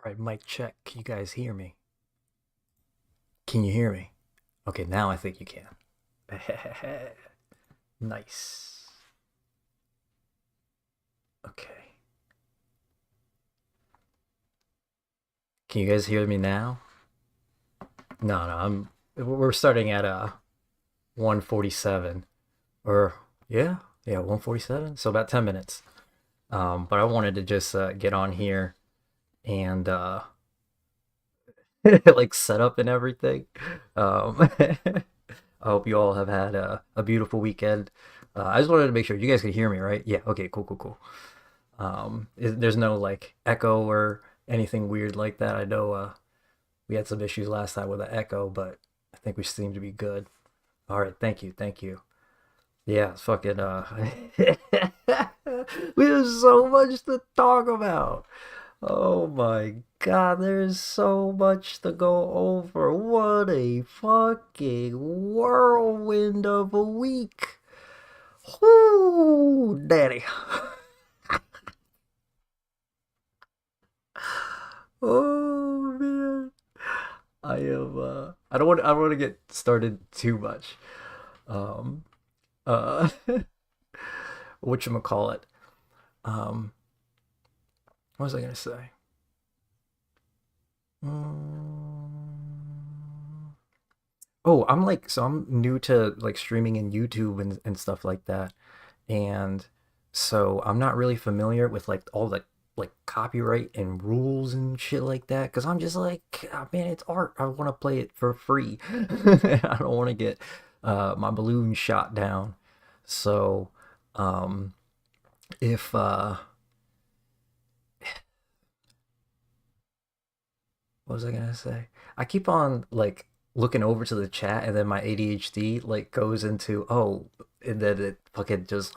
All right, mic check. Can you guys hear me? Can you hear me? Okay, now I think you can. Nice. Okay. Can you guys hear me now? No, no, we're starting at 147 or yeah, 147. So about 10 minutes. But I wanted to just get on here and like set up and everything. I hope you all have had a beautiful weekend. I just wanted to make sure you guys can hear me, right? Yeah. Okay. Cool. Cool. Cool. There's no like echo or anything weird like that. I know we had some issues last time with the echo, but I think we seem to be good. All right. Thank you. Thank you. Yeah. It's fucking. We have so much to talk about. Oh my god, there's so much to go over. What a fucking whirlwind of a week. Whoo, daddy. Oh man. I don't want to get started too much. Um uh whatchamacallit. Um what was I gonna say? Mm, Oh, I'm new to like streaming in YouTube and stuff like that. And so I'm not really familiar with like all the like copyright and rules and shit like that because I'm just like, "Ah, man, it's art. I want to play it for free. I don't want to get my balloon shot down. So, um, if what was I gonna say? I keep on like looking over to the chat and then my ADHD like goes into and then it fucking just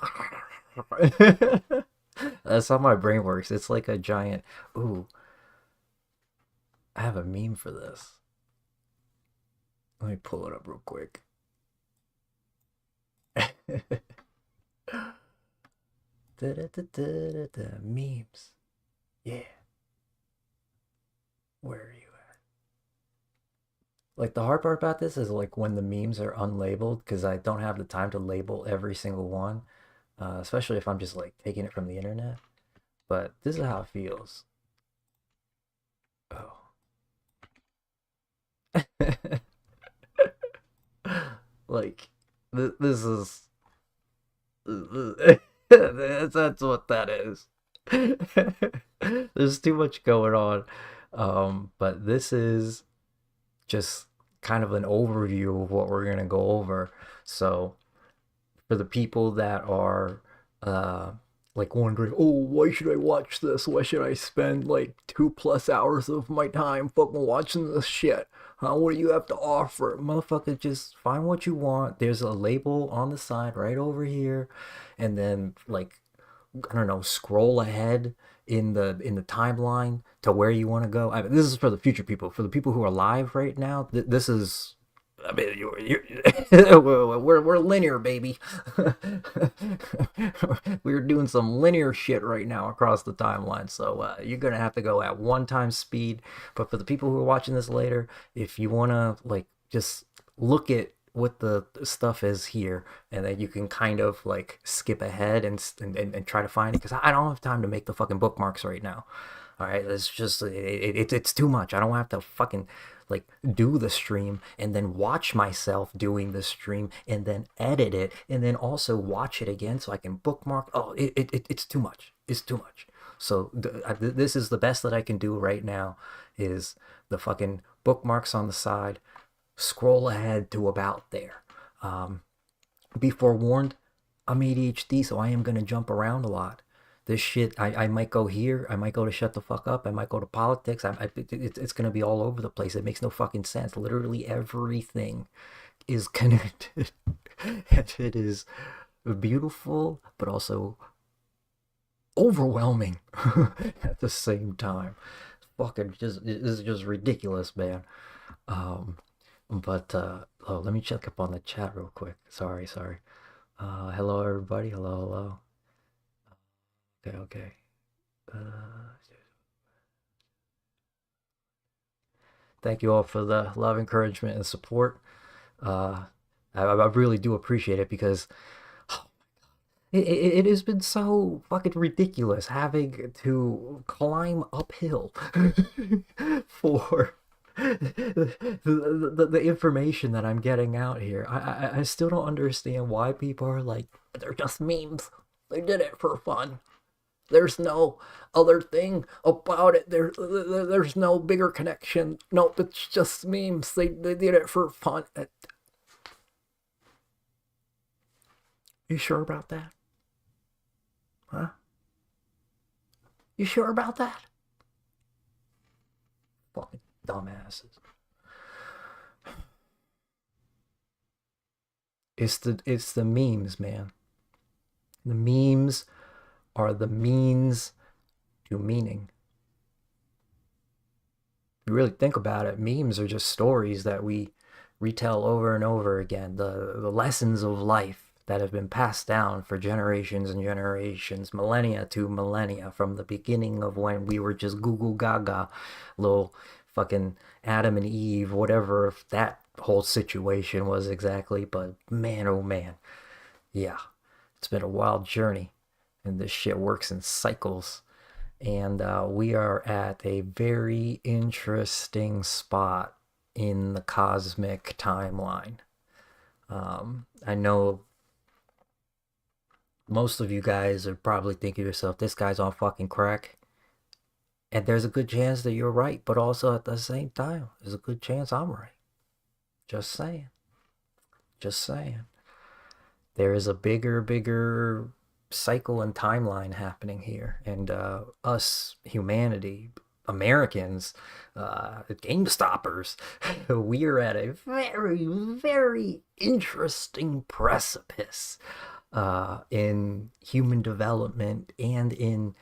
that's how my brain works. It's like a giant ooh, I have a meme for this. Let me pull it up real quick. Memes. Yeah. Where are you at? Like the hard part about this is like when the memes are unlabeled because I don't have the time to label every single one, especially if I'm just like taking it from the internet. But this is how it feels. Oh. Like this is that's what that is. There's too much going on. But this is just kind of an overview of what we're gonna go over. So for the people that are uh like wondering, oh, why should I watch this? Why should I spend like 2+ hours of my time fucking watching this shit? Huh? What do you have to offer? Motherfucker, just find what you want. There's a label on the side right over here, and then like I don't know, scroll ahead in the timeline to where you want to go. This is for the future people. For the people who are live right now, this is. I mean, we're linear, baby. We're doing some linear shit right now across the timeline. So you're gonna have to go at one time speed. But for the people who are watching this later, if you wanna like just look at what the stuff is here, and then you can kind of like skip ahead and try to find it because I don't have time to make the fucking bookmarks right now. All right, it's just it's too much. I don't have to fucking like do the stream and then watch myself doing the stream and then edit it and then also watch it again so I can bookmark. Oh, it's too much. It's too much. So this is the best that I can do right now is the fucking bookmarks on the side. Scroll ahead to about there. Um, be forewarned, I'm ADHD, so I am gonna jump around a lot. This shit, I might go here, I might go to shut the fuck up, I might go to politics. It's gonna be all over the place. It makes no fucking sense. Literally everything is connected, and it is beautiful, but also overwhelming at the same time. Fucking just this is just ridiculous, man. Um, but oh, let me check up on the chat real quick. Sorry, sorry. Hello everybody. Hello, hello. Okay, okay. Uh, Thank you all for the love, encouragement, and support. I really do appreciate it because it has been so fucking ridiculous having to climb uphill for the information that I'm getting out here. I still don't understand why people are like, they're just memes. They did it for fun. There's no other thing about it. There's no bigger connection. Nope, it's just memes. They did it for fun. You sure about that? Huh? You sure about that? Fucking dumbasses. It's the memes, man. The memes are the means to meaning. If you really think about it, memes are just stories that we retell over and over again. The lessons of life that have been passed down for generations and generations, millennia to millennia, from the beginning of when we were just goo goo gaga, little fucking Adam and Eve, whatever that whole situation was exactly. But man, oh man, yeah, it's been a wild journey, and this shit works in cycles. And we are at a very interesting spot in the cosmic timeline. I know most of you guys are probably thinking to yourself, this guy's on fucking crack. And there's a good chance that you're right, but also at the same time, there's a good chance I'm right. Just saying. Just saying. There is a bigger cycle and timeline happening here. And us, humanity, Americans, GameStoppers, we are at a very interesting precipice in human development and in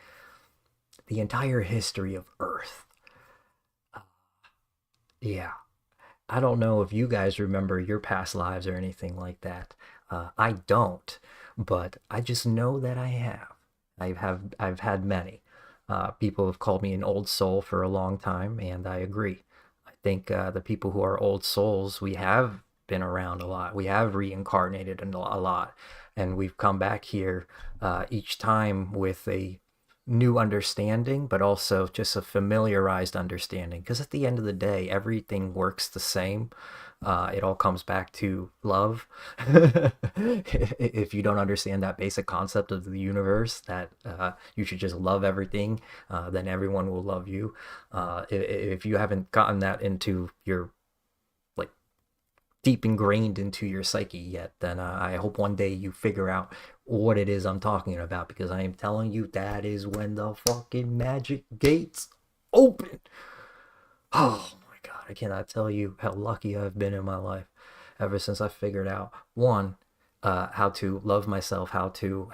the entire history of Earth. Yeah, I don't know if you guys remember your past lives or anything like that. I don't, but I just know that I have. I've had many. People have called me an old soul for a long time, and I agree. I think the people who are old souls, we have been around a lot. We have reincarnated a lot, and we've come back here each time with a new understanding, but also just a familiarized understanding. Because at the end of the day, everything works the same. It all comes back to love. If you don't understand that basic concept of the universe, that you should just love everything, then everyone will love you. If you haven't gotten that into your, like, deep ingrained into your psyche yet, then I hope one day you figure out what it is I'm talking about, because I am telling you that is when the fucking magic gates open. Oh my god, I cannot tell you how lucky I've been in my life ever since I figured out, one, how to love myself, how to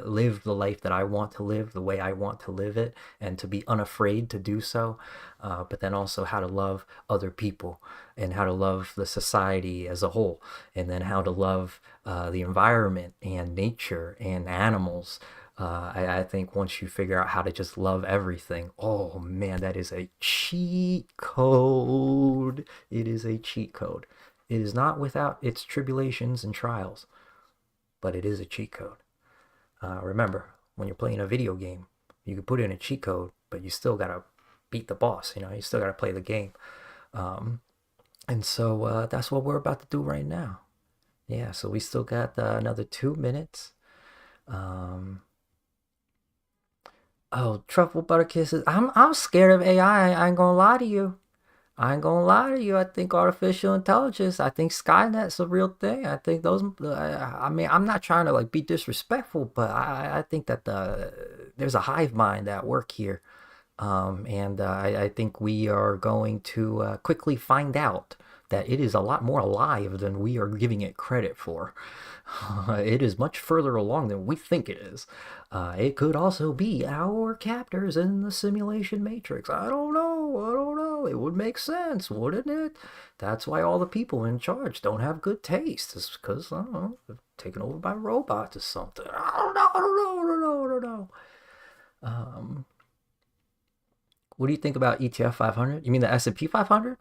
live the life that I want to live, the way I want to live it, and to be unafraid to do so. But then also how to love other people, and how to love the society as a whole, and then how to love the environment and nature and animals. I think once you figure out how to just love everything, oh man, that is a cheat code. It is a cheat code. It is not without its tribulations and trials, but it is a cheat code. Remember, when you're playing a video game, you can put in a cheat code, but you still gotta beat the boss. You still gotta play the game. And so that's what we're about to do right now. Yeah, so we still got another 2 minutes. Oh, truffle butter kisses. I'm scared of AI. I ain't gonna lie to you. I ain't gonna lie to you. I think artificial intelligence. I think Skynet's a real thing. I think those. I mean, I'm not trying to like be disrespectful, but I think that there's a hive mind at work here, and I think we are going to quickly find out that it is a lot more alive than we are giving it credit for. It is much further along than we think it is. It could also be our captors in the simulation matrix. I don't know. I don't know. It would make sense, wouldn't it? That's why all the people in charge don't have good taste. It's because, I don't know, they're taken over by robots or something. I don't know. I don't know. I don't know. I don't know. What do you think about ETF 500? You mean the S&P 500?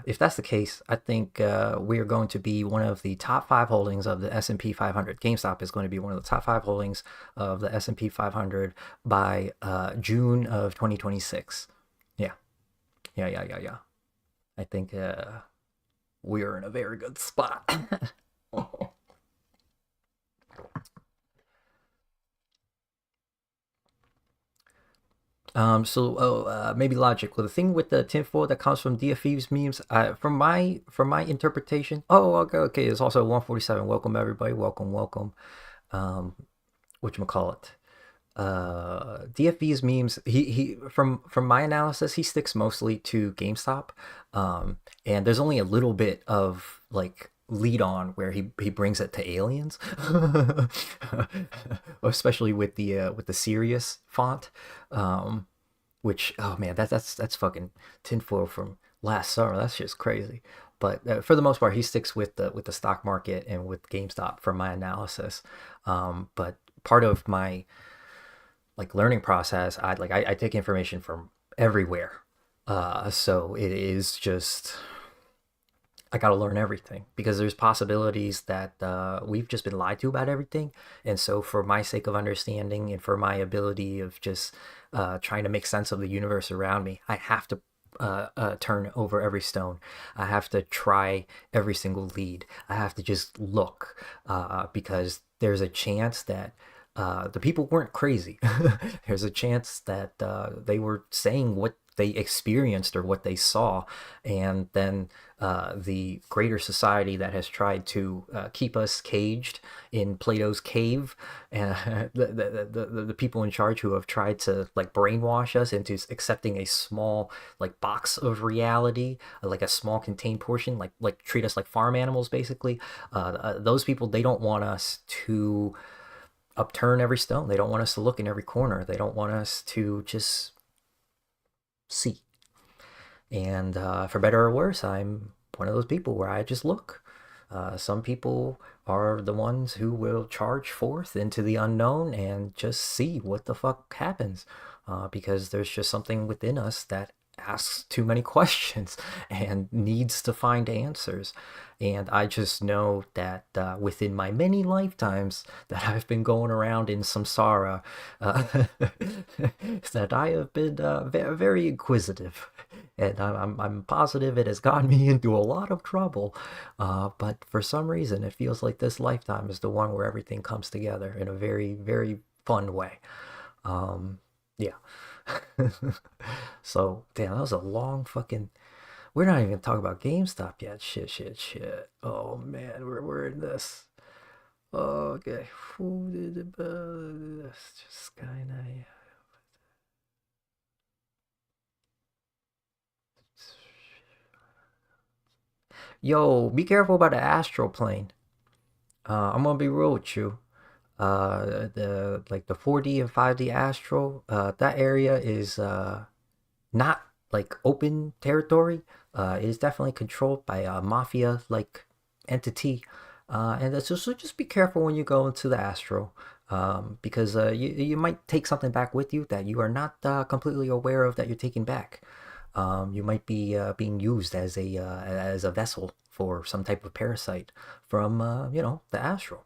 If that's the case, I think we are going to be one of the top 5 holdings of the S&P 500. GameStop is going to be one of the top 5 holdings of the S&P 500 by June of 2026. Yeah, yeah. I think we are in a very good spot. Maybe logic. Well, the thing with the tinfoil that comes from DFE's memes, from my interpretation. Oh, okay. It's also 147. Welcome everybody. Welcome. Um, Whatchamacallit. DFE's memes. He from my analysis, he sticks mostly to GameStop. And there's only a little bit of like lead on where he brings it to aliens, especially with the serious font. Which, oh man, that's fucking tinfoil from last summer. That's just crazy. But for the most part, he sticks with the stock market and with GameStop for my analysis. But part of my like learning process, I take information from everywhere. So it is just I gotta learn everything because there's possibilities that we've just been lied to about everything. And so, for my sake of understanding and for my ability of just trying to make sense of the universe around me, I have to turn over every stone. I have to try every single lead. I have to just look because there's a chance that the people weren't crazy. There's a chance that they were saying what they experienced or what they saw, and then the greater society that has tried to keep us caged in Plato's cave, and the people in charge who have tried to like brainwash us into accepting a small like box of reality, like a small contained portion, like treat us like farm animals basically. Those people, they don't want us to upturn every stone. They don't want us to look in every corner. They don't want us to just see. And for better or worse, I'm one of those people where I just look. Some people are the ones who will charge forth into the unknown and just see what the fuck happens. Because there's just something within us that asks too many questions and needs to find answers. And I just know that within my many lifetimes that I've been going around in samsara, that I have been very inquisitive. And I'm positive it has gotten me into a lot of trouble. But for some reason, it feels like this lifetime is the one where everything comes together in a very, very fun way. Yeah. So, damn, that was a long fucking. We're not even gonna talk about GameStop yet. Shit. Oh man, we're in this. Okay. Who did it? That's just kinda. Yo, be careful about the astral plane. I'm gonna be real with you. The like the 4D and 5D astral, that area is not like open territory. It is definitely controlled by a mafia like entity. And so just be careful when you go into the astral. Because you might take something back with you that you are not completely aware of that you're taking back. You might be being used as a vessel for some type of parasite from the astral,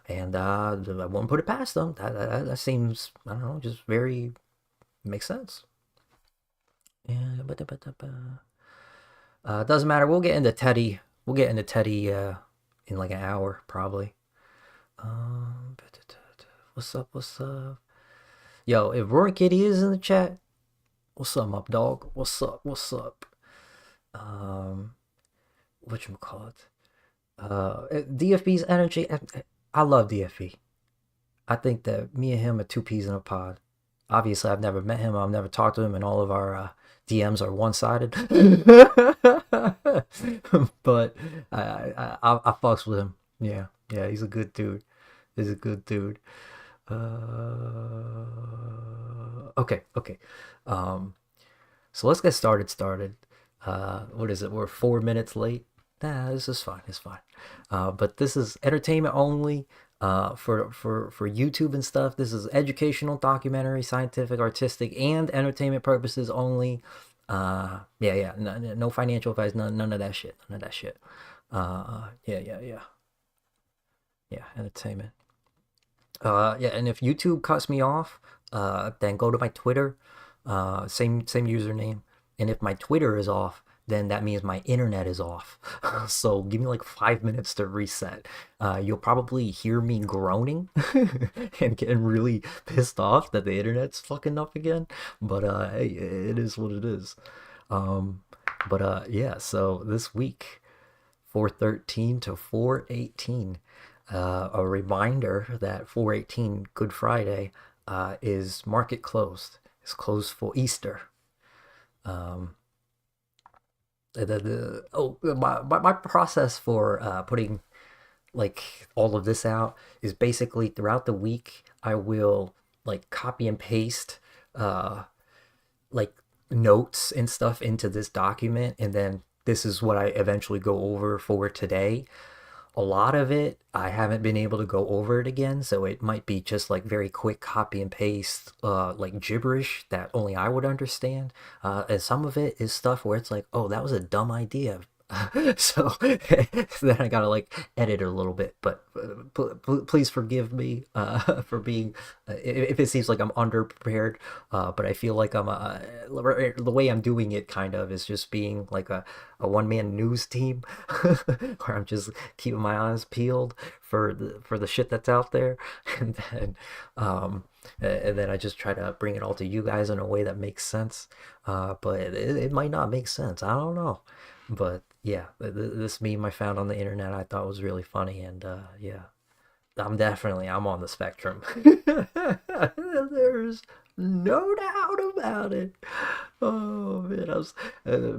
and I won't put it past them. That seems, I don't know, just very makes sense. Yeah, doesn't matter. We'll get into Teddy. We'll get into Teddy in like an hour probably. Um, what's up? What's up? Yo, if RoaringKitty is in the chat, what's up, dog? What's up? What's up? Um, whatchamacallit? DFB's energy. I love DFB. I think that me and him are two peas in a pod. Obviously, I've never met him. I've never talked to him, and all of our DMs are one-sided. But I fucks with him. Yeah, he's a good dude. He's a good dude. Okay. So let's get started. What is it? We're 4 minutes late. Nah, this is fine. It's fine. But this is entertainment only. For YouTube and stuff, this is educational, documentary, scientific, artistic, and entertainment purposes only. Yeah, no financial advice, none of that shit, none of that shit. Yeah, entertainment. Yeah, and if YouTube cuts me off, then go to my Twitter, same username. And if my Twitter is off, then that means my internet is off. So give me like 5 minutes to reset. You'll probably hear me groaning and getting really pissed off that the internet's fucking up again. But hey, it is what it is. Um, but yeah, so this week, 413 to 418. A reminder that 418 Good Friday is market closed. It's closed for Easter. Um, my process for putting like all of this out is basically throughout the week I will like copy and paste uh like notes and stuff into this document, and then this is what I eventually go over for today. A lot of it I haven't been able to go over it again, so it might be just like very quick copy and paste like gibberish that only I would understand. And some of it is stuff where it's like, oh, that was a dumb idea. So then I gotta like edit it a little bit, but please forgive me for being if it seems like I'm underprepared, but I feel like the way I'm doing it kind of is just being like a one-man news team where I'm just keeping my eyes peeled for the shit that's out there, and then I just try to bring it all to you guys in a way that makes sense, but it might not make sense, I don't know. But yeah, this meme I found on the internet I thought was really funny, and yeah, I'm on the spectrum. There's no doubt about it. Oh man,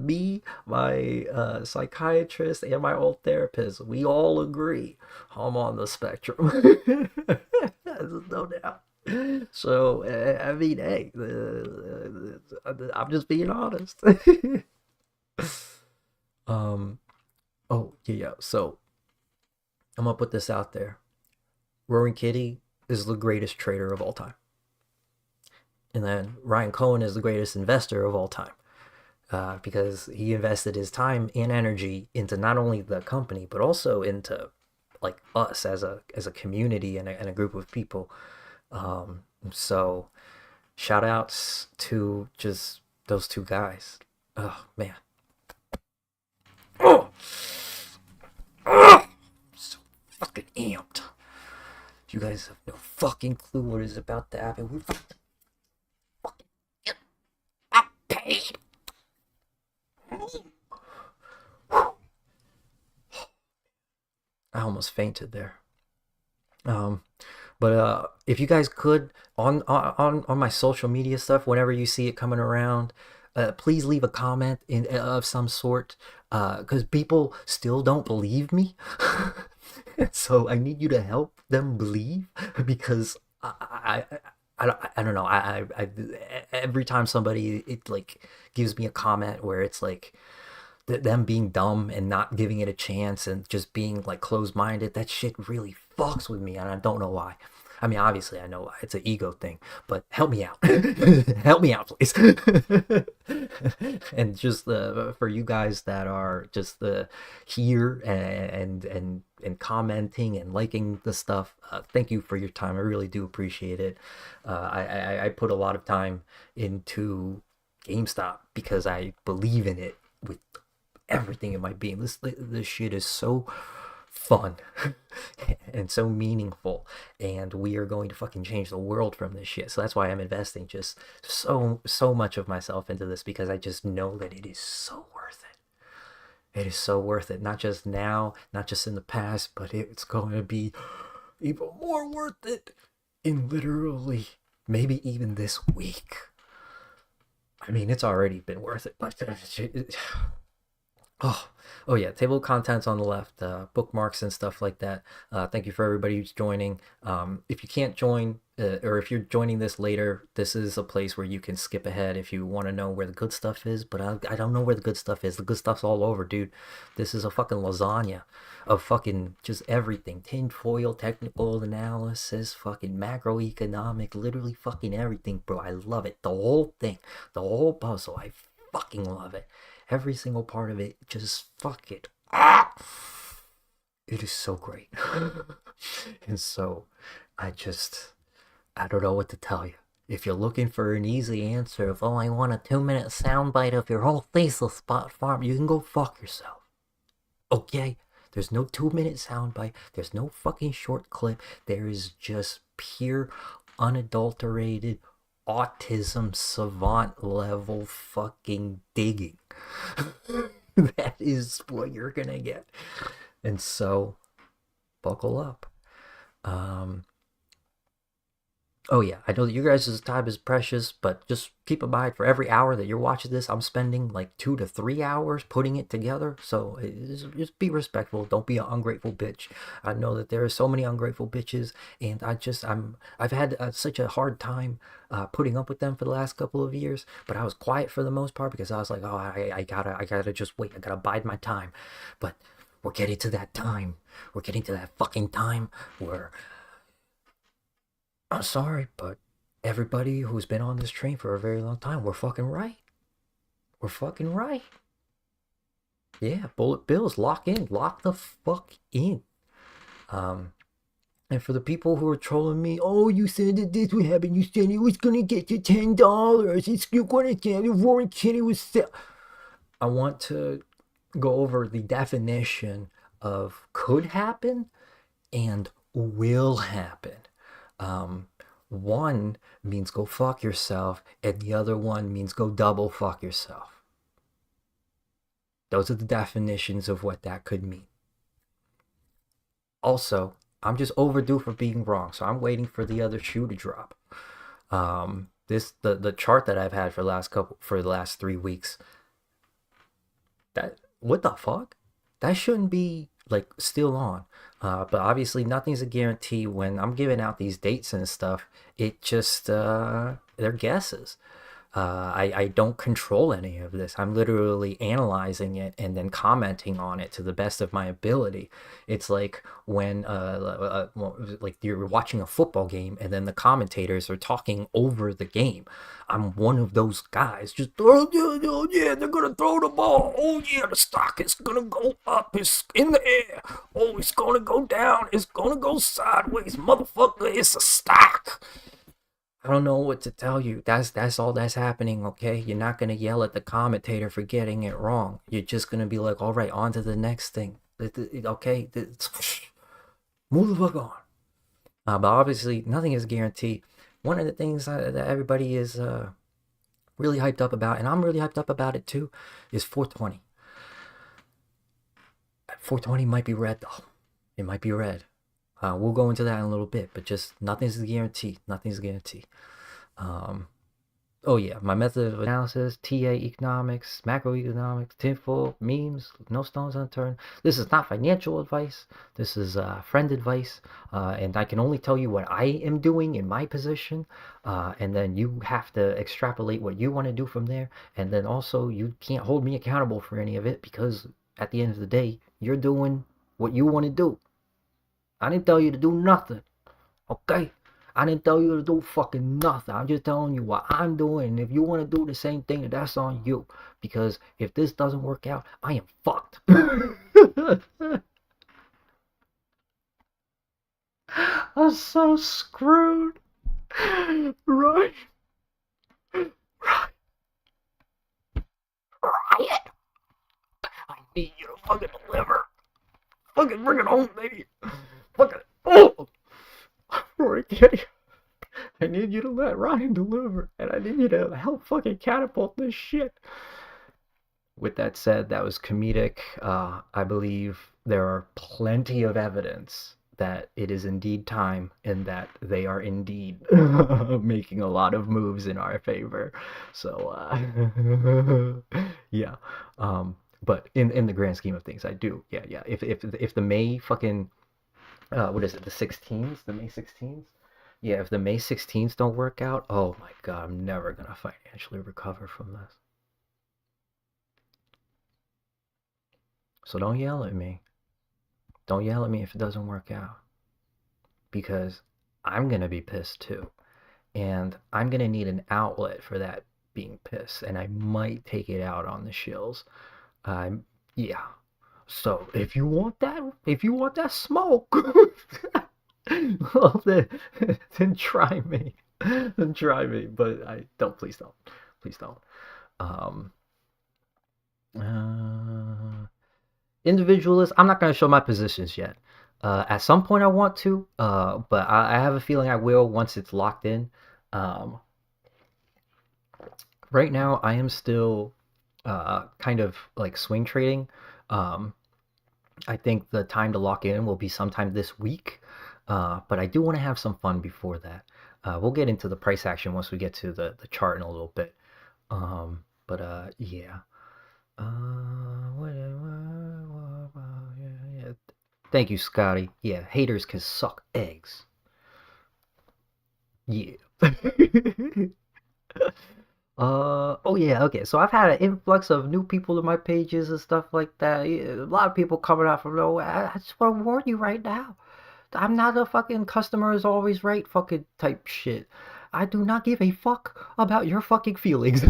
me, my psychiatrist, and my old therapist, we all agree I'm on the spectrum. There's no doubt. So I mean, hey, I'm just being honest. um. Oh yeah. So I'm gonna put this out there. RoaringKitty is the greatest trader of all time. And then Ryan Cohen is the greatest investor of all time, because he invested his time and energy into not only the company but also into like us as a community and a group of people. So shout outs to just those two guys. Oh man. Oh, so fucking amped. You guys have no fucking clue what is about to happen. We fucking get paid. I almost fainted there. But if you guys could on my social media stuff, whenever you see it coming around, please leave a comment of some sort, because people still don't believe me. So I need you to help them believe, because I don't know. Every time somebody it like gives me a comment where it's like them being dumb and not giving it a chance and just being like closed-minded, that shit really fucks with me, and I don't know why. I mean, obviously I know why. It's an ego thing, but help me out. Help me out, please. And just for you guys that are just here and commenting and liking the stuff, thank you for your time. I really do appreciate it. I put a lot of time into GameStop because I believe in it with everything in my being. This shit is so fun and so meaningful, and we are going to fucking change the world from this shit. So that's why I'm investing just so much of myself into this, because I just know that it is so worth it. It is so worth it, not just now, not just in the past, but it's going to be even more worth it in literally maybe even this week. I mean, it's already been worth it, but Oh, oh yeah, table of contents on the left, bookmarks and stuff like that. Thank you for everybody who's joining. If you can't join, or if you're joining this later, this is a place where you can skip ahead if you want to know where the good stuff is. But I don't know where the good stuff is. The good stuff's all over, dude. This is a fucking lasagna of fucking just everything. Tinfoil, technical analysis, fucking macroeconomic, literally fucking everything, bro. I love it. The whole thing, the whole puzzle. I fucking love it. Every single part of it, just fuck it. Ah! It is so great. And so, I just, I don't know what to tell you. If you're looking for an easy answer of, oh, I want a 2-minute soundbite of your whole faceless spot farm, you can go fuck yourself. Okay? There's no 2-minute soundbite. There's no fucking short clip. There is just pure, unadulterated, autism savant level fucking digging. That is what you're gonna get. And so, buckle up. Um, oh yeah, I know that you guys' time is precious, but just keep in mind for every hour that you're watching this, I'm spending like 2 to 3 hours putting it together. So just be respectful. Don't be an ungrateful bitch. I know that there are so many ungrateful bitches, and I've had such a hard time putting up with them for the last couple of years. But I was quiet for the most part because I was like, oh, I gotta just wait. I gotta bide my time. But we're getting to that time. We're getting to that fucking time where I'm sorry, but everybody who's been on this train for a very long time, we're fucking right. We're fucking right. Yeah, bullet bills, lock in. Lock the fuck in. Um, and for the people who are trolling me, oh, you said that this would happen. You said it was gonna get you $10. You're gonna get it. RoaringKitty was sell. I want to go over the definition of could happen and will happen. Um, one means go fuck yourself, and the other one means go double fuck yourself. Those are the definitions of what that could mean. Also, I'm just overdue for being wrong, so I'm waiting for the other shoe to drop. The chart that I've had for the last 3 weeks. That what the fuck? That shouldn't be like still on. But obviously nothing's a guarantee when I'm giving out these dates and stuff. It just they're guesses. I don't control any of this. I'm literally analyzing it and then commenting on it to the best of my ability. It's like when like you're watching a football game and then the commentators are talking over the game. I'm one of those guys. Just oh yeah, they're gonna throw the ball. Oh yeah, the stock is gonna go up. It's in the air. Oh, it's gonna go down. It's gonna go sideways. Motherfucker, it's a stock. I don't know what to tell you. That's all that's happening, okay? You're not gonna yell at the commentator for getting it wrong. You're just gonna be like, all right, on to the next thing. Okay? Move the fuck on. But obviously, nothing is guaranteed. One of the things that everybody is really hyped up about, and I'm really hyped up about it too, is 420. 420 might be red, though. It might be red. We'll go into that in a little bit, but just nothing's a guarantee. Nothing's a guarantee. Oh yeah, my method of analysis, TA economics, macroeconomics, tinfoil, memes, no stones unturned. This is not financial advice. This is friend advice, and I can only tell you what I am doing in my position, and then you have to extrapolate what you want to do from there. And then also, you can't hold me accountable for any of it because at the end of the day, you're doing what you want to do. I didn't tell you to do nothing, okay? I didn't tell you to do fucking nothing. I'm just telling you what I'm doing. And if you want to do the same thing, that's on you. Because if this doesn't work out, I am fucked. I'm so screwed. Right. Riot. I need you to fucking deliver. Fucking bring it home, baby. Fucking. Oh! RoaringKitty. I need you to let Ryan deliver, and I need you to help fucking catapult this shit. With that said, that was comedic. I believe there are plenty of evidence that it is indeed time and that they are indeed making a lot of moves in our favor. So, yeah. But in the grand scheme of things, I do. Yeah, yeah. If the May fucking what is it? The 16s, the May 16s. Yeah, if the May 16s don't work out, oh my god, I'm never gonna financially recover from this. So don't yell at me. Don't yell at me if it doesn't work out, because I'm gonna be pissed too, and I'm gonna need an outlet for that being pissed, and I might take it out on the shills. Yeah. So if you want that smoke, well then try me, then try me. But I don't. Please don't. Um, Individualist. I'm not gonna show my positions yet. At some point I want to, but I have a feeling I will once it's locked in. Um, right now I am still kind of like swing trading. Um, I think the time to lock in will be sometime this week, but I do want to have some fun before that. We'll get into the price action once we get to the chart in a little bit. But yeah. Yeah. Thank you, Scotty. Yeah, haters can suck eggs. Yeah. Oh yeah, okay. So I've had an influx of new people to my pages and stuff like that. Yeah, a lot of people coming out from nowhere. I just want to warn you right now. I'm not a fucking customer is always right fucking type shit. I do not give a fuck about your fucking feelings.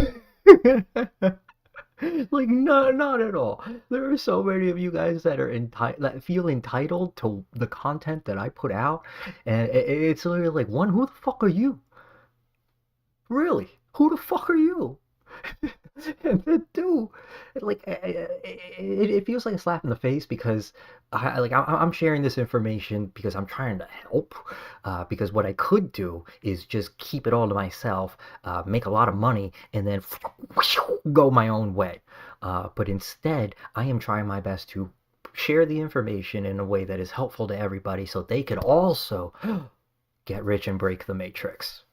Like not at all. There are so many of you guys that are entitled, that feel entitled to the content that I put out, and it's literally like, one, who the fuck are you? Really? Who the fuck are you? And then two, like it feels like a slap in the face because I'm sharing this information because I'm trying to help. Because what I could do is just keep it all to myself, make a lot of money, and then go my own way. But instead, I am trying my best to share the information in a way that is helpful to everybody, so they could also get rich and break the matrix.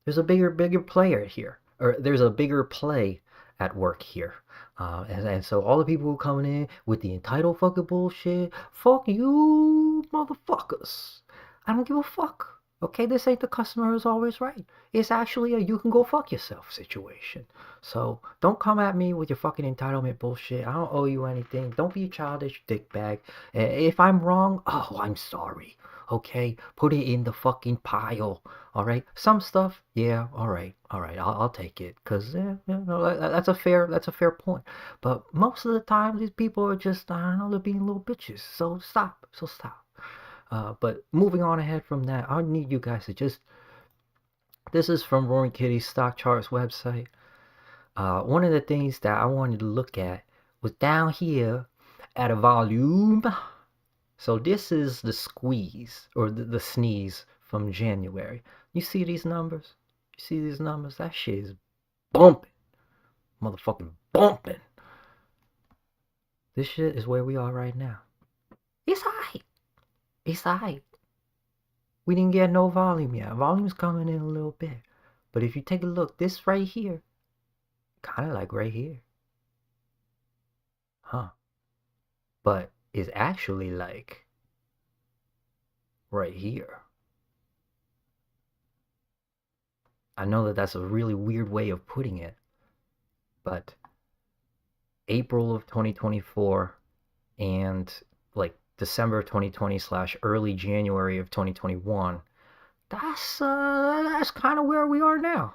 There's a bigger player here, or there's a bigger play at work here. And so all the people who coming in with the entitled fucking bullshit, fuck you, motherfuckers. I don't give a fuck. Okay, this ain't the customer is always right. It's actually a you can go fuck yourself situation. So don't come at me with your fucking entitlement bullshit. I don't owe you anything. Don't be a childish dickbag. If I'm wrong, oh, I'm sorry. Okay, put it in the fucking pile. All right, some stuff, yeah, all right, I'll take it, cause that's a fair point. But most of the time, these people are just, I don't know, they're being little bitches. So stop. But moving on ahead from that, I need you guys to just. This is from RoaringKitty's Stock Charts website. One of the things that I wanted to look at was down here at a volume. So this is the squeeze, or the sneeze from January. You see these numbers? You see these numbers? That shit is bumping. Motherfucking bumping. This shit is where we are right now. It's alright. It's alright. We didn't get no volume yet. Volume's coming in a little bit. But if you take a look, this right here, kind of like right here. Huh. But it's actually like right here. I know that that's a really weird way of putting it, but April of 2024 and like December 2020 / early January of 2021, that's kind of where we are now.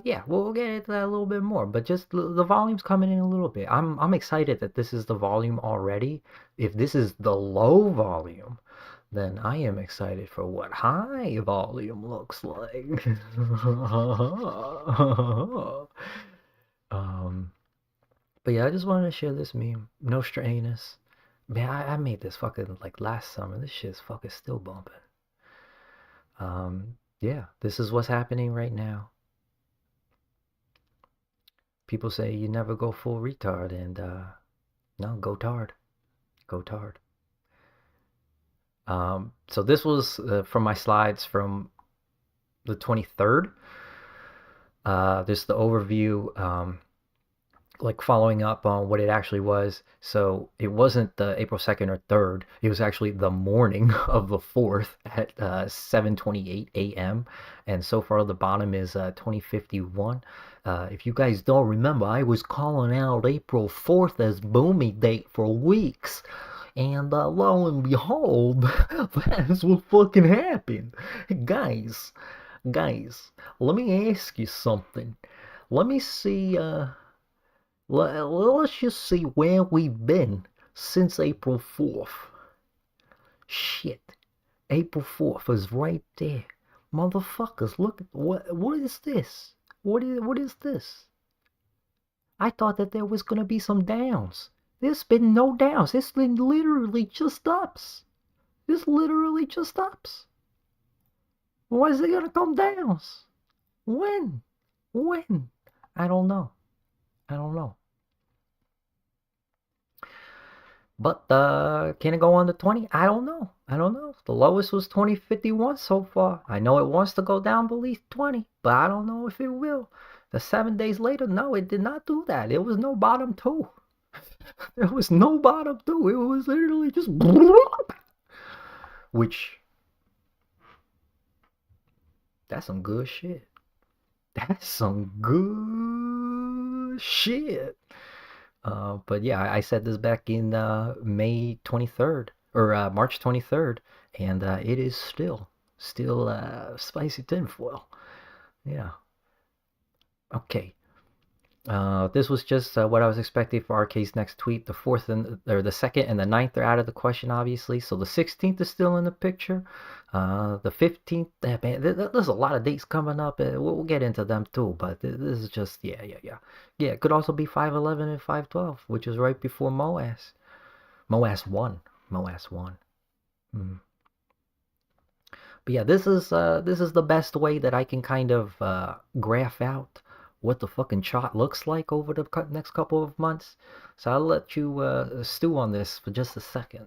Yeah, we'll get into that a little bit more, but just the volume's coming in a little bit. I'm excited that this is the volume already. If this is the low volume, then I am excited for what high volume looks like. um, but yeah, I just wanted to share this meme. No strangeness. Man, I made this fucking like last summer. This shit's fucking still bumping. Yeah, this is what's happening right now. People say you never go full retard, and no, go tard. Go tard. So this was from my slides from the 23rd. This is the overview. like following up on what it actually was. So it wasn't the April 2nd or 3rd. It was actually the morning of the 4th at 7:28 a.m. And so far the bottom is 2051. If you guys don't remember, I was calling out April 4th as booming date for weeks. And lo and behold, that's what fucking happened. Guys, let me ask you something. Let me see, let's just see where we've been since April 4th. Shit. April 4th is right there. Motherfuckers, look, what is this? What is this? I thought that there was gonna be some downs. There's been no downs. It's been literally just ups. It's literally just ups. Why is it gonna come down? When? When? I don't know. I don't know. But can it go on to 20? I don't know. I don't know. The lowest was 2051 so far. I know it wants to go down beneath 20, but I don't know if it will. The 7 days later, no, it did not do that. It was no bottom two. There was no bottom two. It was literally just which that's some good shit. That's some good shit. But yeah, I said this back in May 23rd or March 23rd, and it is still spicy tinfoil. Yeah. Okay. This was just what I was expecting for RK's next tweet. The 4th and or the 2nd and the 9th are out of the question, obviously. So the 16th is still in the picture. The 15th, man, there's a lot of dates coming up. We'll get into them too. But this is just yeah. It could also be 511 and 512, which is right before MOASS. MOASS 1. MOASS 1. But yeah, this is the best way that I can kind of graph out what the fucking chart looks like over the next couple of months. So I'll let you stew on this for just a second.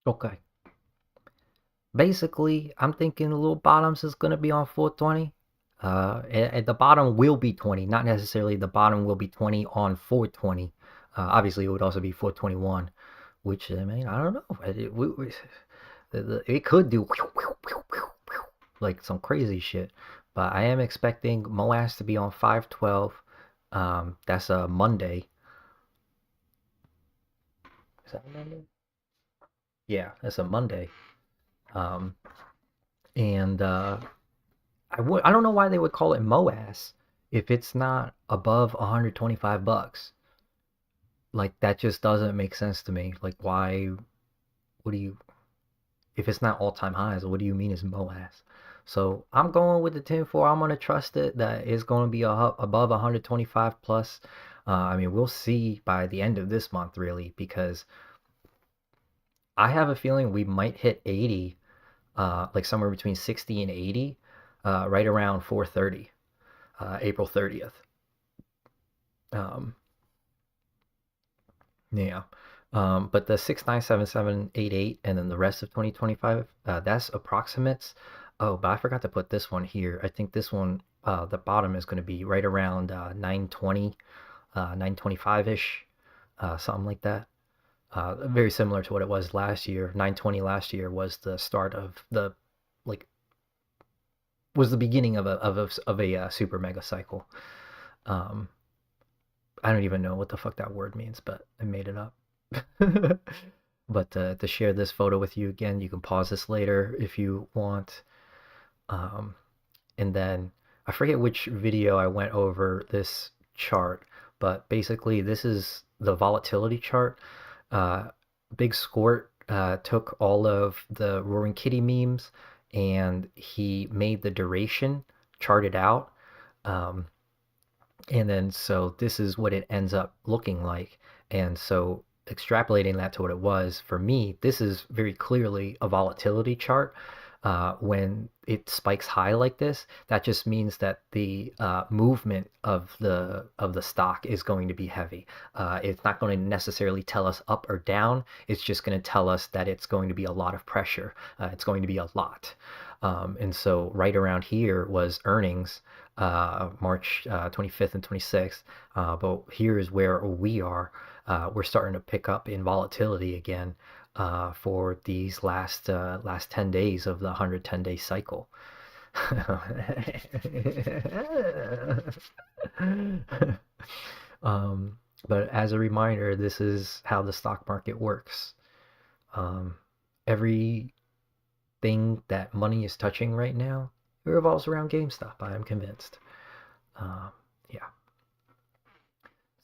Okay. Basically, I'm thinking the little bottoms is going to be on 420. And the bottom will be 20, not necessarily the bottom will be 20 on 420. Obviously, it would also be 421, which, I mean, I don't know. It could do like some crazy shit. But I am expecting MOASS to be on 512. That's a Monday. Is that a Monday? Yeah, that's a Monday. And I don't know why they would call it MOASS if it's not above 125 bucks. Like that just doesn't make sense to me. Like why? What do you? If it's not all-time highs, what do you mean is MOASS? So I'm going with the tinfoil. I'm gonna trust it that it's gonna be above 125 plus. I mean, we'll see by the end of this month, really, because I have a feeling we might hit 80, like somewhere between 60 and 80, right around 4:30, April 30th. Yeah. But the 697788 and then the rest of 2025, that's approximates. Oh, but I forgot to put this one here. I think this one, the bottom is going to be right around 920, 925-ish, something like that. Very similar to what it was last year. 920 last year was the start of the, like, was the beginning of a super mega cycle. I don't even know what the fuck that word means, but I made it up. But to share this photo with you again, you can pause this later if you want. And then I forget which video I went over this chart, but basically this is the volatility chart. Big Squirt took all of the RoaringKitty memes and he made the duration charted out. And then so this is what it ends up looking like. And so extrapolating that to what it was, for me, this is very clearly a volatility chart. when it spikes high like this, that just means that the movement of the stock is going to be heavy. It's not going to necessarily tell us up or down. It's just going to tell us that it's going to be a lot of pressure. It's going to be a lot. And so right around here was earnings, March 25th and 26th. But here is where we are. We're starting to pick up in volatility again for these last 10 days of the 110-day cycle. But as a reminder, this is how the stock market works. Everything that money is touching right now, it revolves around GameStop, I am convinced. Yeah.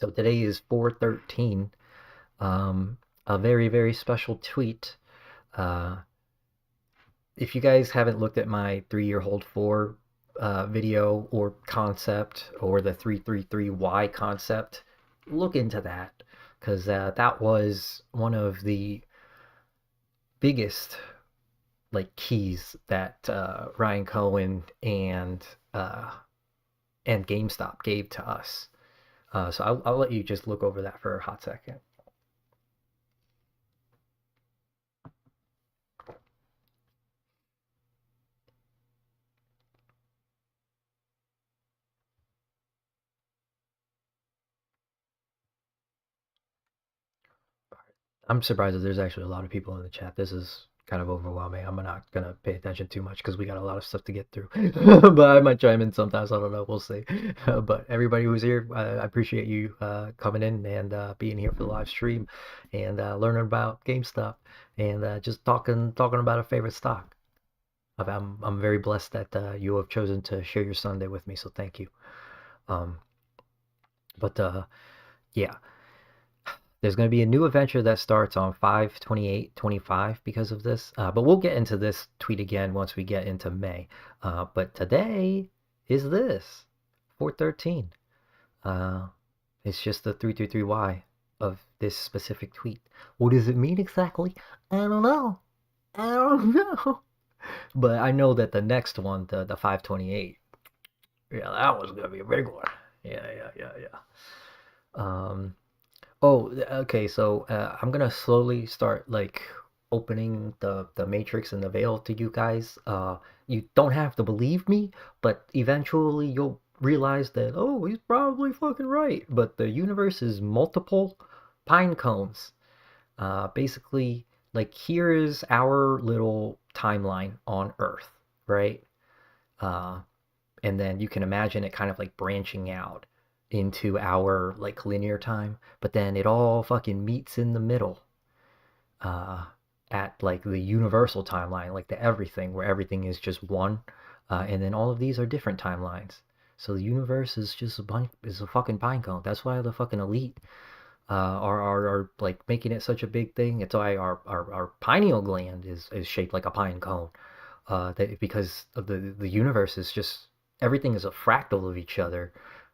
So today is 4/13. A very, very special tweet. If you guys haven't looked at my 3-year hold 4 video or concept, or the 333Y concept, look into that, because that was one of the biggest like keys that Ryan Cohen and GameStop gave to us. So I'll let you just look over that for a hot second. I'm surprised that there's actually a lot of people in the chat. This is kind of overwhelming. I'm not gonna pay attention too much because we got a lot of stuff to get through. But I might chime in sometimes. I don't know. We'll see. But everybody who's here, I appreciate you coming in and being here for the live stream and learning about GameStop and just talking about a favorite stock. I'm very blessed that you have chosen to share your Sunday with me. So thank you. But yeah. There's going to be a new adventure that starts on 5/28/25 because of this. But we'll get into this tweet again once we get into May. But today is this, 4/13. It's just the 333Y of this specific tweet. What does it mean exactly? I don't know. But I know that the next one, the 5/28, yeah, that was going to be a big one. Yeah. Oh, okay, so I'm gonna slowly start like opening the matrix and the veil to you guys. You don't have to believe me, but eventually you'll realize that, oh, he's probably fucking right. But the universe is multiple pine cones. Basically, like, here is our little timeline on Earth, right? And then you can imagine it kind of like branching out into our like linear time, but then it all fucking meets in the middle at like the universal timeline, like the everything, where everything is just one, and then all of these are different timelines. So the universe is just a fucking pine cone. That's why the fucking elite are like making it such a big thing. It's why our pineal gland is shaped like a pine cone, because of the universe is just, everything is a fractal of each other.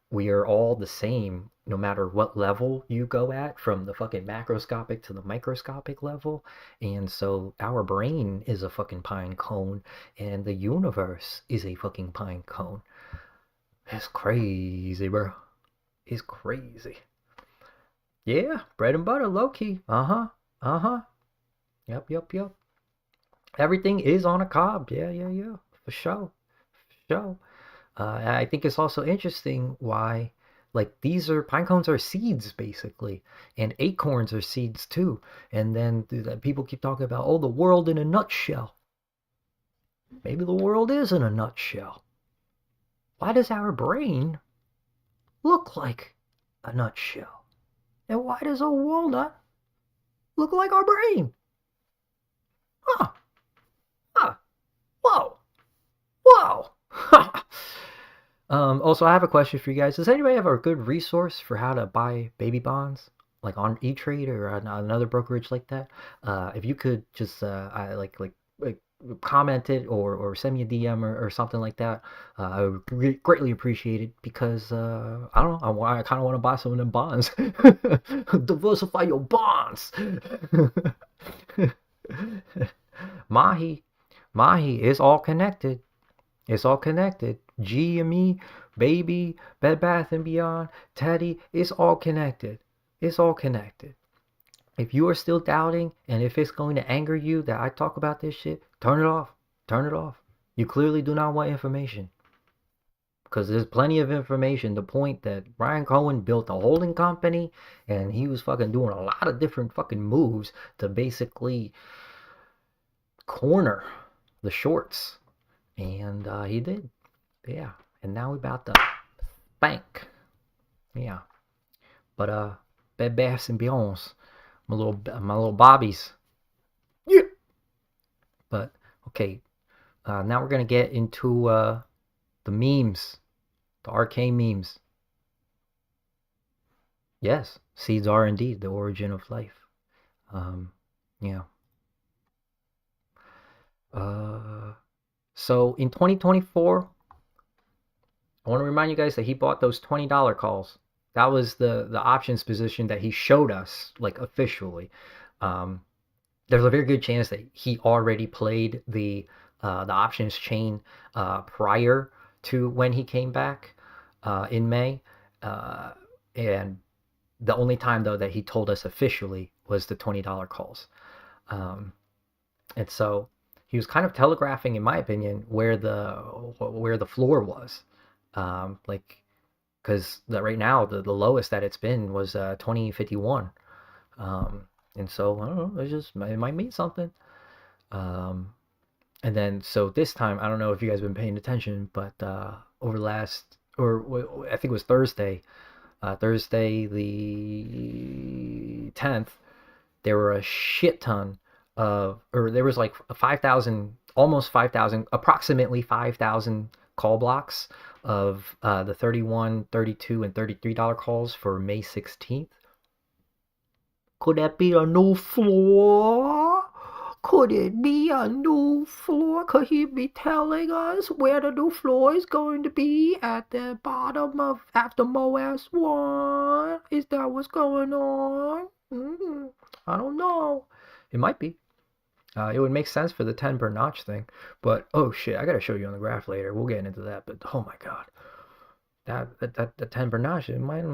We are all the same no matter what level you go at, from the fucking macroscopic to the microscopic level. And so our brain is a fucking pine cone, and the universe is a fucking pine cone. It's crazy, bro. It's crazy. Yeah, bread and butter, low-key. Uh-huh. Yep. Everything is on a cob. Yeah. For sure. I think it's also interesting why, like, these are, pine cones are seeds basically, and acorns are seeds too. And then people keep talking about, oh, the world in a nutshell. Maybe the world is in a nutshell. Why does our brain look like a nutshell? And why does a walnut look like our brain? Huh. Whoa. Also, I have a question for you guys. Does anybody have a good resource for how to buy baby bonds, like on E-Trade or on another brokerage like that? If you could just comment it, or send me a DM or something like that, I would greatly appreciate it, because I don't know, I kind of want to buy some of them bonds. Diversify your bonds. Mahi Mahi, it's all connected. It's all connected. GME, Baby, Bed Bath and Beyond, Teddy, it's all connected. It's all connected. If you are still doubting and if it's going to anger you that I talk about this shit, turn it off. Turn it off. You clearly do not want information. Because there's plenty of information. The point that Brian Cohen built a holding company and he was fucking doing a lot of different fucking moves to basically corner the shorts. And he did. Yeah. And now we about to bank. Yeah. But Bed Baths and Beyonds. My little bobbies. Yeah. But okay. Now we're gonna get into the memes. The arcane memes. Yes, seeds are indeed the origin of life. Yeah. So in 2024, I want to remind you guys that he bought those $20 calls. That was the options position that he showed us, like officially. There's a very good chance that he already played the options chain prior to when he came back in May, and the only time though that he told us officially was the $20 calls, and so he was kind of telegraphing, in my opinion, where the floor was, like because right now the lowest that it's been was 2051, and so I don't know, it might mean something. And then so this time I don't know if you guys have been paying attention, but over last, or I think it was Thursday the 10th, there were a shit ton of, or there was like 5,000, almost 5,000, approximately 5,000 call blocks of the 31, 32, and $33 calls for May 16th. Could that be a new floor? Could it be a new floor? Could he be telling us where the new floor is going to be at the bottom of after MOASS 1? Is that what's going on? I don't know. It might be. It would make sense for the 10 per notch thing. But, oh shit, I gotta show you on the graph later. We'll get into that. But, oh my god. That 10 per notch, it might...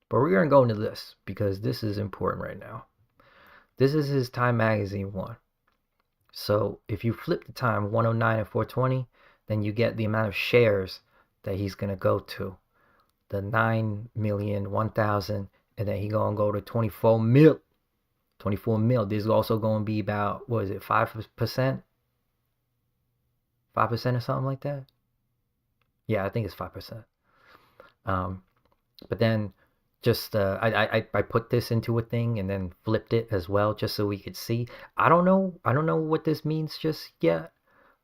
But we're gonna go into this because this is important right now. This is his Time Magazine one. So if you flip the time 109 and 420, then you get the amount of shares that he's going to go to. The 9,001,000, and then he's going to go to 24 mil. 24 mil. This is also going to be about, what is it, 5%? 5% or something like that? Yeah, I think it's 5%. But then just I put this into a thing and then flipped it as well just so we could see. I don't know what this means just yet,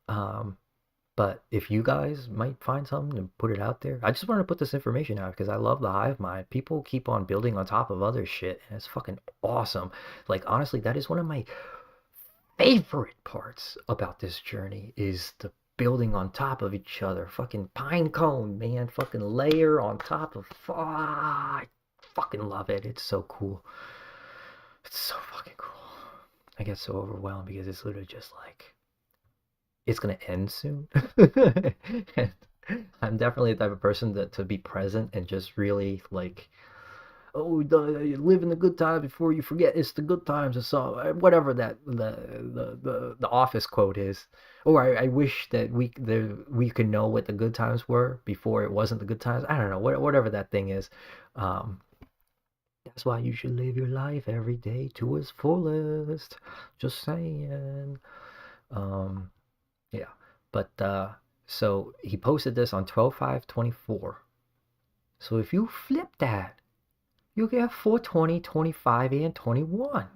but if you guys might find something and put it out there, I just wanted to put this information out because I love the hive mind. People keep on building on top of other shit, and it's fucking awesome. Like, honestly, that is one of my favorite parts about this journey, is the building on top of each other. Fucking pine cone, man. Fucking layer on top of... I fucking love it. It's so cool. It's so fucking cool. I get so overwhelmed because it's literally just like... It's gonna end soon. And I'm definitely the type of person that to be present and just really like... Oh, live in the good times before you forget it's the good times, or so whatever that the office quote is. Or I wish that we could know what the good times were before it wasn't the good times. I don't know, whatever that thing is. That's why you should live your life every day to its fullest. Just saying. Yeah, but so he posted this on 12/5/24. So if you flip that, you get 420, 25, and 21.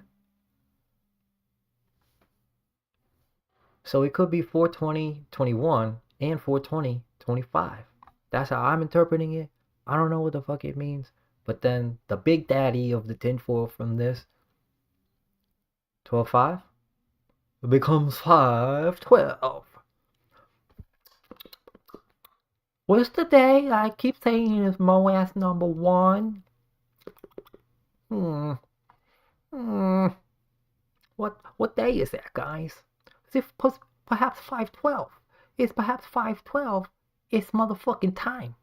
So it could be 420, 21, and 420, 25. That's how I'm interpreting it. I don't know what the fuck it means. But then the big daddy of the tinfoil from this, 12/5, becomes 5/12. What's the day I keep saying is MOASS number 1? What day is that, guys? Is it perhaps 512? It's perhaps 512. It's motherfucking time.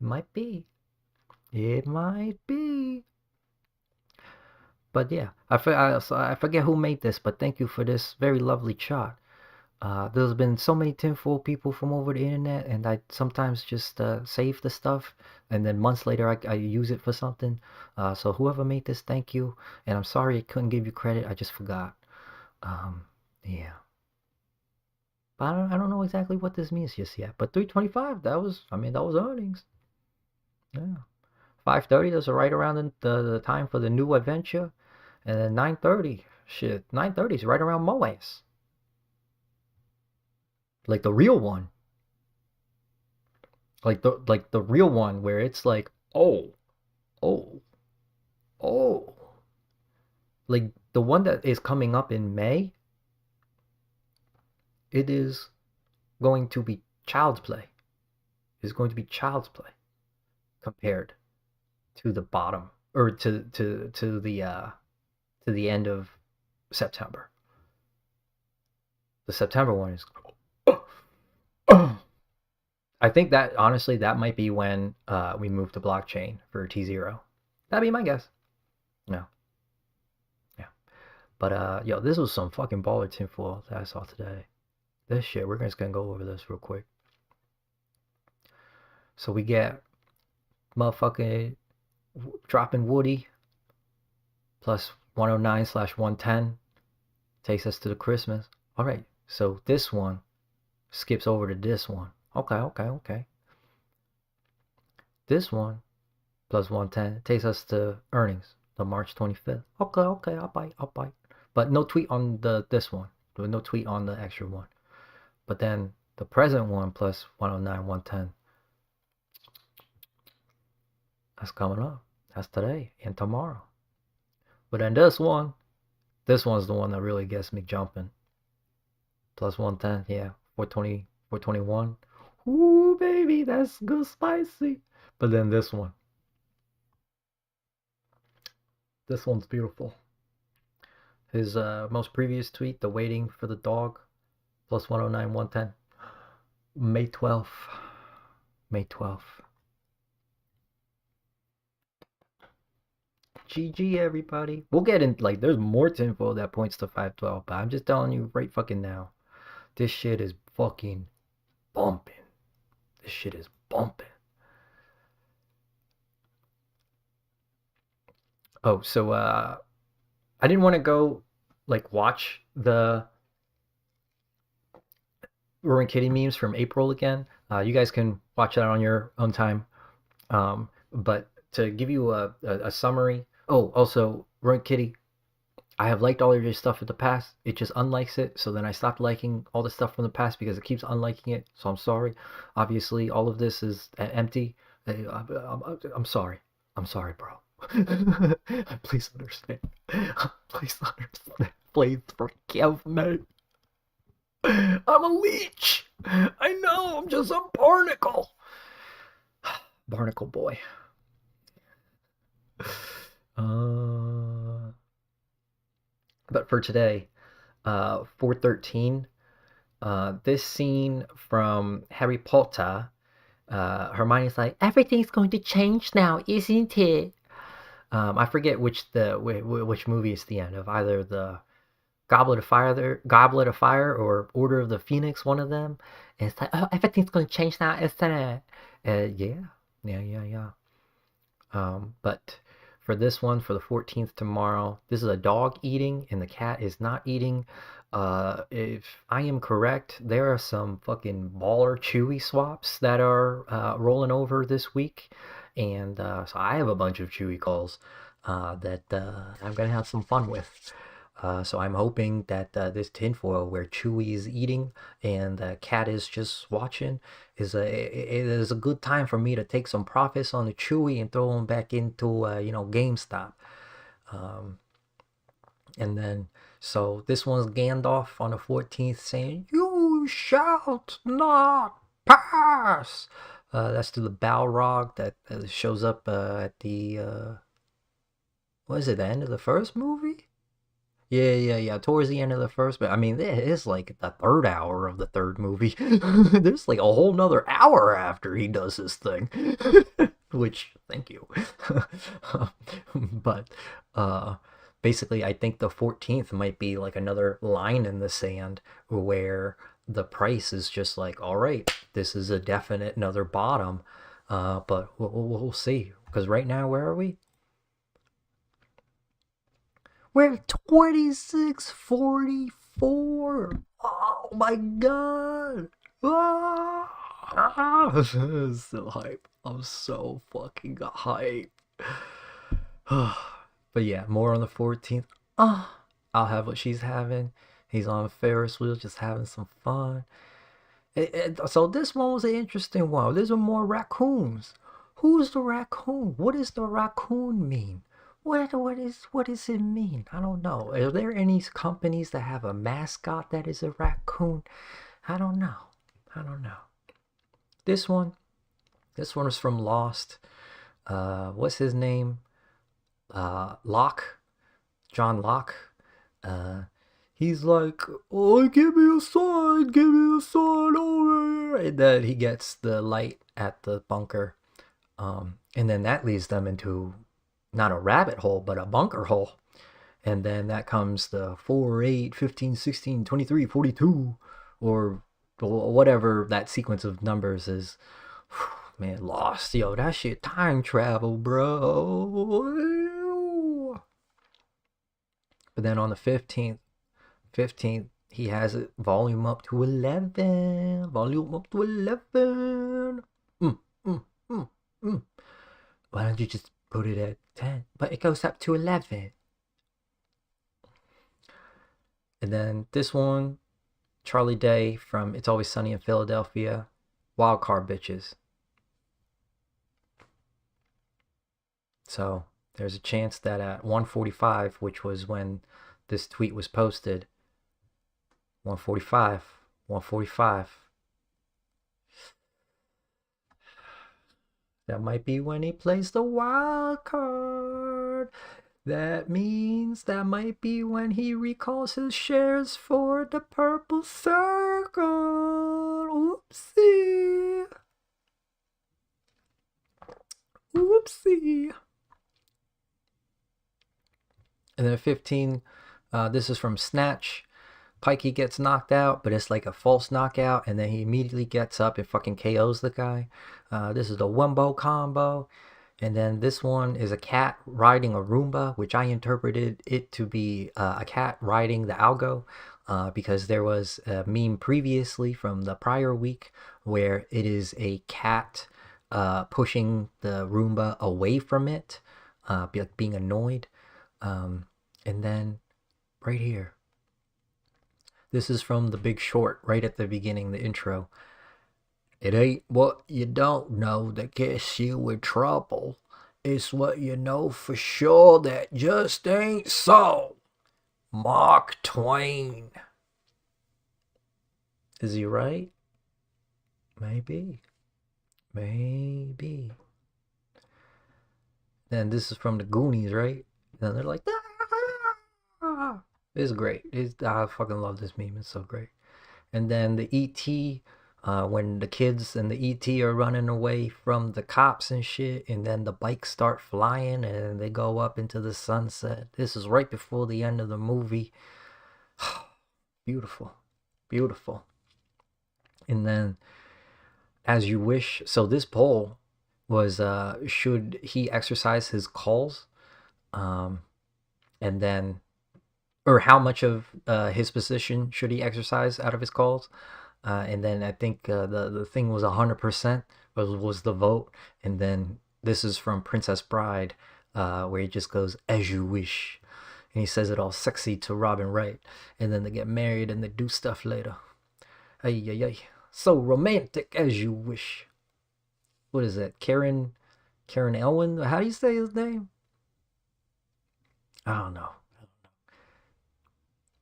It might be. It might be. But yeah, I forget who made this, but thank you for this very lovely chart. There's been so many tinfoil people from over the internet, and I sometimes just save the stuff, and then months later I use it for something. So whoever made this, thank you. And I'm sorry I couldn't give you credit. I just forgot. Yeah. But I don't know exactly what this means just yet. But 325, that was earnings. Yeah. 5:30, that's right around the time for the new adventure. And then 9:30, shit, 9:30 is right around MOASS. Like the real one. Like the real one where it's like, oh, oh, oh. Like the one that is coming up in May, it is going to be child's play. It's going to be child's play compared to the bottom or to the end of September. The September one is I think that honestly that might be when we move to blockchain for T0. That'd be my guess. No. Yeah. But yo, this was some fucking baller tinfoil that I saw today. This shit, we're just gonna go over this real quick. So we get motherfucking dropping Woody plus 109/110 takes us to the Christmas. All right, so this one skips over to this one. Okay. This one plus 110 takes us to earnings, the March 25th. Okay, I'll bite. But no tweet on this one. There was no tweet on the extra one. But then the present one plus 109/110. That's coming up. That's today and tomorrow. But then this one's the one that really gets me jumping. Plus 110, yeah. 420, 421. Ooh, baby, that's good spicy. But then this one. This one's beautiful. His most previous tweet, the waiting for the dog, plus 109/110. May 12th. May 12th. GG, everybody. We'll get in, like, there's more tinfoil that points to 512, but I'm just telling you right fucking now. This shit is fucking bumping. This shit is bumping. Oh, so, I didn't want to go, like, watch the RoaringKitty memes from April again. You guys can watch that on your own time. But to give you a summary. Oh, also, RoaringKitty, I have liked all of your stuff in the past. It just unlikes it. So then I stopped liking all the stuff from the past because it keeps unliking it. So I'm sorry. Obviously, all of this is empty. I'm sorry. I'm sorry, bro. Please understand. Please understand. Please forgive me. I'm a leech. I know. I'm just a barnacle. Barnacle boy. But for today, 413, this scene from Harry Potter, Hermione's like, everything's going to change now, isn't it? I forget which movie is the end of, either the Goblet of Fire or Order of the Phoenix, one of them. And it's like, oh, everything's going to change now, isn't it? Yeah. But for this one, for the 14th tomorrow, this is a dog eating and the cat is not eating. If I am correct, there are some fucking baller Chewy swaps that are rolling over this week. And so I have a bunch of Chewy calls that I'm going to have some fun with. So I'm hoping that this tinfoil where Chewy is eating and the cat is just watching it is a good time for me to take some profits on the Chewy and throw them back into GameStop. And then so this one's Gandalf on the 14th saying, "You shall not pass." That's to the Balrog that shows up at the what is it, the end of the first movie? Yeah. Towards the end of the first, but I mean, it's like the third hour of the third movie. There's like a whole nother hour after he does this thing. Which, thank you. But uh basically, I think the 14th might be like another line in the sand where the price is just like, all right, this is a definite another bottom. But we'll see. Because right now, where are we? We're at 2644. Oh my god. Ah. So hype. I'm so fucking hype. But yeah, more on the 14th. I'll have what she's having. He's on a Ferris wheel, just having some fun. So this one was an interesting one. There's more raccoons. Who's the raccoon? What does the raccoon mean? What does it mean? I don't know. Are there any companies that have a mascot that is a raccoon? I don't know. I don't know. This one, this one is from Lost. What's his name? Locke, John Locke. He's like, oh, give me a sign over here. And then he gets the light at the bunker. And then that leads them into not a rabbit hole, but a bunker hole. And then that comes the 4, 8, 15, 16, 23, 42, or whatever that sequence of numbers is. Man, Lost. Yo, that shit time travel, bro. But then on the 15th, he has it volume up to 11. Volume up to 11. Mm, mm, mm, mm. Why don't you just put it at 10? But it goes up to 11. And then this one, Charlie Day from It's Always Sunny in Philadelphia. Wildcard bitches. So there's a chance that at 1:45, which was when this tweet was posted, 145. That might be when he plays the wild card. That means that might be when he recalls his shares for the purple circle. Oopsie. Oopsie. And then 15, this is from Snatch. Pikey gets knocked out, but it's like a false knockout, and then he immediately gets up and fucking KOs the guy. This is the Wumbo combo. And then this one is a cat riding a Roomba, which I interpreted it to be a cat riding the Algo, because there was a meme previously from the prior week where it is a cat pushing the Roomba away from it, being annoyed. And then right here, this is from The Big Short, right at the beginning, the intro. It ain't what you don't know that gets you in trouble. It's what you know for sure that just ain't so. Mark Twain. Is he right? Maybe. Maybe. Then this is from the Goonies, right? And they're like, ah! It's great. I fucking love this meme. It's so great. And then the E.T., when the kids and the E.T. are running away from the cops and shit, and then the bikes start flying and they go up into the sunset. This is right before the end of the movie. Beautiful. Beautiful. And then, As You Wish. So this poll was, should he exercise his calls? And then, or how much of his position should he exercise out of his calls? And then I think the thing was 100% was the vote. And then this is from Princess Bride, where he just goes, as you wish. And he says it all sexy to Robin Wright. And then they get married and they do stuff later. Ay, ay, ay. So romantic, as you wish. What is that? Karen Elwin? How do you say his name? I don't know.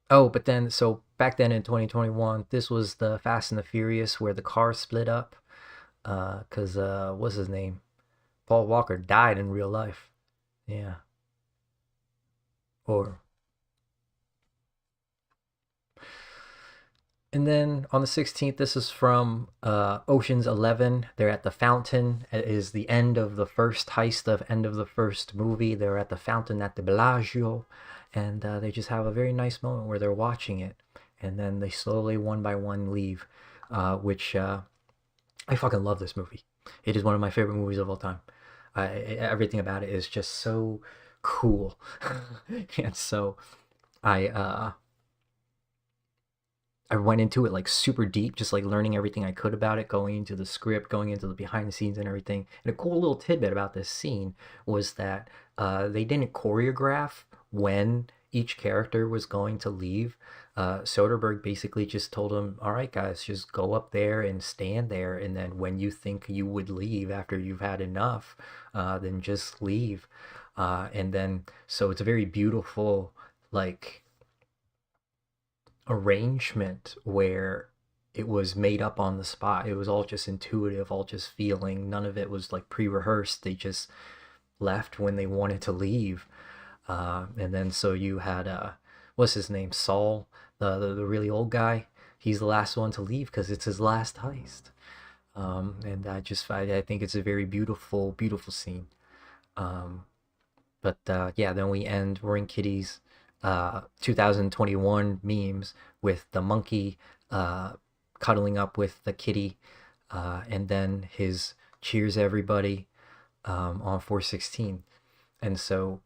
Oh, but then, so back then in 2021, this was the Fast and the Furious where the cars split up. Because, what's his name? Paul Walker died in real life. Yeah. Or, And then on the 16th, this is from Ocean's 11. They're at the fountain. It is the end of the first heist, the end of the first movie. They're at the fountain at the Bellagio, and they just have a very nice moment where they're watching it. And then they slowly, one by one, leave, which I fucking love this movie. It is one of my favorite movies of all time. Everything about it is just so cool. And so I I went into it like super deep, just like learning everything I could about it, going into the script, going into the behind the scenes and everything. And a cool little tidbit about this scene was that they didn't choreograph when each character was going to leave. Soderbergh basically just told them, all right, guys, just go up there and stand there. And then when you think you would leave after you've had enough, then just leave. And then, so it's a very beautiful, like, arrangement where it was made up on the spot. It was all just intuitive, all just feeling. None of it was like pre-rehearsed. They just left when they wanted to leave. And then so you had what's his name, Saul, the really old guy. He's the last one to leave because it's his last heist. And I think it's a very beautiful scene. But yeah, then we end RoaringKitty's 2021 memes with the monkey cuddling up with the kitty, and then his cheers everybody on 416. And so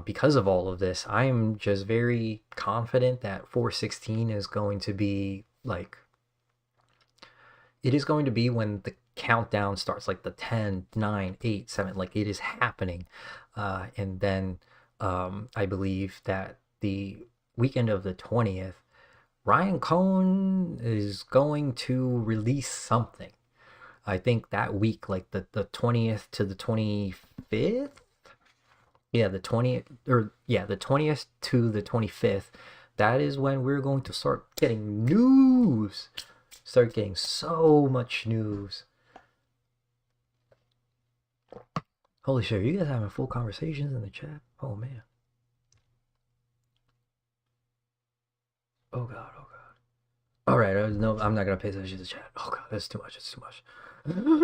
because of all of this, I am just very confident that 416 is going to be like, it is going to be when the countdown starts, like the 10, 9, 8, 7, like it is happening. And then I believe that the weekend of the 20th, Ryan Cohn is going to release something. I think that week, like the 20th to the 25th. Yeah, the 20th, or yeah, the 20th to the 25th. That is when we're going to start getting news. Start getting so much news. Holy shit, are you guys having full conversations in the chat? Oh man. Oh god, oh god. Alright, no, I'm not gonna pay attention to the chat. Oh god, that's too much, it's too much.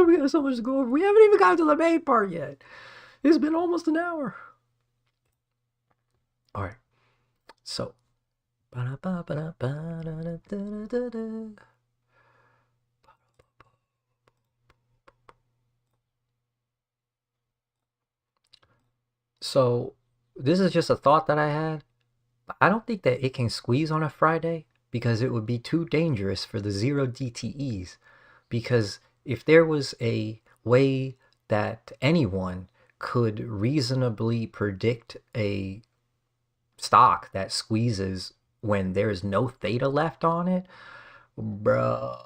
We got so much to go over. We haven't even gotten to the main part yet. It's been almost an hour. Alright, so. So, this is just a thought that I had. I don't think that it can squeeze on a Friday because it would be too dangerous for the zero DTEs. Because if there was a way that anyone could reasonably predict a stock that squeezes when there's no theta left on it, bro.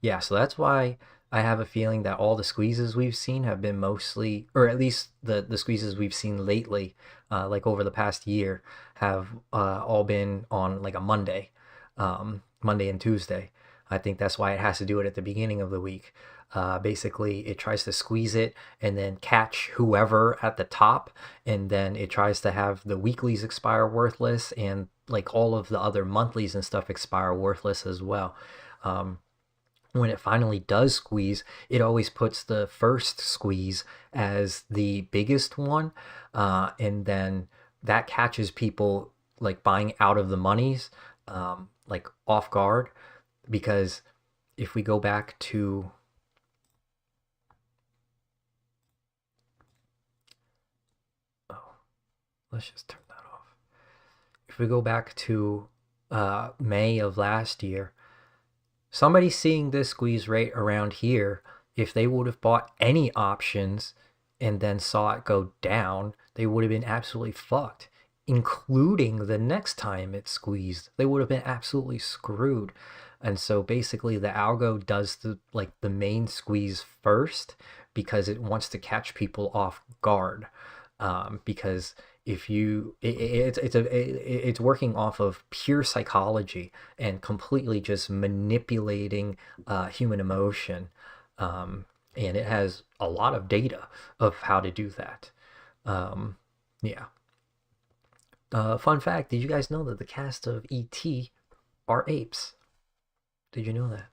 Yeah, so that's why I have a feeling that all the squeezes we've seen have been mostly, or at least the squeezes we've seen lately, like over the past year, have all been on like a Monday, Monday and Tuesday. I think that's why it has to do it at the beginning of the week. Basically, it tries to squeeze it and then catch whoever at the top, and then it tries to have the weeklies expire worthless, and like all of the other monthlies and stuff expire worthless as well. When it finally does squeeze, it always puts the first squeeze as the biggest one, and then that catches people like buying out of the monies, like off guard. Because if we go back to let's just turn that off. If we go back to May of last year, somebody seeing this squeeze rate around here, if they would have bought any options and then saw it go down, they would have been absolutely fucked, including the next time it squeezed. They would have been absolutely screwed. And so basically the algo does the main squeeze first because it wants to catch people off guard. Because if you it's working off of pure psychology and completely just manipulating human emotion, and it has a lot of data of how to do that. Yeah. Fun fact, did you guys know that the cast of E.T. are apes? Did you know that?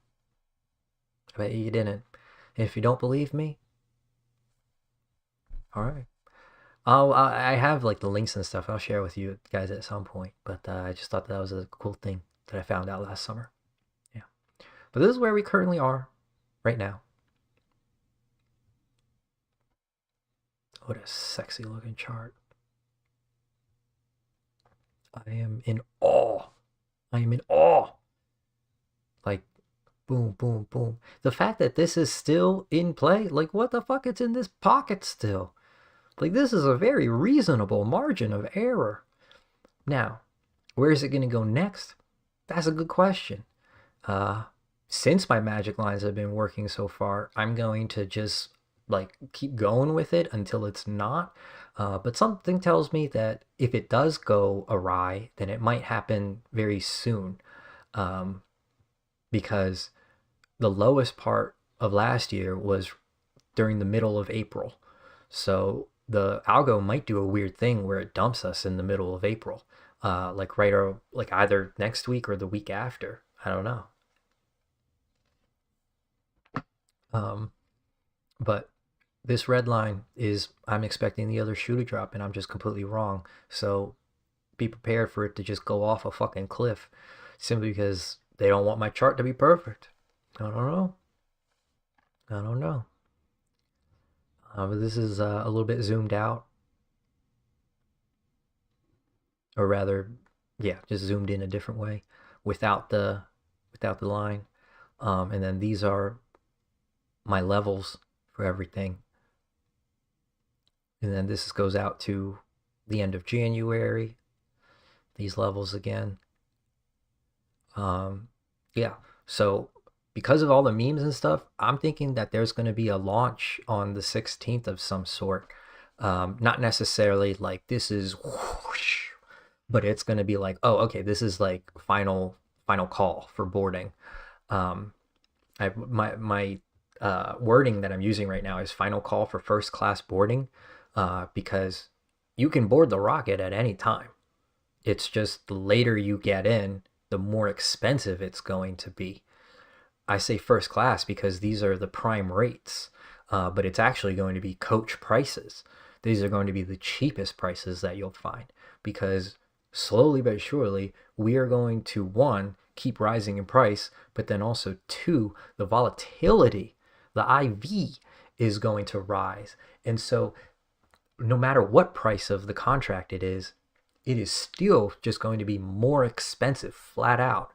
I bet you didn't. If you don't believe me, all right. I have like the links and stuff. I'll share with you guys at some point. But I just thought that was a cool thing that I found out last summer. Yeah. But this is where we currently are right now. What a sexy looking chart. I am in awe. I am in awe. Like, boom, boom, boom. The fact that this is still in play, like, what the fuck? It's in this pocket still. Like, this is a very reasonable margin of error. Now, where is it going to go next? That's a good question. Since my magic lines have been working so far, I'm going to just like keep going with it until it's not. But something tells me that if it does go awry, then it might happen very soon. Because the lowest part of last year was during the middle of April. So the algo might do a weird thing where it dumps us in the middle of April. Like right or like either next week or the week after. I don't know. But this red line is I'm expecting the other shoe to drop and I'm just completely wrong. So be prepared for it to just go off a fucking cliff simply because they don't want my chart to be perfect. I don't know. I don't know. But this is a little bit zoomed out, or rather, yeah, just zoomed in a different way without the line. And then these are my levels for everything. And then this goes out to the end of January. These levels again. Yeah. So because of all the memes and stuff, I'm thinking that there's going to be a launch on the 16th of some sort. Not necessarily like this is whoosh, but it's going to be like, oh, okay, this is like final call for boarding. My wording that I'm using right now is final call for first class boarding, because you can board the rocket at any time. It's just the later you get in, the more expensive it's going to be. I say first class because these are the prime rates, but it's actually going to be coach prices. These are going to be the cheapest prices that you'll find because slowly but surely we are going to, one, keep rising in price, but then also two, the volatility, the IV is going to rise. And so no matter what price of the contract it is still just going to be more expensive flat out.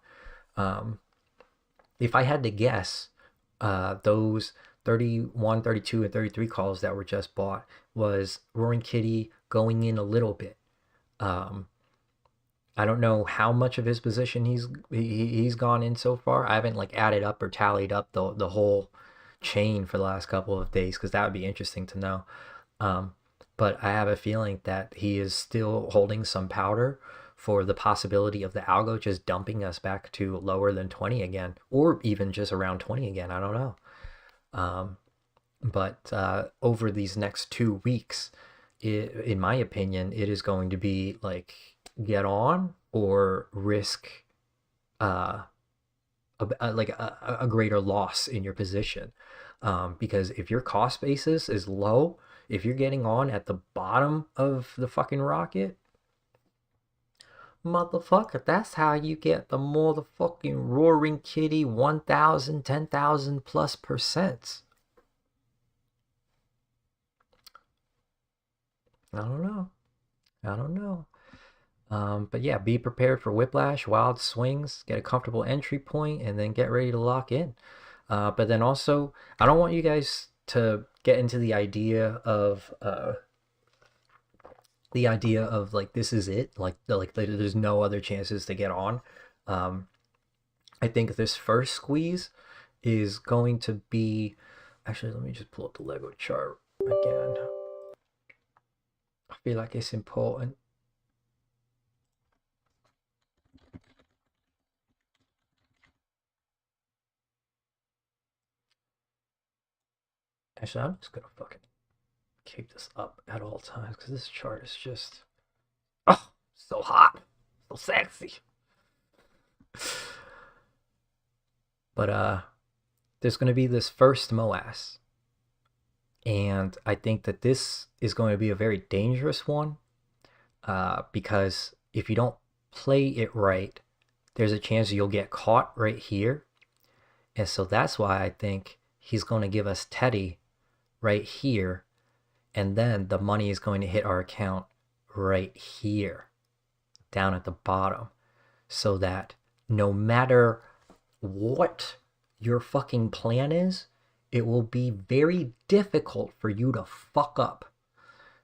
If I had to guess, those 31, 32, and 33 calls that were just bought was RoaringKitty going in a little bit. I don't know how much of his position he's gone in so far. I haven't like added up or tallied up the whole chain for the last couple of days because that would be interesting to know. But I have a feeling that he is still holding some powder for the possibility of the algo just dumping us back to lower than 20 again, or even just around 20 again. I don't know. But over these next 2 weeks, in my opinion, it is going to be like get on or risk a greater loss in your position. Because if your cost basis is low, if you're getting on at the bottom of the fucking rocket, motherfucker, that's how you get the motherfucking RoaringKitty 1,000, 10,000 plus percent. I don't know. I don't know. But yeah, be prepared for whiplash, wild swings, get a comfortable entry point, and then get ready to lock in. But then also, I don't want you guys to get into the idea of like this is it, like there's no other chances to get on. I think this first squeeze is going to be, actually let me just pull up the Lego chart again. I feel like it's important. Actually, I'm just gonna fucking keep this up at all times because this chart is just, oh, so hot, so sexy. But there's gonna be this first MOASS, and I think that this is going to be a very dangerous one, because if you don't play it right, there's a chance you'll get caught right here. And so that's why I think he's going to give us Teddy right here, and then the money is going to hit our account right here, down at the bottom, so that no matter what your fucking plan is, it will be very difficult for you to fuck up.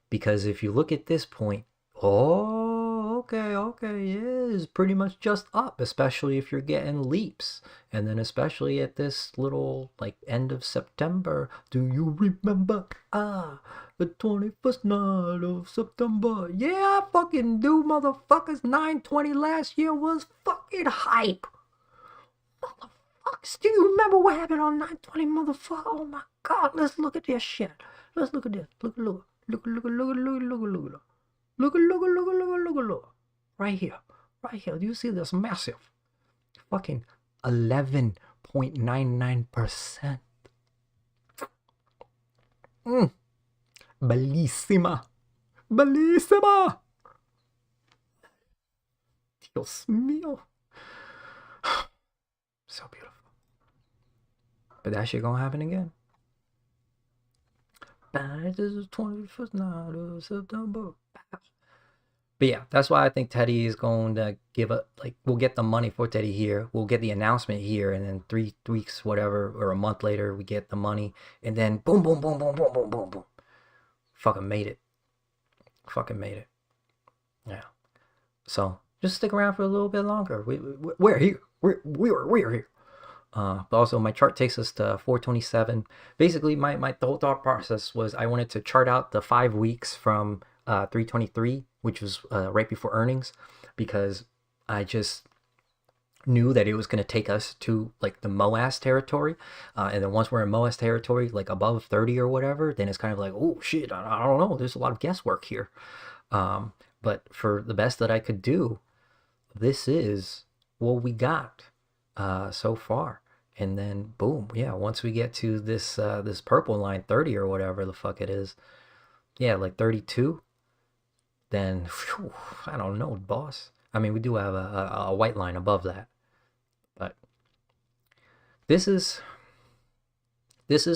Because if you look at this point, oh, okay, yeah, it's pretty much just up, especially if you're getting leaps. And then especially at this little, like, end of September. Do you remember, the 21st night of September? Yeah, I fucking do, motherfuckers. 9/20 last year was fucking hype. Motherfuckers, do you remember what happened on 9/20, motherfucker? Oh my god, let's look at this shit. Let's look at this. Look. Right here. Do you see this massive fucking 11.99%? Bellissima. Dios mío. So beautiful. But that shit gonna happen again. This is 21st night of September. But yeah, that's why I think Teddy is going to give up. Like, we'll get the money for Teddy here. We'll get the announcement here, and then 3 weeks, whatever, or a month later, we get the money, and then boom. Fucking made it. Yeah. So just stick around for a little bit longer. We're here. We're here. But also my chart takes us to 427. Basically, my the whole thought process was I wanted to chart out the 5 weeks from 323, which was right before earnings, because I just knew that it was going to take us to like the MOASS territory, and then once we're in MOASS territory, like above 30 or whatever, then it's kind of like, oh shit, I don't know, there's a lot of guesswork here. But for the best that I could do, this is what we got so far. And then boom, yeah, once we get to this this purple line, 30 or whatever the fuck it is, yeah, like 32, then whew, I don't know, boss. I mean, we do have a white line above that, but this is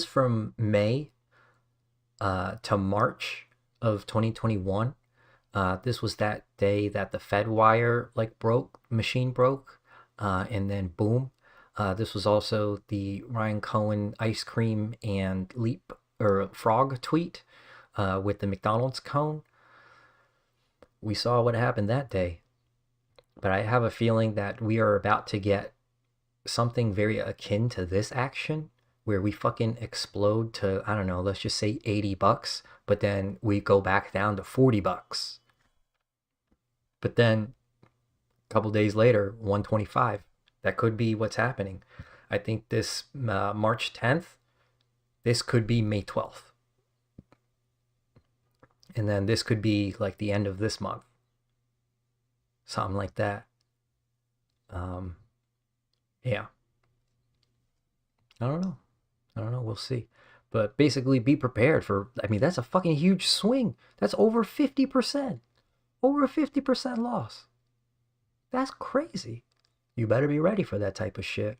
from May to March of 2021. This was that day that the Fed wire like machine broke, and then boom. This was also the Ryan Cohen ice cream and leap or frog tweet with the McDonald's cone. We saw what happened that day. But I have a feeling that we are about to get something very akin to this action, where we fucking explode to, I don't know, let's just say $80, but then we go back down to $40. But then a couple days later, 125. That could be what's happening. I think this March 10th, this could be May 12th. And then this could be like the end of this month. Something like that. Yeah. I don't know. We'll see. But basically, be prepared for, I mean, that's a fucking huge swing. That's over 50%. Over a 50% loss. That's crazy. You better be ready for that type of shit.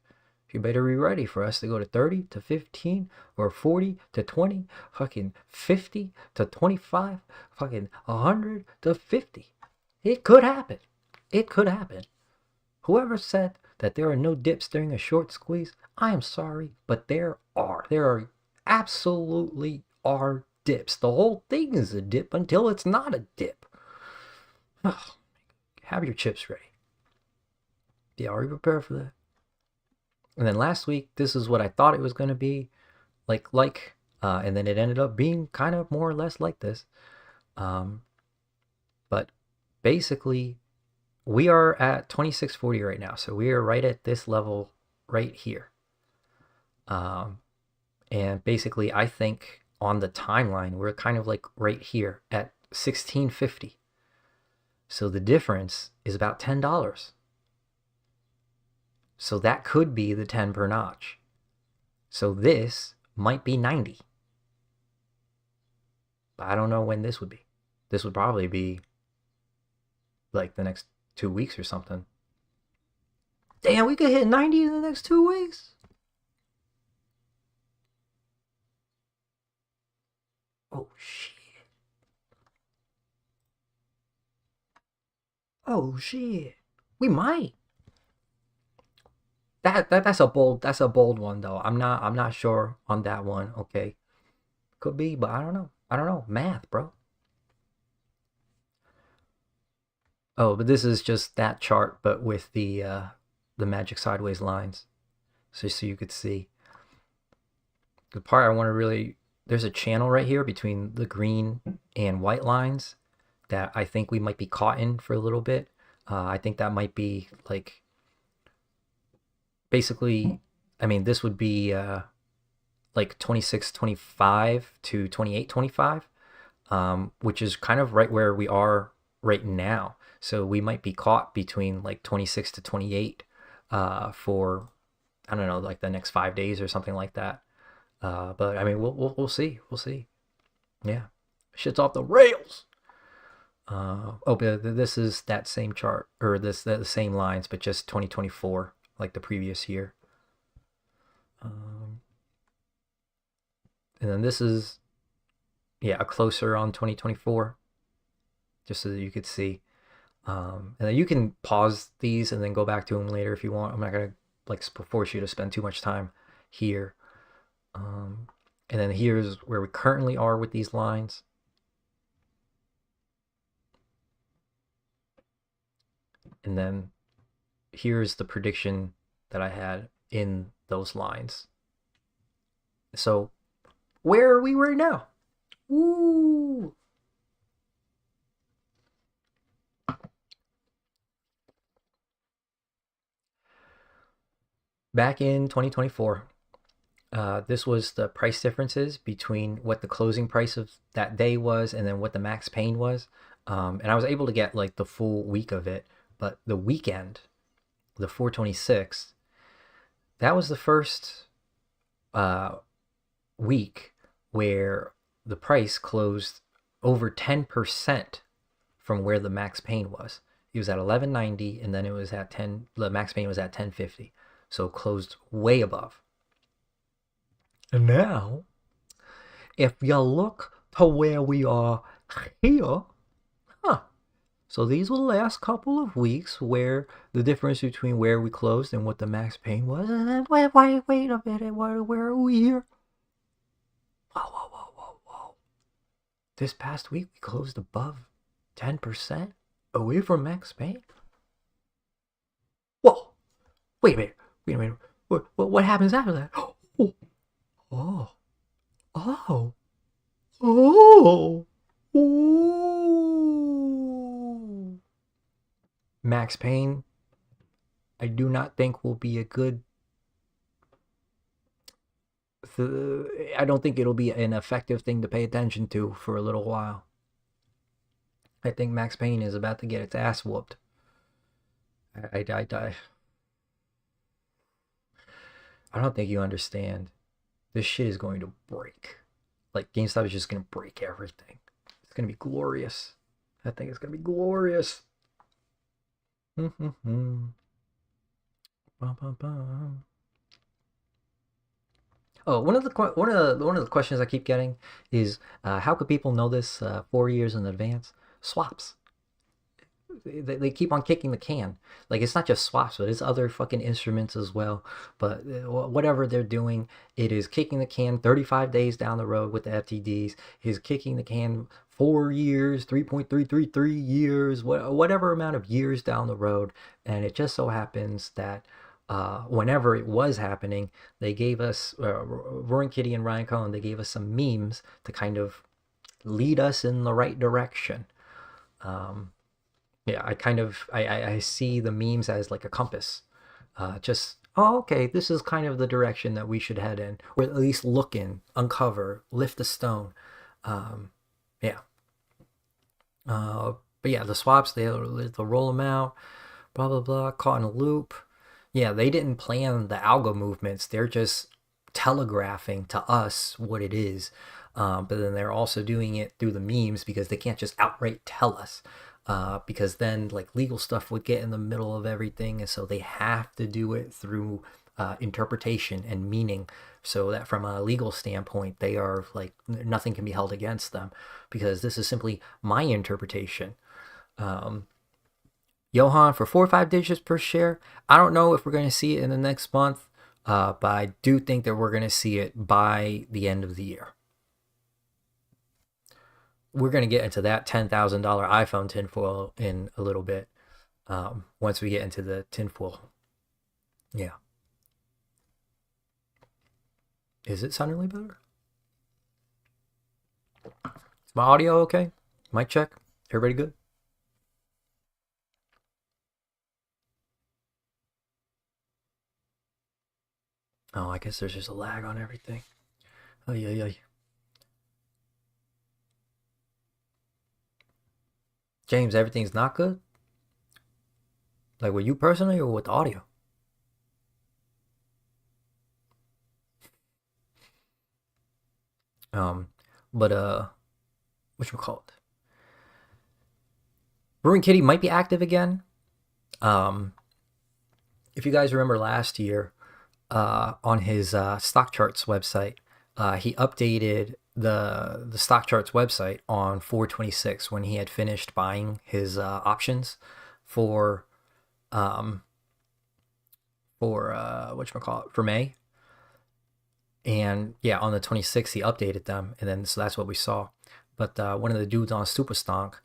You better be ready for us to go to 30 to 15 or 40 to 20, fucking 50 to 25, fucking 100 to 50. It could happen. Whoever said that there are no dips during a short squeeze, I am sorry, but there are. There are absolutely are dips. The whole thing is a dip until it's not a dip. Have your chips ready. Yeah, are you prepared for that? And then last week, this is what I thought it was going to be like, and then it ended up being kind of more or less like this. But basically, we are at 2640 right now. So we are right at this level right here. And basically, I think on the timeline, we're kind of like right here at 1650. So the difference is about $10. So that could be the 10 per notch. So this might be 90. But I don't know when this would be. This would probably be like the next 2 weeks or something. Damn, we could hit 90 in the next 2 weeks. Oh shit. Oh shit. We might. That's a bold one though. I'm not sure on that one. Okay. Could be, but I don't know. I don't know. Math, bro. Oh, but this is just that chart, but with the magic sideways lines. So you could see. The part I want to really, there's a channel right here between the green and white lines that I think we might be caught in for a little bit. I think that might be like, basically, I mean, this would be like 26.25 to 28.25, which is kind of right where we are right now. So we might be caught between like 26 to 28 for, I don't know, like the next 5 days or something like that. But I mean, we'll see. We'll see. Yeah, shit's off the rails. Oh, but this is that same chart, or the same lines, but just 2024, like the previous year. And then this is, yeah, a closer on 2024, just so that you could see. And then you can pause these and then go back to them later if you want. I'm not gonna like force you to spend too much time here. And then here's where we currently are with these lines. And then here's the prediction that I had in those lines. So where are we right now? Woo! Back in 2024, this was the price differences between what the closing price of that day was and then what the max pain was. And I was able to get like the full week of it, but the weekend, the 426, that was the first week where the price closed over 10% from where the max pain was. It was at 1190, and then it was at 10. The max pain was at 1050, so closed way above. And now, if you look to where we are here, so these were the last couple of weeks where the difference between where we closed and what the max pain was. And then wait a minute, where are we here? Whoa. This past week we closed above 10% away from max pain. Whoa! Wait a minute. What happens after that? Oh. Max pain, I do not think will be a good. I don't think it'll be an effective thing to pay attention to for a little while. I think max pain is about to get its ass whooped. I don't think you understand. This shit is going to break. Like, GameStop is just going to break everything. It's going to be glorious. I think it's going to be glorious. Oh, one of the questions I keep getting is how could people know this 4 years in advance? Swaps. They keep on kicking the can. Like, it's not just swaps, but it's other fucking instruments as well. But whatever they're doing, it is kicking the can 35 days down the road with the FTDs. Is kicking the can 4 years, 3.333 years, whatever amount of years down the road. And it just so happens that whenever it was happening, they gave us, RoaringKitty and Reincarnation, they gave us some memes to kind of lead us in the right direction. Yeah, I see the memes as like a compass. Just oh, okay, this is kind of the direction that we should head in, or at least look in, uncover, lift the stone. Um, yeah. But yeah, the swaps, they'll roll them out, blah, blah, blah, caught in a loop. Yeah, they didn't plan the algo movements. They're just telegraphing to us what it is. But then they're also doing it through the memes because they can't just outright tell us. Because then like legal stuff would get in the middle of everything. And so they have to do it through interpretation and meaning, so that from a legal standpoint, they are like nothing can be held against them because this is simply my interpretation. Um, Johan for 4 or 5 digits per share. I don't know if we're going to see it in the next month, but I do think that we're going to see it by the end of the year. We're going to get into that $10,000 iPhone tinfoil in a little bit, once we get into the tinfoil. Yeah. Is it suddenly better? Is my audio okay? Mic check. Everybody good? Oh, I guess there's just a lag on everything. Oh, yeah, yeah. James, everything's not good? Like with you personally or with the audio? Um, but whatchamacallit? RoaringKitty might be active again. Um, if you guys remember last year, on his stock charts website, he updated the stock charts website on 4/26 when he had finished buying his options for whatchamacallit, for May. And yeah, on the 26th he updated them, and then so that's what we saw. But one of the dudes on Superstonk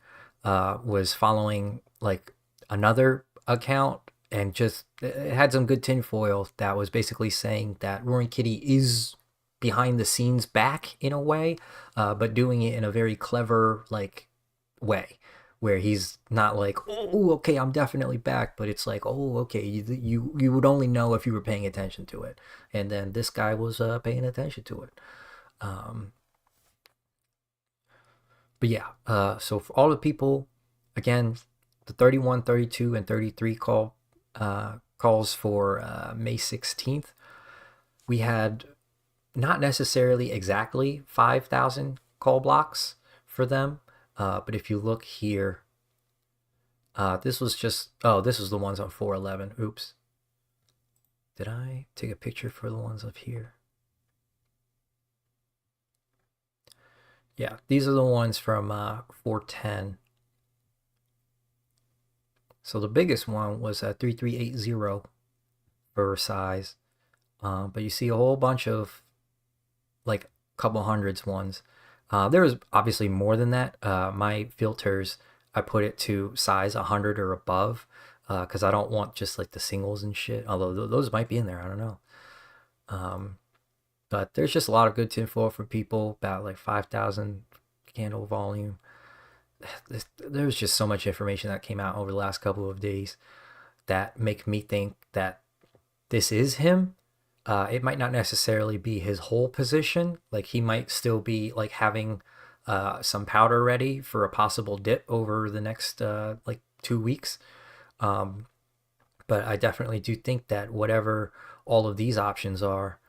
was following like another account, and just it had some good tinfoil that was basically saying that RoaringKitty is behind the scenes back in a way, but doing it in a very clever like way, where he's not like, oh, okay, I'm definitely back, but it's like, oh, okay, you would only know if you were paying attention to it, and then this guy was paying attention to it. Um, but yeah, so for all the people, again, the 31, 32, and 33 calls for May 16th, we had not necessarily exactly 5,000 call blocks for them, but if you look here, this was just, oh, this was the ones on 411. Oops. Did I take a picture for the ones up here? Yeah, these are the ones from 410. So the biggest one was 3380 for size. But you see a whole bunch of like couple hundreds ones. There was obviously more than that. My filters, I put it to size 100 or above, because I don't want just like the singles and shit. Although those might be in there, I don't know. But there's just a lot of good tinfoil for people, about like 5,000 candle volume. There's just so much information that came out over the last couple of days that make me think that this is him. It might not necessarily be his whole position. Like he might still be like having some powder ready for a possible dip over the next like 2 weeks. But I definitely do think that whatever all of these options are,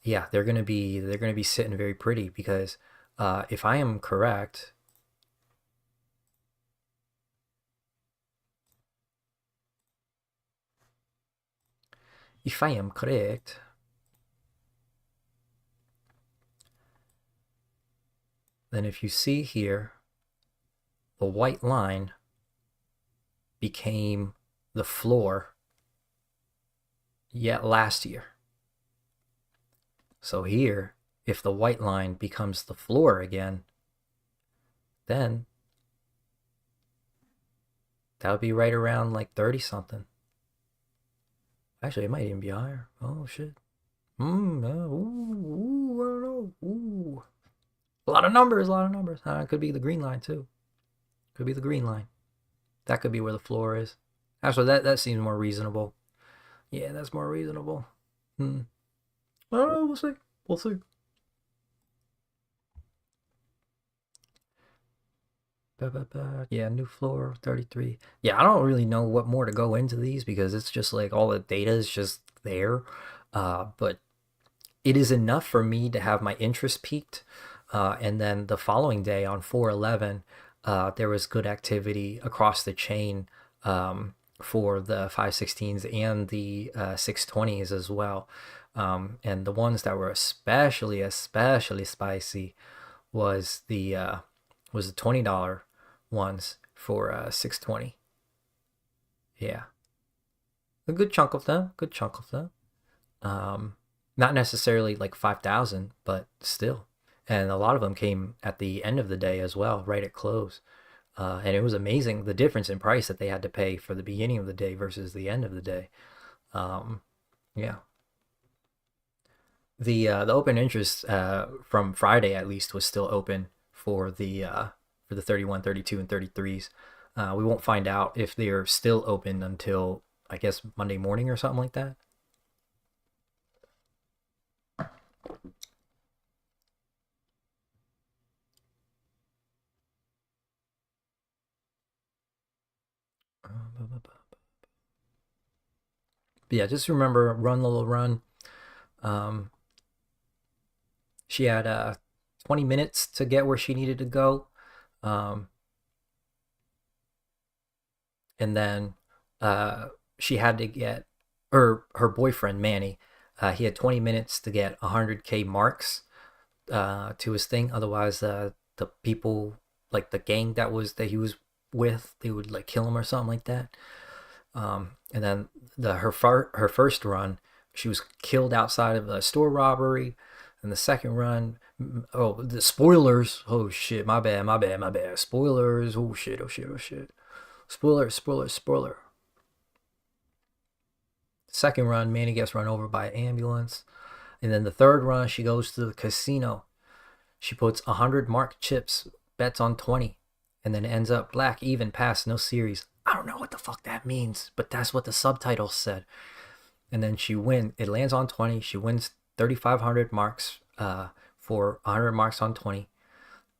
yeah, they're gonna be sitting very pretty, because if I am correct, then if you see here, the white line became the floor yet last year. So here, if the white line becomes the floor again, then that would be right around like 30 something. Actually, it might even be higher. Oh shit. I don't know. A lot of numbers, a lot of numbers. It could be the green line too. Could be the green line. That could be where the floor is. Actually, that seems more reasonable. Yeah, that's more reasonable. Oh, we'll see. We'll see. Yeah, new floor 33. Yeah, I don't really know what more to go into these because it's just like all the data is just there. But it is enough for me to have my interest peaked. And then the following day on 4/11, there was good activity across the chain for the 516s and the 620s as well. And the ones that were especially spicy was the $20 ones for 620. Yeah, a good chunk of them. Good chunk of them. Not necessarily like 5,000, but still. And a lot of them came at the end of the day as well, right at close. And it was amazing the difference in price that they had to pay for the beginning of the day versus the end of the day. Yeah. The open interest from Friday at least was still open for the 31, 32, and 33s. We won't find out if they're still open until I guess Monday morning or something like that. But yeah, just remember Run Lola Run. Um, she had 20 minutes to get where she needed to go. Um, and then she had to get her boyfriend Manny. He had 20 minutes to get 100K marks to his thing. Otherwise, the people like the gang that he was with, they would like kill him or something like that. And then her first run, she was killed outside of a store robbery. And the second run, oh, the spoilers. Oh shit, my bad. Spoilers. Oh shit. Spoiler. Second run, Manny gets run over by an ambulance. And then the third run, she goes to the casino. She puts 100 mark chips, bets on 20, and then ends up black, even, pass, no series. I don't know what the fuck that means, but that's what the subtitle said. And then she wins. It lands on 20. She wins 3,500 marks for 100 marks on 20.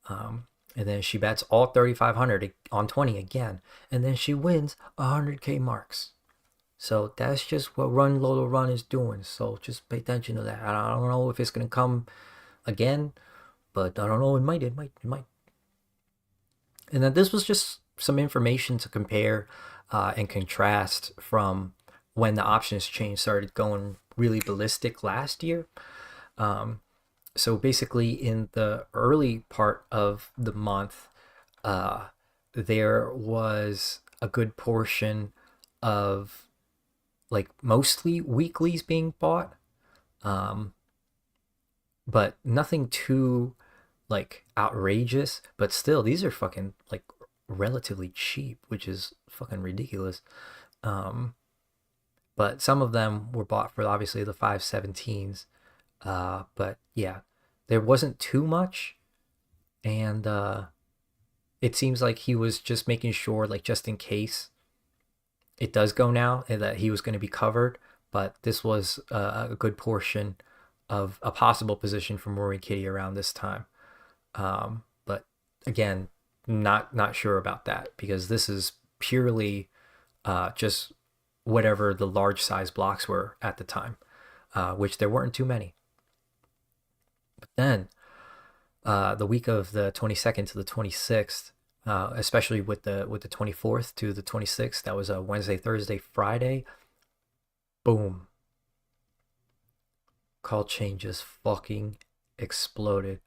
And then she bets all 3,500 on 20 again. And then she wins 100K marks. So that's just what Run Lola Run is doing. So just pay attention to that. I don't know if it's going to come again, but I don't know. It might. And then this was just some information to compare and contrast from when the options chain started going really ballistic last year. So basically, in the early part of the month, there was a good portion of like mostly weeklies being bought, but nothing too like outrageous. But still, these are fucking like relatively cheap, which is fucking ridiculous. But some of them were bought for obviously the 517s. But yeah, there wasn't too much, and it seems like he was just making sure, like just in case it does go now, and that he was going to be covered. But this was a good portion of a possible position for RoaringKitty around this time. But again, not sure about that because this is purely just whatever the large size blocks were at the time, which there weren't too many. But then the week of the 22nd to the 26th, especially with the 24th to the 26th, that was a Wednesday, Thursday, Friday. Boom. Call chain just fucking exploded.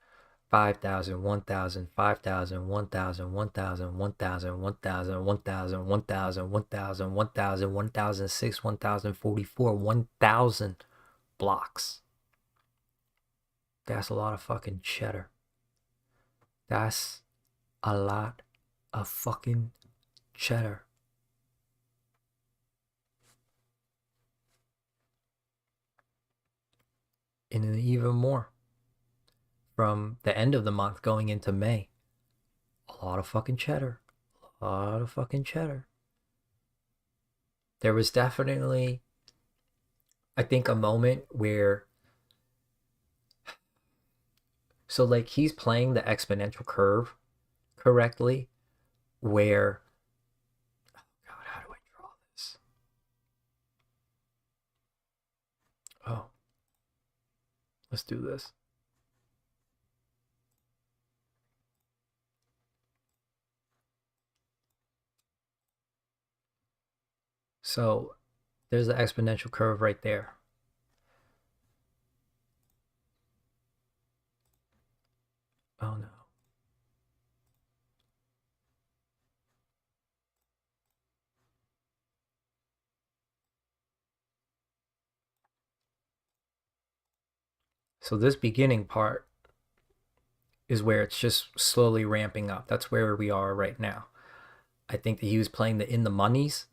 5,000, 1,000, 5,000, 1,000, 1,000, 1,000, 1,000, 1,000, 1,000, 1,000, 1,000, 1,006, 1,044, 1,000 blocks. That's a lot of fucking cheddar. That's a lot of fucking cheddar. And then even more from the end of the month going into May. A lot of fucking cheddar. A lot of fucking cheddar. There was definitely I think a moment where, so like he's playing the exponential curve correctly, where, God, how do I draw this? Oh, let's do this. So there's the exponential curve right there. Oh no. So this beginning part is where it's just slowly ramping up. That's where we are right now. I think that he was playing the in the monies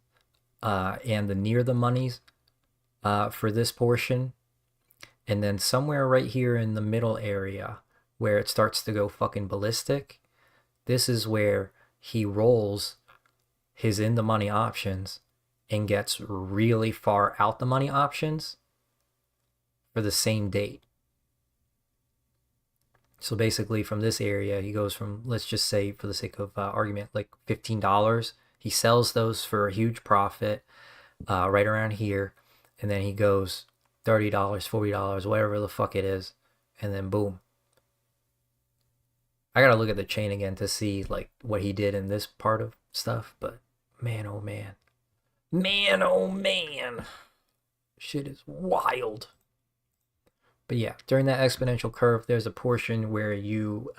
and the near the monies for this portion. And then somewhere right here in the middle area where it starts to go fucking ballistic, this is where he rolls his in the money options and gets really far out the money options for the same date. So basically, from this area, he goes from, let's just say, for the sake of argument, like $15. He sells those for a huge profit right around here. And then he goes $30, $40, whatever the fuck it is. And then boom. I gotta look at the chain again to see like what he did in this part of stuff. But man, oh man. Man, oh man. Shit is wild. But yeah, during that exponential curve, there's a portion where you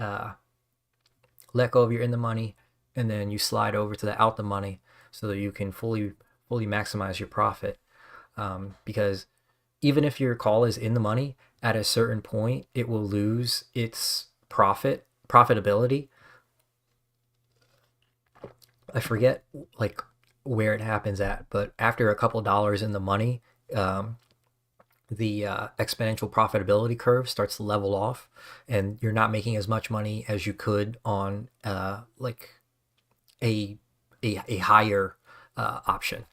let go of your in the money, and then you slide over to the out the money so that you can fully maximize your profit. Because even if your call is in the money, at a certain point, it will lose its profitability. I forget like where it happens at, but after a couple dollars in the money, the exponential profitability curve starts to level off, and you're not making as much money as you could on like a higher option.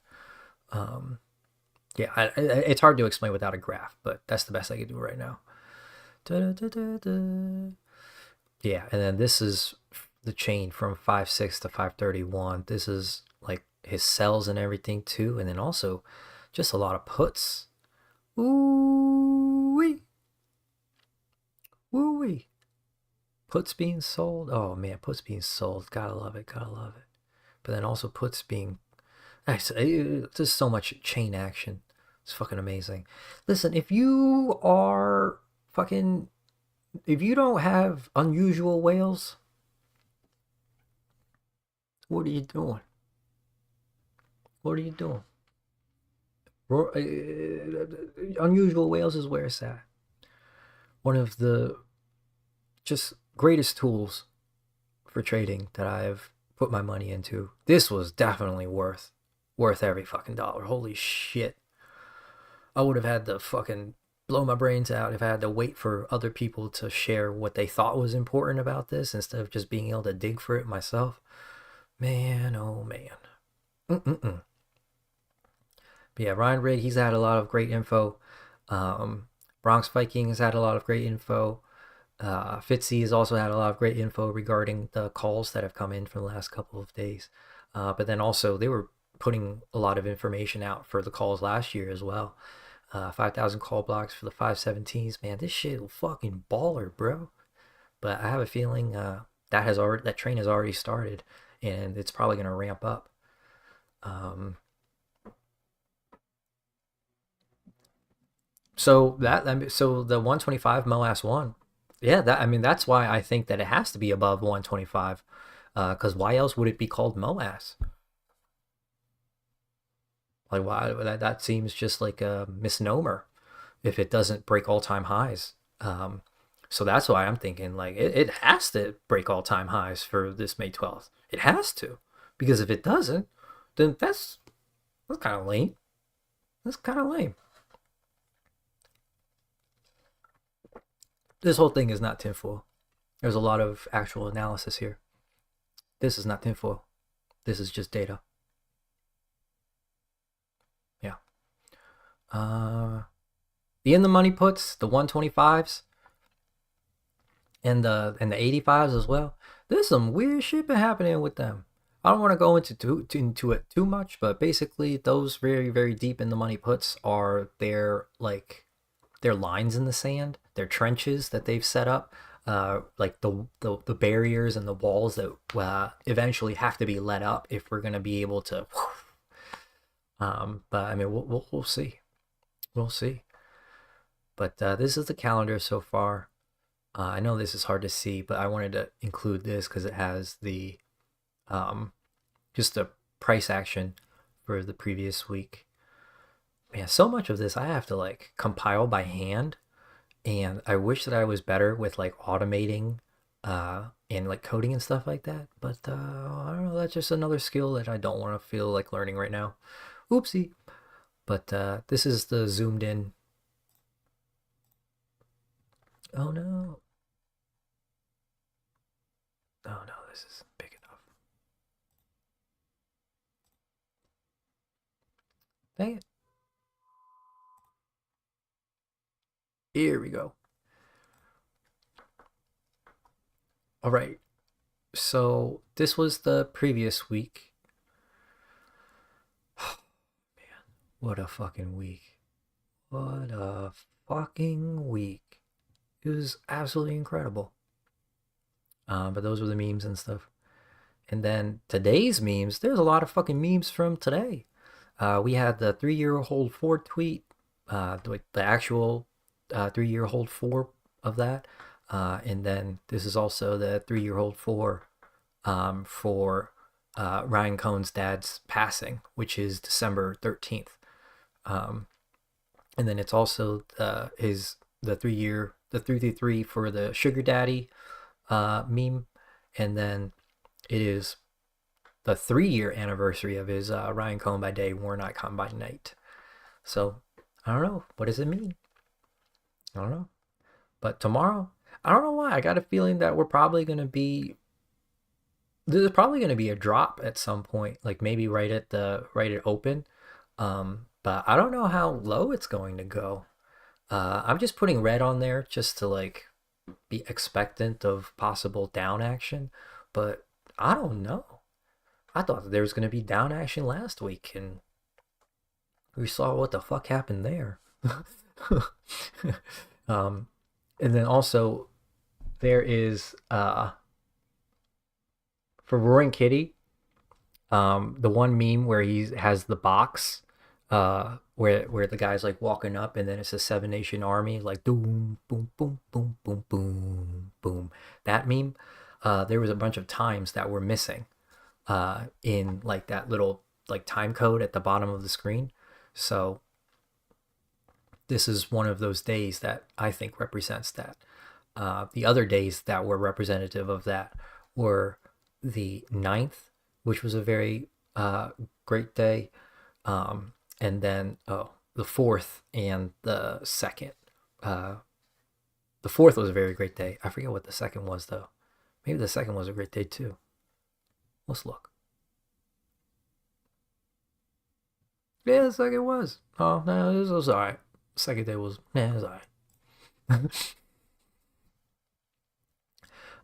Yeah, it's hard to explain without a graph, but that's the best I can do right now. Da-da-da-da-da. Yeah, and then this is the chain from 5.6 to 5.31. This is like his sells and everything too, and then also just a lot of puts. Ooh wee, woo wee. Puts being sold. Oh man, puts being sold. Gotta love it. Gotta love it. But then also puts being. There's so much chain action. It's fucking amazing. Listen, if you are fucking, if you don't have unusual whales, what are you doing? What are you doing? Unusual whales is where it's at. One of the just greatest tools for trading that I've put my money into. This was definitely worth every fucking dollar. Holy shit. I would have had to fucking blow my brains out if I had to wait for other people to share what they thought was important about this instead of just being able to dig for it myself. Man, oh man. Mm-mm-mm. But yeah, Ryan Rigg, he's had a lot of great info. Bronx Viking has had a lot of great info. Fitzy has also had a lot of great info regarding the calls that have come in from the last couple of days. But then also, they were putting a lot of information out for the calls last year as well. 5,000 call blocks for the 517s. Man, this shit will fucking baller, bro. But I have a feeling that train has already started, and it's probably going to ramp up. So the 125 MOASS one, yeah, that's why I think that it has to be above 125. Because why else would it be called MOASS? Like why that seems just like a misnomer if it doesn't break all time highs. So that's why I'm thinking like it has to break all time highs for this May 12th. It has to, because if it doesn't, then that's kind of lame. That's kind of lame. This whole thing is not tinfoil. There's a lot of actual analysis here. This is not tinfoil. This is just data. Yeah. The in the money puts, the 125s, and the 85s as well. There's some weird shit been happening with them. I don't want to go into it too much, but basically those very deep in the money puts are their lines in the sand, their trenches that they've set up, like the barriers and the walls that eventually have to be let up if we're gonna be able to. But I mean, we'll see, we'll see. But this is the calendar so far. I know this is hard to see, but I wanted to include this because it has the just the price action for the previous week. Man, so much of this I have to like compile by hand, and I wish that I was better with like automating and like coding and stuff like that. But I don't know, that's just another skill that I don't want to feel like learning right now. Oopsie. But this is the zoomed in. Oh no. Oh no, this isn't big enough. Dang it. Here we go. All right. So this was the previous week. Man, what a fucking week. What a fucking week. It was absolutely incredible. But those were the memes and stuff. And then today's memes, there's a lot of fucking memes from today. We had the 3-year hold 4 tweet, the actual 3-year hold 4 of that. And then this is also the 3-year hold 4 for Ryan Cohn's dad's passing, which is December 13th. And then it's also the 333 for the sugar daddy meme. And then it is the 3-year anniversary of his Ryan Cohn by day, Warnock Cohn by night. So I don't know. What does it mean? I don't know. But tomorrow, I don't know why. I got a feeling that there's probably going to be a drop at some point, like maybe right at open. But I don't know how low it's going to go. I'm just putting red on there just to like be expectant of possible down action, but I don't know. I thought that there was going to be down action last week, and we saw what the fuck happened there. And then also there is for RoaringKitty, the one meme where he has the box, where the guy's like walking up, and then it's a 7 Nation army, like boom, boom, boom, boom, boom, boom, boom. That meme, there was a bunch of times that were missing, in like that little like time code at the bottom of the screen. So this is one of those days that I think represents that. The other days that were representative of that were the 9th, which was a very great day, and then the 4th and the 2nd. The 4th was a very great day. I forget what the 2nd was though. Maybe the 2nd was a great day too. Let's look. Yeah, the 2nd was. Oh no, it was alright. Second day was it was alright.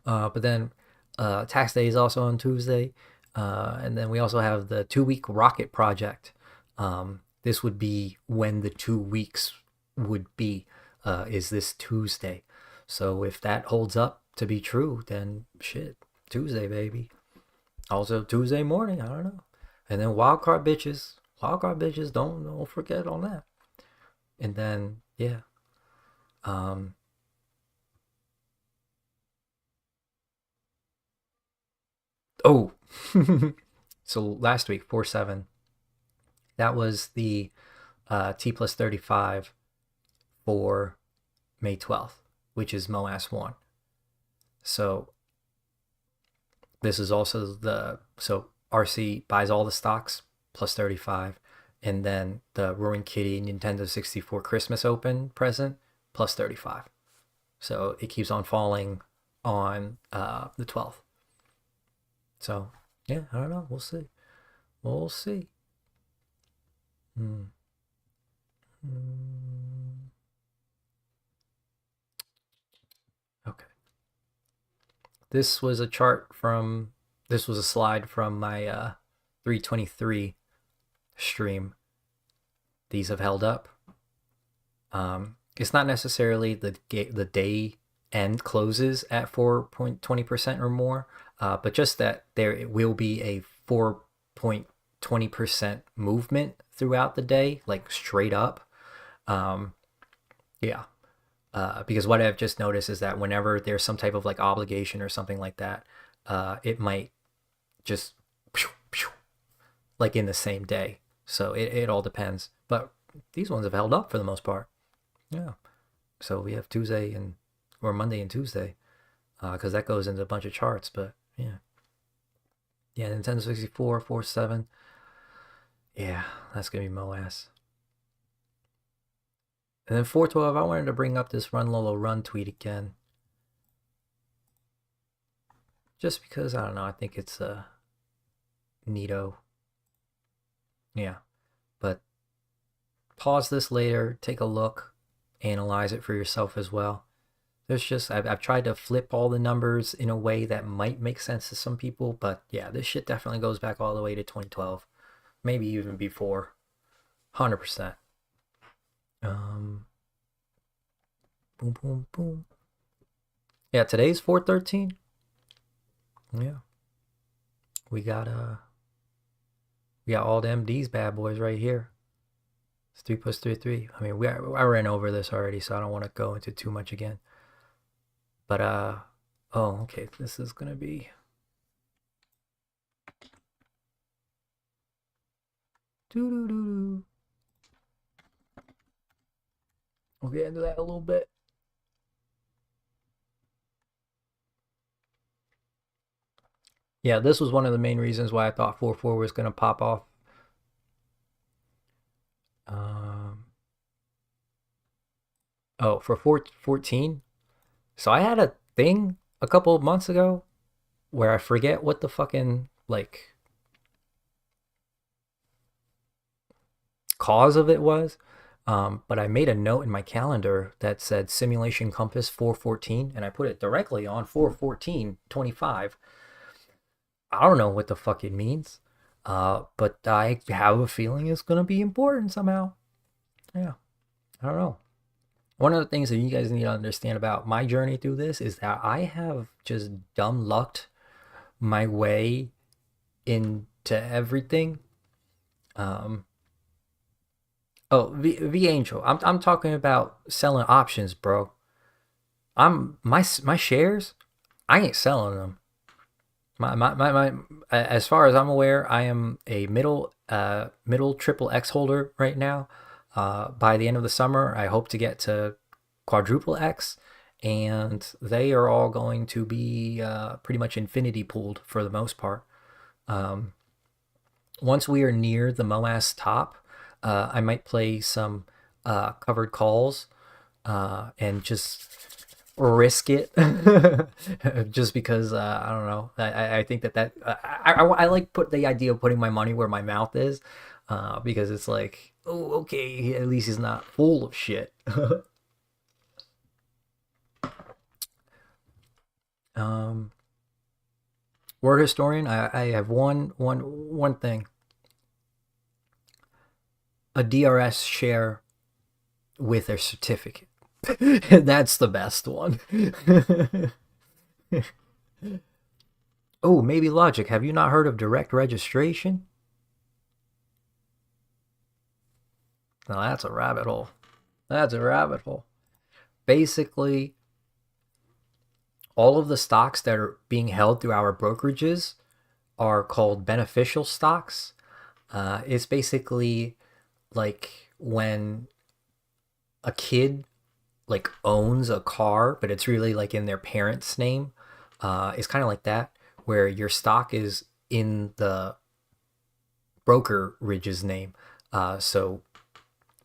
But then tax day is also on Tuesday. And then we also have the 2-week rocket project. This would be when the 2 weeks would be, is this Tuesday. So if that holds up to be true, then shit, Tuesday, baby. Also Tuesday morning, I don't know. And then wildcard bitches, don't forget on that. And then yeah, um, oh, so last week 4-7, that was the T plus 35 for May 12th, which is MOASS 1. So this is also so RC buys all the stocks plus 35, and then the RoaringKitty Nintendo 64 Christmas Open present plus 35. So it keeps on falling on the 12th. So yeah, I don't know. We'll see. We'll see. Hmm. Hmm. this was a slide from my 323 stream. These have held up. It's not necessarily the day end closes at 4.20% or more, but just that there will be a 4.20% movement throughout the day, like straight up. Yeah. Because what I've just noticed is that whenever there's some type of like obligation or something like that, it might just like in the same day. So it all depends. But these ones have held up for the most part. Yeah. So we have Monday and Tuesday, because that goes into a bunch of charts. But yeah. Yeah, Nintendo 64, 47. Yeah, that's going to be MOASS. And then 412, I wanted to bring up this Run Lola Run tweet again. Just because, I don't know, I think it's neato. Yeah. But pause this later, take a look, analyze it for yourself as well. There's just, I've tried to flip all the numbers in a way that might make sense to some people, but yeah, this shit definitely goes back all the way to 2012. Maybe even before. 100%. Boom, boom, boom. Yeah, today's 413. Yeah. We got all them these bad boys right here. It's 3 plus 3, 3. I mean, I ran over this already, so I don't want to go into too much again. But oh, okay, this is gonna be doo-doo-doo-doo. We'll get into that a little bit. Yeah, this was one of the main reasons why I thought 4-4 was gonna pop off. Oh, for 14. So I had a thing a couple of months ago where I forget what the fucking like cause of it was. But I made a note in my calendar that said simulation compass 414, and I put it directly on 41425. I don't know what the fuck it means, but I have a feeling it's gonna be important somehow. Yeah, I don't know. One of the things that you guys need to understand about my journey through this is that I have just dumb lucked my way into everything. Oh, V Angel. I'm talking about selling options, bro. My shares, I ain't selling them. My as far as I'm aware, I am a middle triple X holder right now. By the end of the summer, I hope to get to quadruple X, and they are all going to be pretty much infinity pooled for the most part. Once we are near the MOASS top, I might play some covered calls and just risk it just because I don't know. I think that I like the idea of putting my money where my mouth is, because it's like, oh, okay, at least he's not full of shit. Word historian, I have one thing. A DRS share with a certificate. That's the best one. Oh, maybe logic. Have you not heard of direct registration? Now that's a rabbit hole. That's a rabbit hole. Basically, all of the stocks that are being held through our brokerages are called beneficial stocks. It's basically like when a kid like owns a car, but it's really like in their parents' name. It's kind of like that, where your stock is in the brokerage's name. So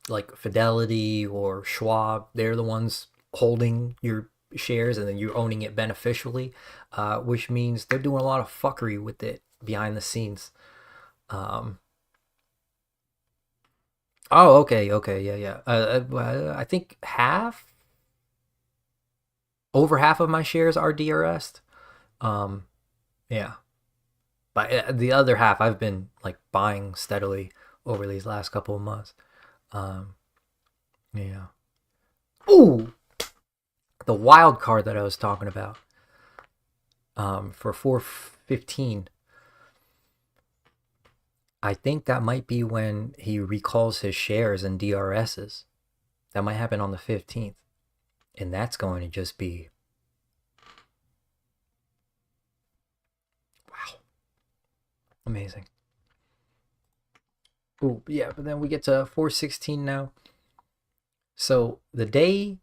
like Fidelity or Schwab, they're the ones holding your shares, and then you're owning it beneficially, which means they're doing a lot of fuckery with it behind the scenes. Oh, okay, yeah. I think over half of my shares are DRS'd. Yeah. But the other half, I've been like buying steadily over these last couple of months. Um, yeah. Ooh, the wild card that I was talking about. For 415, I think that might be when he recalls his shares and DRSs. That might happen on the 15th, and that's going to just be wow, amazing. Ooh, yeah, but then we get to 416 now. So the day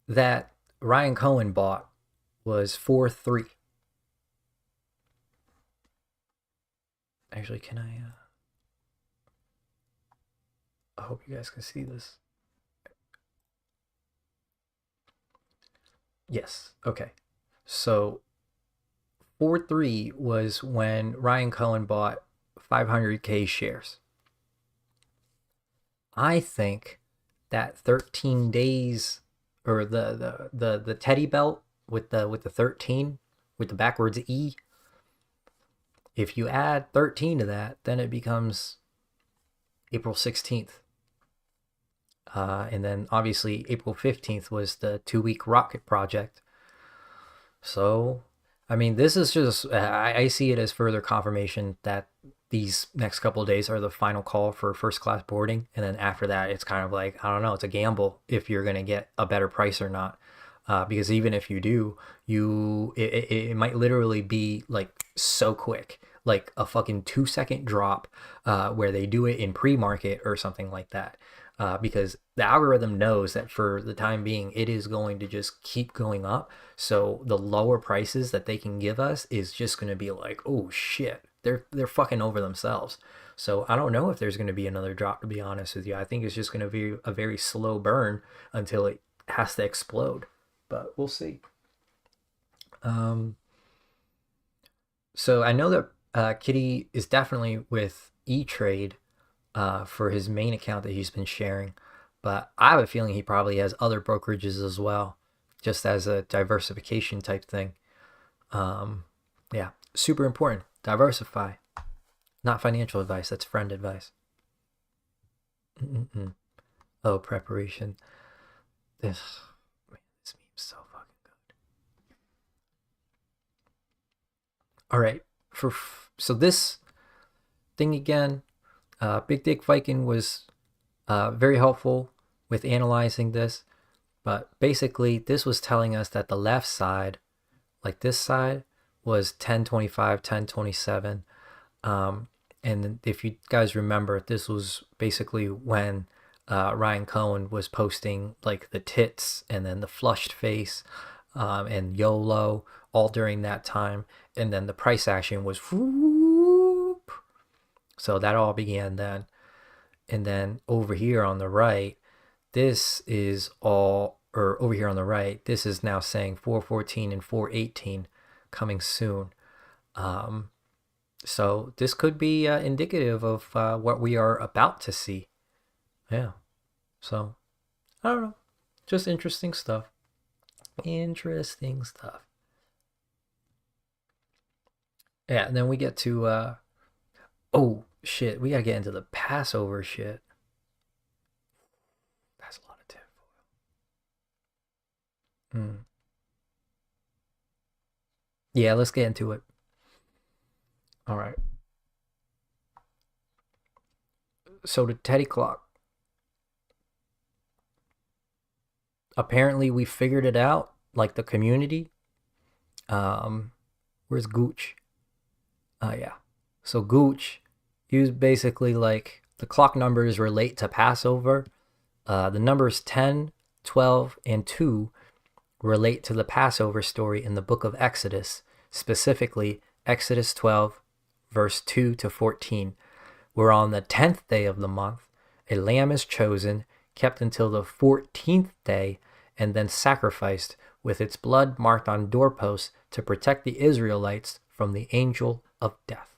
that Ryan Cohen bought was 4-3. Actually, can I hope you guys can see this. Yes. Okay. So 4-3 was when Ryan Cohen bought 500k shares. I think that 13 days or the teddy belt with the 13 with the backwards E, if you add 13 to that, then it becomes April 16th. And then obviously April 15th was the 2-week rocket project. So, I mean, this is just, I see it as further confirmation that these next couple of days are the final call for first class boarding. And then after that, it's kind of like, I don't know, it's a gamble if you're going to get a better price or not. Because even if you do, it might literally be like so quick, like a fucking 2-second drop where they do it in pre-market or something like that. Because the algorithm knows that for the time being, it is going to just keep going up. So the lower prices that they can give us is just going to be like, oh shit, they're fucking over themselves. So I don't know if there's going to be another drop, to be honest with you. I think it's just going to be a very slow burn until it has to explode. But we'll see. So I know that Kitty is definitely with E-Trade for his main account that he's been sharing. But I have a feeling he probably has other brokerages as well, just as a diversification type thing. Yeah, super important. Diversify. Not financial advice, that's friend advice. Mm-mm-mm. Oh, preparation. This, man, this meme's so fucking good. All right, so this thing again, Big Dick Viking was very helpful with analyzing this. But basically, this was telling us that the left side, like this side, was 1025, 1027. And if you guys remember, this was basically when Ryan Cohen was posting like the tits and then the flushed face and YOLO all during that time. And then the price action was whoop. So that all began then. And then over here on the right, this is all, or over here on the right, this is now saying 414 and 418 coming soon. So this could be indicative of what we are about to see. Yeah. So I don't know. Just interesting stuff. Interesting stuff. Yeah, and then we get to oh shit, we gotta get into the Passover shit. That's a lot of tinfoil. Yeah, let's get into it. All right. So the Teddy clock. Apparently we figured it out, like the community. Where's Gooch? Yeah. So Gooch, he was basically like the clock numbers relate to Passover. The numbers 10, 12, and 2 relate to the Passover story in the book of Exodus, specifically Exodus 12, verse 2 to 14, where on the 10th day of the month, a lamb is chosen, kept until the 14th day, and then sacrificed with its blood marked on doorposts to protect the Israelites from the angel of death.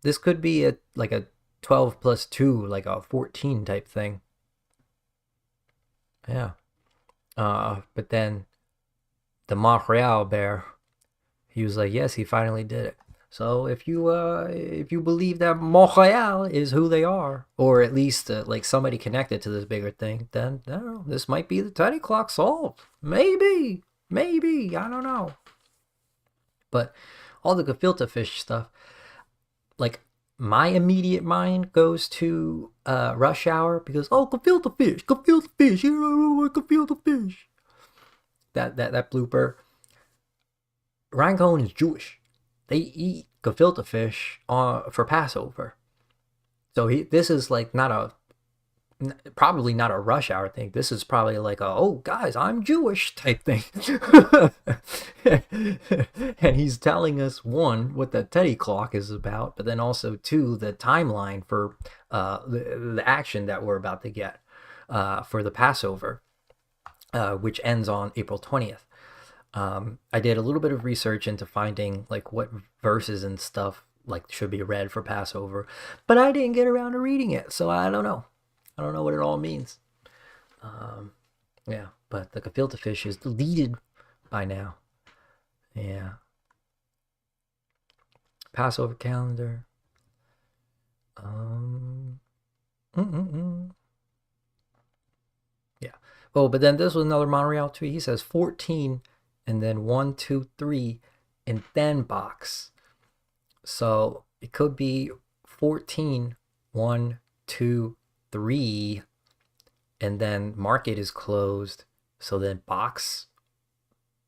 This could be like a 12 plus 2, like a 14 type thing. Yeah. But then the Montreal bear, he was like, yes, he finally did it. So if you believe that Montreal is who they are, or at least like somebody connected to this bigger thing, then I don't know, this might be the teddy clock solved. Maybe, I don't know. But all the gefilte fish stuff, like my immediate mind goes to Rush Hour because gefilte fish, gefilte fish. That blooper. Reincarnation is Jewish. They eat gefilte fish for Passover. So this is like probably not a Rush Hour thing. This is probably like oh guys, I'm Jewish type thing. And he's telling us, one, what the teddy clock is about, but then also two, the timeline for the action that we're about to get for the Passover, which ends on April 20th. I did a little bit of research into finding like what verses and stuff like should be read for Passover, but I didn't get around to reading it, so I don't know. I don't know what it all means. Yeah, but the gefilte fish is deleted by now. Yeah. Passover calendar. Yeah. Oh, but then this was another Montreal tweet. He says 14 and then 1, 2, 3 and then box. So it could be 14, 1, 2, 3, and then market is closed. So then box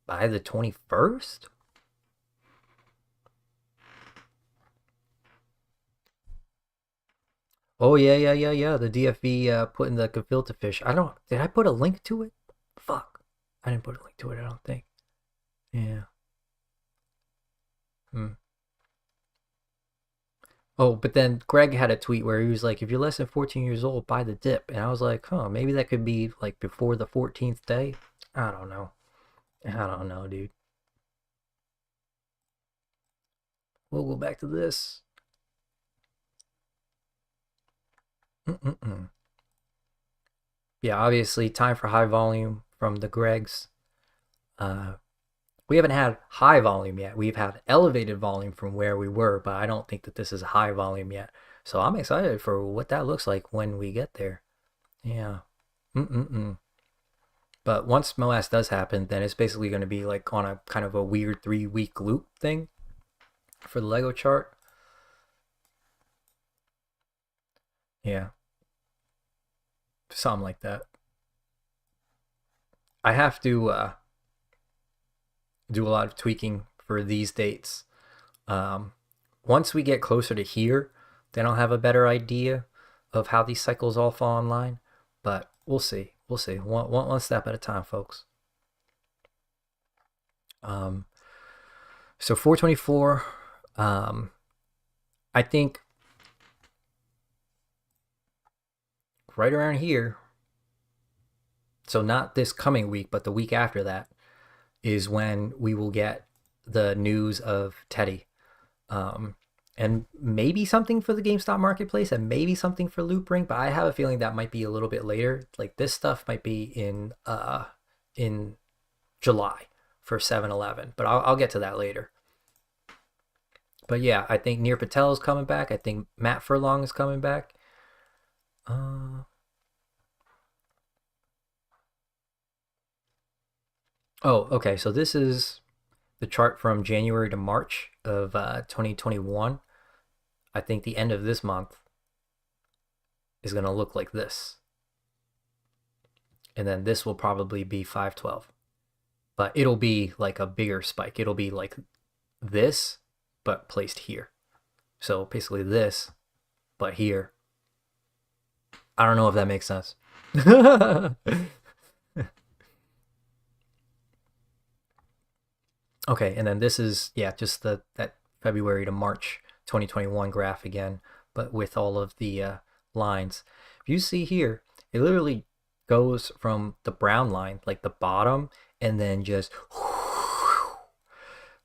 by the 21st? Oh, yeah. The DFV putting the gefilte fish. Did I put a link to it? Fuck. I didn't put a link to it, I don't think. Yeah. Oh, but then Greg had a tweet where he was like, if you're less than 14 years old, buy the dip. And I was like, maybe that could be like before the 14th day. I don't know. Dude. We'll go back to this. Yeah, obviously, time for high volume from the Gregs. We haven't had high volume yet. We've had elevated volume from where we were, but I don't think that this is high volume yet. So I'm excited for what that looks like when we get there. Yeah. But once MOASS does happen, then it's basically going to be like on a kind of a weird 3-week loop thing for the Lego chart. Yeah. Something like that. I have to do a lot of tweaking for these dates. Once we get closer to here, then I'll have a better idea of how these cycles all fall in line. But we'll see. One step at a time, folks. So 424. I think right around here. So not this coming week, but the week after that is when we will get the news of Teddy. And maybe something for the GameStop marketplace and maybe something for Loopring, but I have a feeling that might be a little bit later. Like this stuff might be in July for 7-Eleven, but I'll get to that later. But yeah, I think Nir Patel is coming back. I think Matt Furlong is coming back. Oh, okay. So this is the chart from January to March of 2021. I think the end of this month is going to look like this. And then this will probably be 512. But it'll be like a bigger spike. It'll be like this, but placed here. So basically this, but here. I don't know if that makes sense. Okay, and then this is, yeah, just that February to March 2021 graph again, but with all of the lines. If you see here, it literally goes from the brown line, like the bottom, and then just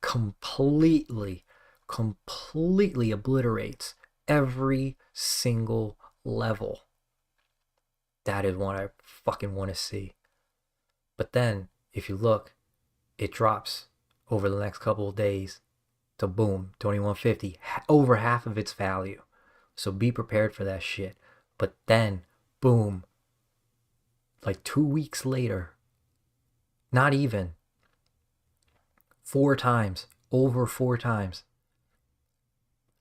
completely obliterates every single level. That is what I fucking want to see. But then if you look, it drops over the next couple of days to boom, 2150, over half of its value. So be prepared for that shit. But then boom, like 2 weeks later, not even, 4 times, over 4 times.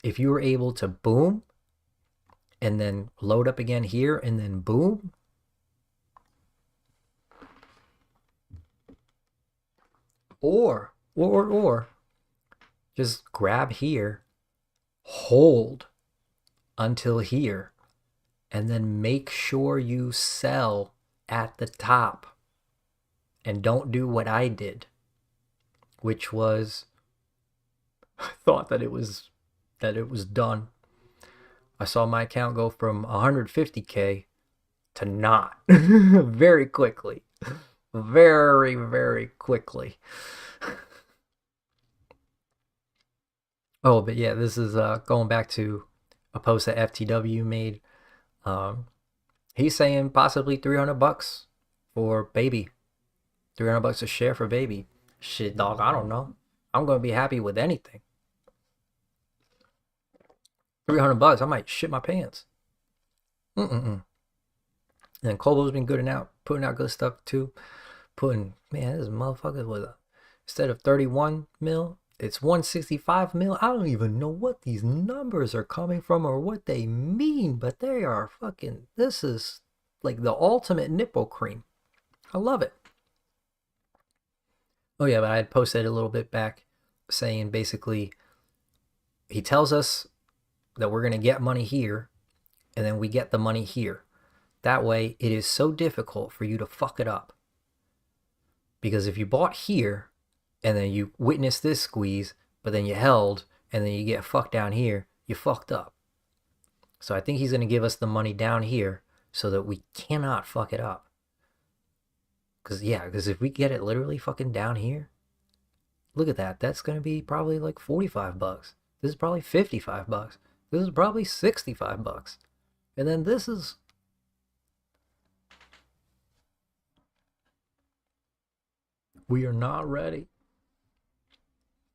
If you were able to boom and then load up again here and then boom, or just grab here, hold until here, and then make sure you sell at the top and don't do what I did, which was I thought that it was done. I saw my account go from 150K to not very quickly. Very, very quickly. Oh, but yeah, this is going back to a post that FTW made. He's saying possibly $300 for baby. $300 a share for baby. Shit, dog, I don't know. I'm gonna be happy with anything. $300, I might shit my pants. And Kobo's been good and putting out good stuff too. Man, this motherfucker was instead of 31 mil, it's 165 mil. I don't even know what these numbers are coming from or what they mean, but they are fucking, this is like the ultimate nipple cream. I love it. Oh yeah, but I had posted a little bit back saying basically he tells us that we're going to get money here and then we get the money here. That way it is so difficult for you to fuck it up. Because if you bought here and then you witnessed this squeeze, but then you held and then you get fucked down here, you fucked up. So I think he's going to give us the money down here so that we cannot fuck it up. Because if we get it literally fucking down here, look at that. That's going to be probably like $45. This is probably $55. This is probably $65. And then this is... We are not ready.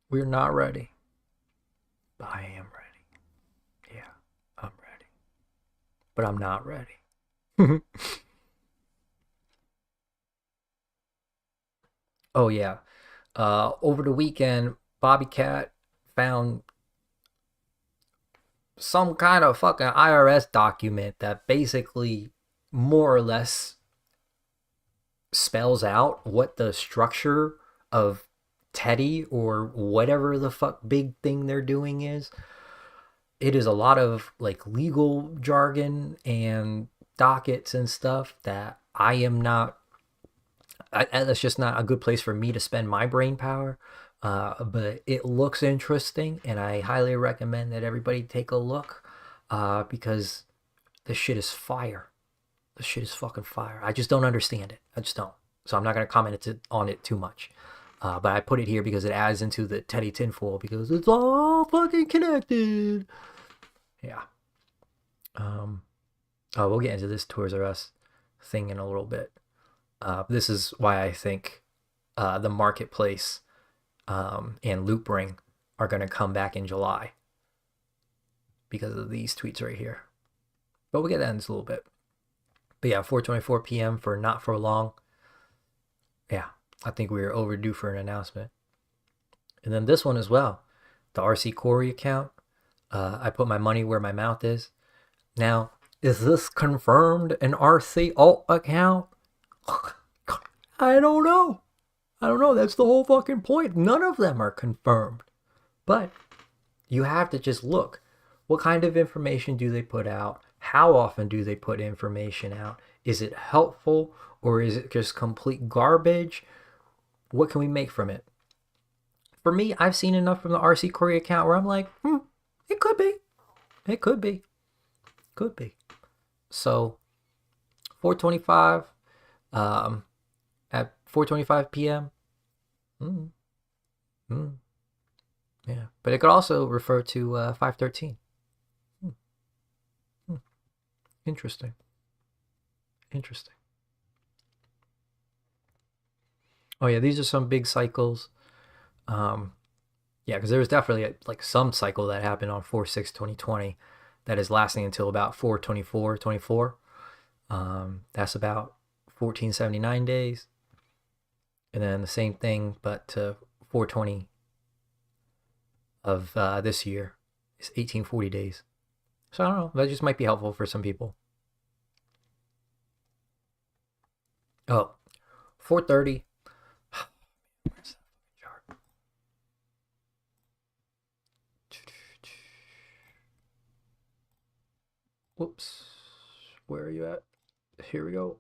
We're not ready. But I am ready. Yeah, I'm ready. But I'm not ready. Oh, yeah. Over the weekend, Bobby Cat found some kind of fucking IRS document that basically more or less spells out what the structure of Teddy or whatever the fuck big thing they're doing is. It is a lot of like legal jargon and dockets and stuff that I am not, that's just not a good place for me to spend my brain power. But it looks interesting and I highly recommend that everybody take a look because this shit is fire. This shit is fucking fire. I just don't understand it. I just don't. So I'm not going to comment on it too much. But I put it here because it adds into the Teddy tinfoil because it's all fucking connected. Yeah. We'll get into this Toys R Us thing in a little bit. This is why I think the marketplace and Loop Ring are going to come back in July because of these tweets right here. But we'll get that in just a little bit. But yeah, 4:24 p.m. for Not For Long. Yeah, I think we were overdue for an announcement. And then this one as well. The RC Corey account. I put my money where my mouth is. Now, is this confirmed an RC alt account? I don't know. That's the whole fucking point. None of them are confirmed. But you have to just look. What kind of information do they put out? How often do they put information out? Is it helpful or is it just complete garbage? What can we make from it? For me, I've seen enough from the RC Corey account where I'm like, it could be. It could be. Could be. So, 4:25 at 4:25 p.m. Yeah, but it could also refer to 5:13. Interesting. Oh yeah, these are some big cycles. Yeah, because there was definitely like some cycle that happened on 4/6/2020 that is lasting until about 4/24/24. That's about 1479 days. And then the same thing, but to 4/20 of this year is 1840 days. So I don't know. That just might be helpful for some people. Oh, 4:30. Where's that chart? Whoops. Where are you at? Here we go.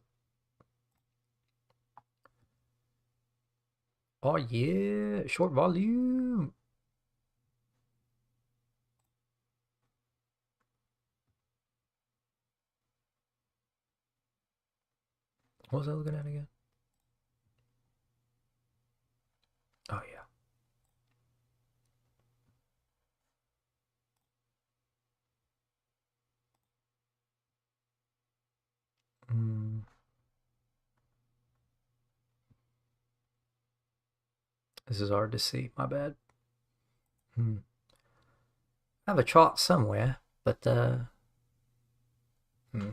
Oh yeah, short volume. What was I looking at again? Oh yeah. Mm, this is hard to see. My bad. I have a chart somewhere, but hmm.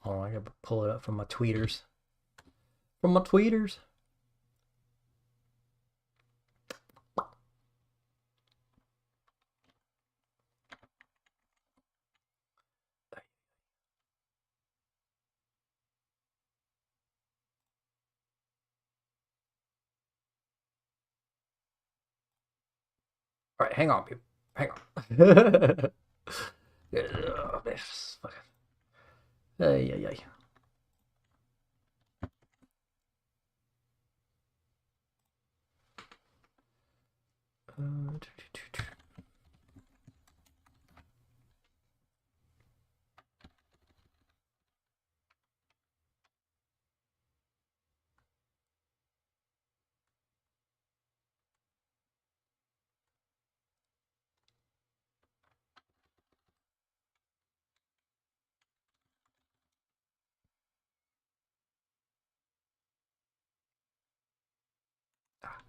Oh, I gotta pull it up from my tweeters. From my tweeters. All right, hang on, people. Hang on. Oh, man, fucking. Ay, ay, ay.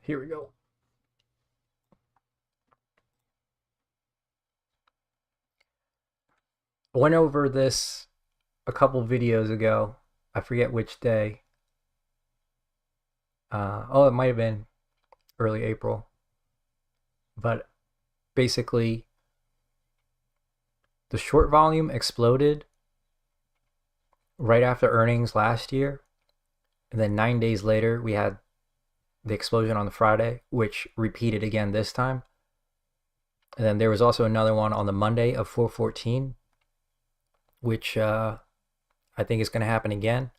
Here we go. I went over this a couple videos ago. I forget which day. Oh, it might have been early April. But basically, the short volume exploded right after earnings last year. And then 9 days later, we had the explosion on the Friday, which repeated again this time. And then there was also another one on the Monday of 4/14, which I think is going to happen again.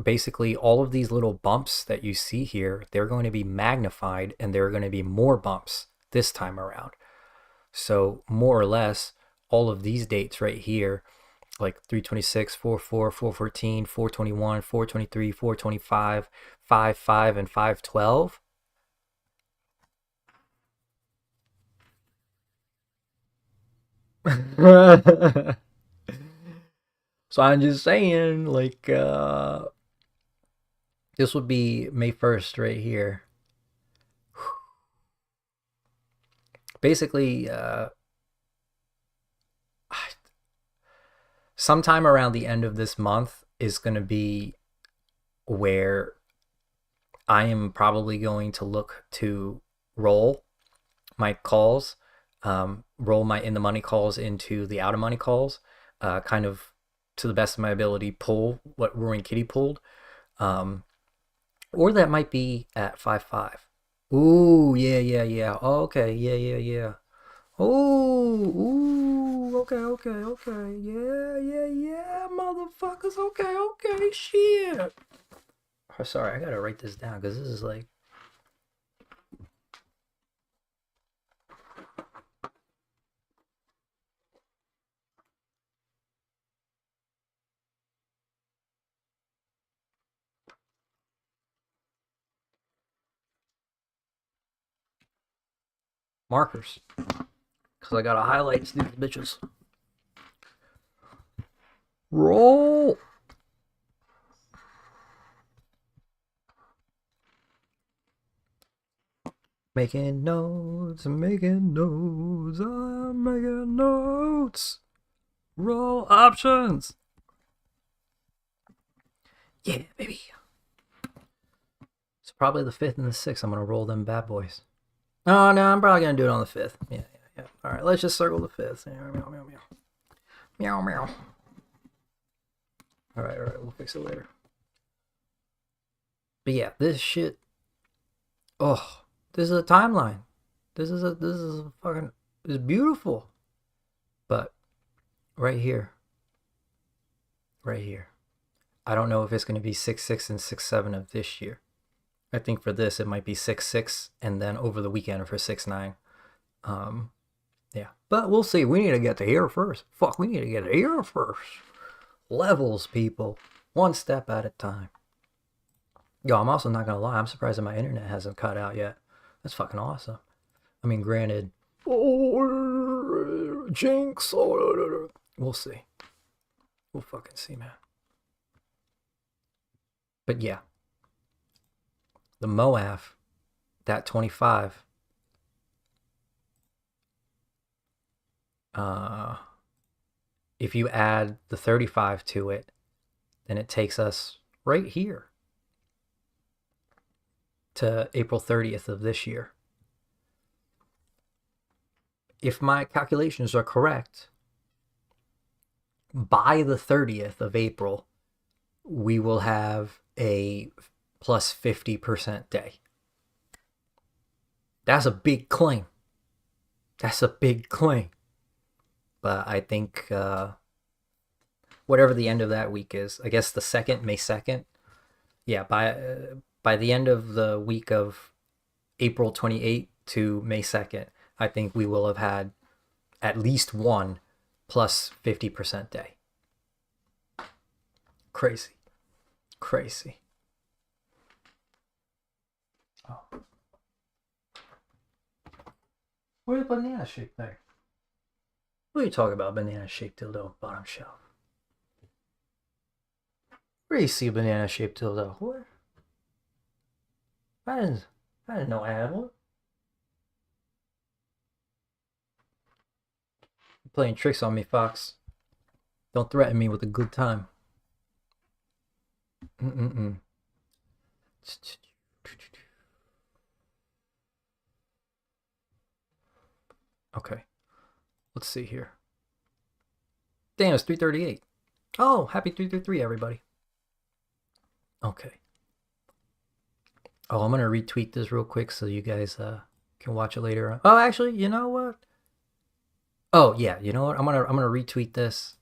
Basically, all of these little bumps that you see here, they're going to be magnified, and there are going to be more bumps this time around. So more or less, all of these dates right here, like 3/26, 4/4, 4/14, 4/21, 4/23, 4/25, 5/5, and 5/12. So I'm just saying, like, this would be May 1st right here. Basically, sometime around the end of this month is going to be where I am probably going to look to roll my calls, roll my in the money calls into the out of money calls, kind of to the best of my ability, pull what RoaringKitty pulled. Or that might be at 5/5. Ooh, yeah, yeah, yeah. Oh, okay, yeah, yeah, yeah. Ooh, okay, okay, okay. Yeah, yeah, yeah, motherfuckers. Okay, okay, shit. Oh, sorry, I gotta write this down because this is like. Markers. Because I gotta highlight these bitches. Roll! Making notes, making notes, I'm making notes. Roll options. Yeah, baby. It's probably the 5th and the 6th. I'm going to roll them bad boys. Oh, no, I'm probably going to do it on the 5th. Yeah. All right, let's just circle the 5th. Meow, meow, meow. Meow, meow. All right, we'll fix it later. But yeah, this shit. Oh, this is a timeline. This is a fucking. It's beautiful. But right here. I don't know if it's going to be 6-6 and 6-7 of this year. I think for this it might be 6-6 and then over the weekend for 6-9. Yeah, but we'll see. We need to get to here first. Fuck, we need to get to here first. Levels, people. One step at a time. Yo, I'm also not gonna lie. I'm surprised that my internet hasn't cut out yet. That's fucking awesome. I mean, granted. Oh, jinx. We'll see. We'll fucking see, man. But yeah. The MOASS, that 25. If you add the 35 to it, then it takes us right here to April 30th of this year. If my calculations are correct, by the 30th of April, we will have a plus 50% day. That's a big claim. But I think whatever the end of that week is, I guess the 2nd, May 2nd. Yeah, by the end of the week of April 28th to May 2nd, I think we will have had at least one plus 50% day. Crazy. Oh. Where's the banana shaped thing? What are you talking about, banana shaped dildo, bottom shelf? Where do you see a banana shaped dildo? Where? I didn't know I had one. You're playing tricks on me, Fox. Don't threaten me with a good time. Okay. Let's see here. Damn, it's 3:38. Oh, happy 333, everybody. Okay. Oh, I'm gonna retweet this real quick so you guys can watch it later on. Oh, actually, you know what? Oh yeah, you know what? I'm gonna retweet this,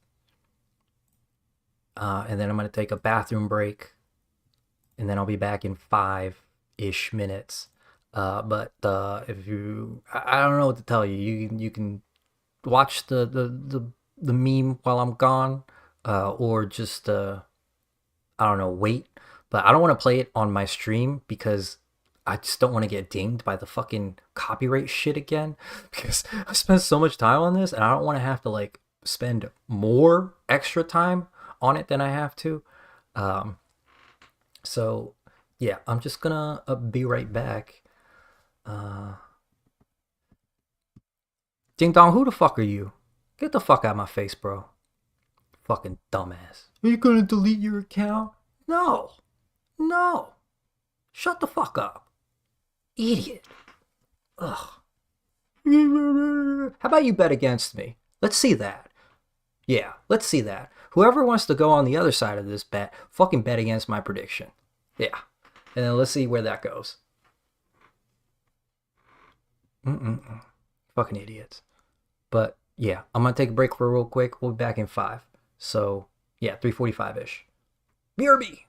and then I'm gonna take a bathroom break, and then I'll be back in 5-ish minutes. But if you, I don't know what to tell you. You can watch the meme while I'm gone, or just I don't know, wait. But I don't want to play it on my stream because I just don't want to get dinged by the fucking copyright shit again. Because I spent so much time on this and I don't want to have to like spend more extra time on it than I have to. So yeah, I'm just gonna be right back. Ding dong, who the fuck are you? Get the fuck out of my face, bro. Fucking dumbass. Are you gonna delete your account? No. Shut the fuck up. Idiot. Ugh. How about you bet against me? Let's see that. Yeah, let's see that. Whoever wants to go on the other side of this bet, fucking bet against my prediction. Yeah. And then let's see where that goes. Fucking idiots. But yeah, I'm gonna take a break for real quick. We'll be back in 5. So yeah, 3:45-ish. BRB.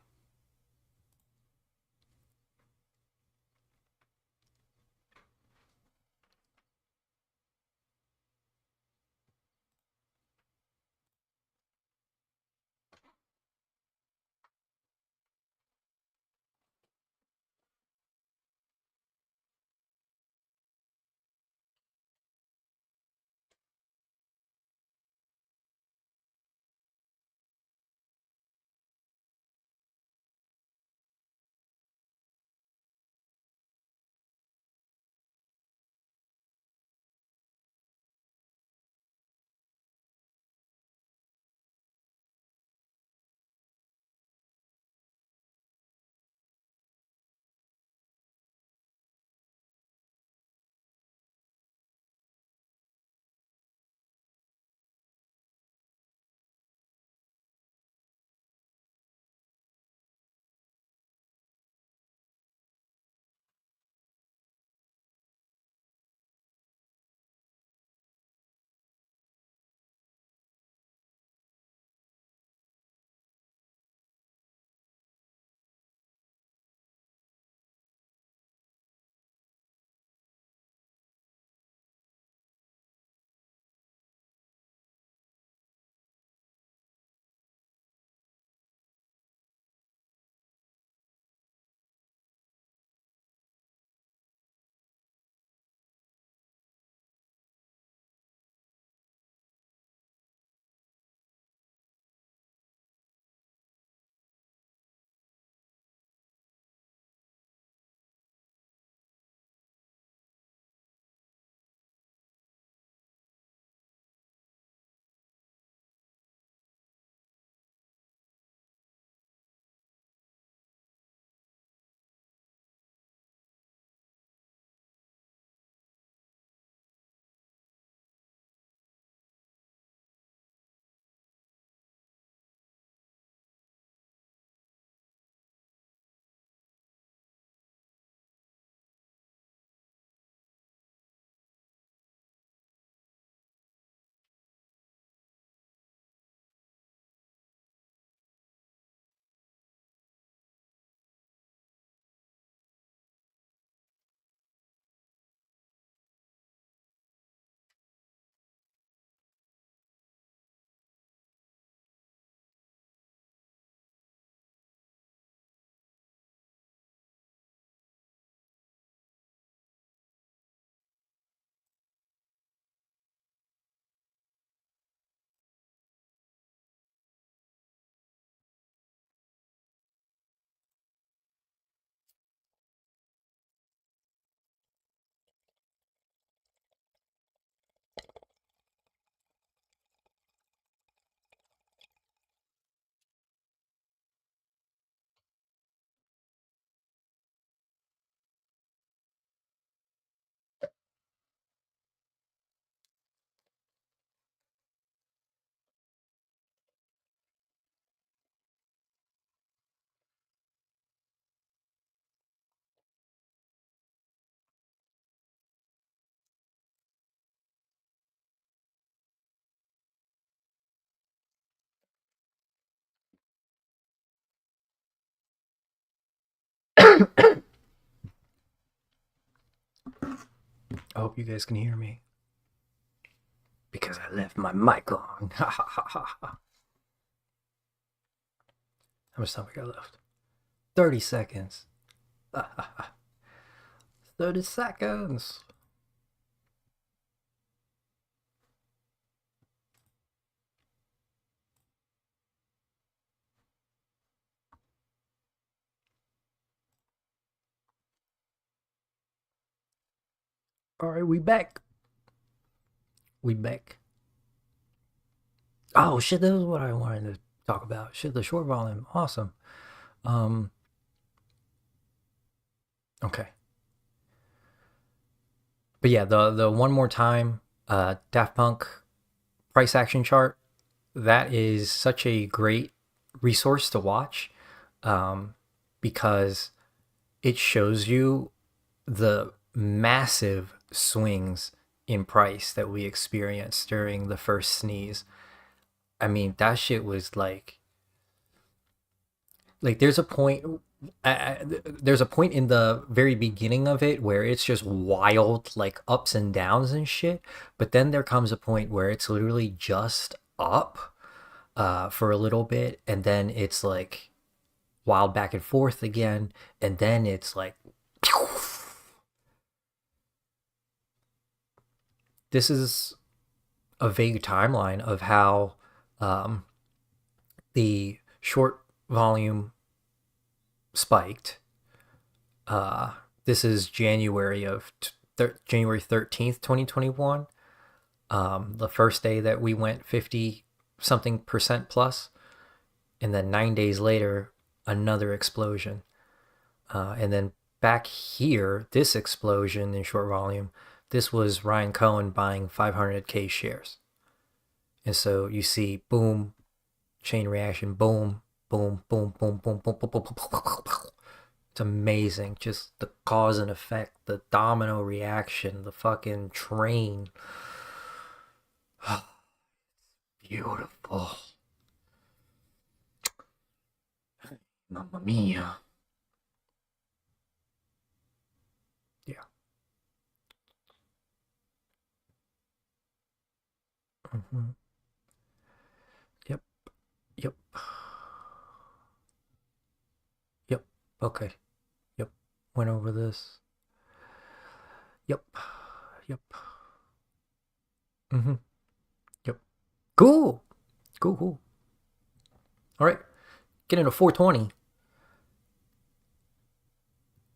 I hope you guys can hear me. Because I left my mic on. How much time we got left? 30 seconds. 30 seconds. Alright, we back. We back. Oh shit, that was what I wanted to talk about. Shit, the short volume. Awesome. Okay. But yeah, the one more time Daft Punk price action chart, that is such a great resource to watch, because it shows you the massive swings in price that we experienced during the first sneeze. I mean, that shit was like there's a point there's a point in the very beginning of it where it's just wild, like ups and downs and shit, but then there comes a point where it's literally just up for a little bit, and then it's like wild back and forth again, and then it's like this is a vague timeline of how the short volume spiked. This is January of January 13th, 2021. The first day that we went 50 something percent plus, and then 9 days later, another explosion. And then back here, this explosion in short volume, this was Ryan Cohen buying 500K shares. And so you see, boom, chain reaction, boom, boom, boom, boom, boom, boom, boom, boom, boom, boom, boom, boom. It's amazing. Just the cause and effect, the domino reaction, the fucking train. Beautiful. Mamma mia. Yeah. Mm-hmm. Yep. Yep. Yep. Okay. Yep. Went over this. Yep. Yep. Mm-hmm. Yep. Cool. Cool, cool. All right. Get into 420.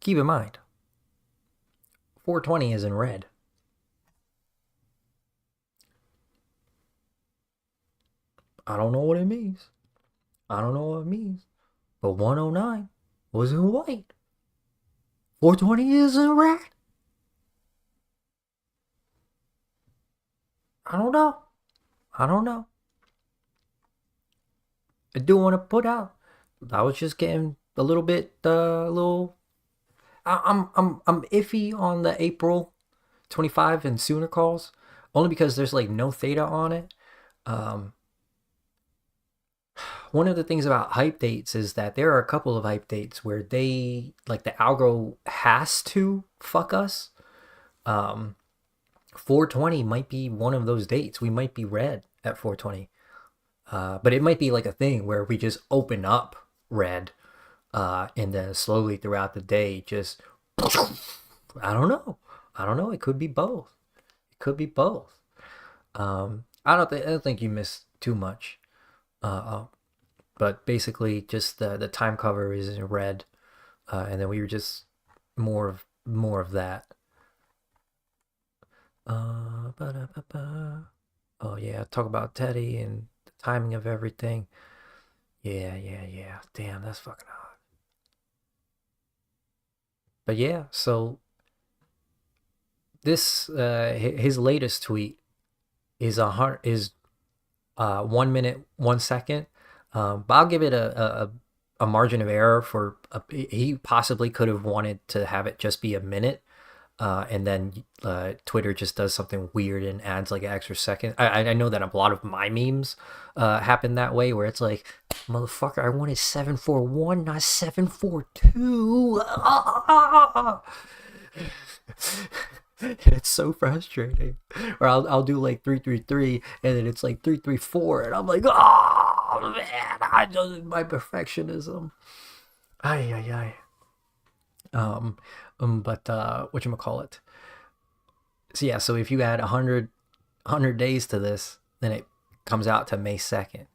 Keep in mind, 420 is in red. I don't know what it means. I don't know what it means. But 109 was in white. 420 is in red. I don't know. I don't know. I do want to put out. I was just getting a little bit, I'm iffy on the April 25 and sooner calls, only because there's like no theta on it. One of the things about hype dates is that there are a couple of hype dates where they, like, the algo has to fuck us. 420 might be one of those dates. We might be red at 420. But it might be like a thing where we just open up red, and then slowly throughout the day just I don't know. I don't know. It could be both. It could be both. I don't think you missed too much. But basically, just the time cover is in red, and then we were just more of that. Oh yeah, talk about Teddy and the timing of everything. Yeah. Damn, that's fucking hot. But yeah, so this his latest tweet is 1 minute 1 second. But I'll give it a margin of error for he possibly could have wanted to have it just be a minute, and then Twitter just does something weird and adds like an extra second. I know that a lot of my memes happen that way, where it's like, motherfucker, I wanted 741, not 742. It's so frustrating. Or I'll do like 333 and then it's like 334 and I'm like, oh man, I just my perfectionism. Ay ay ay. Um, but whatchamacallit? So yeah, so if you add 100 days to this, then it comes out to May 2nd.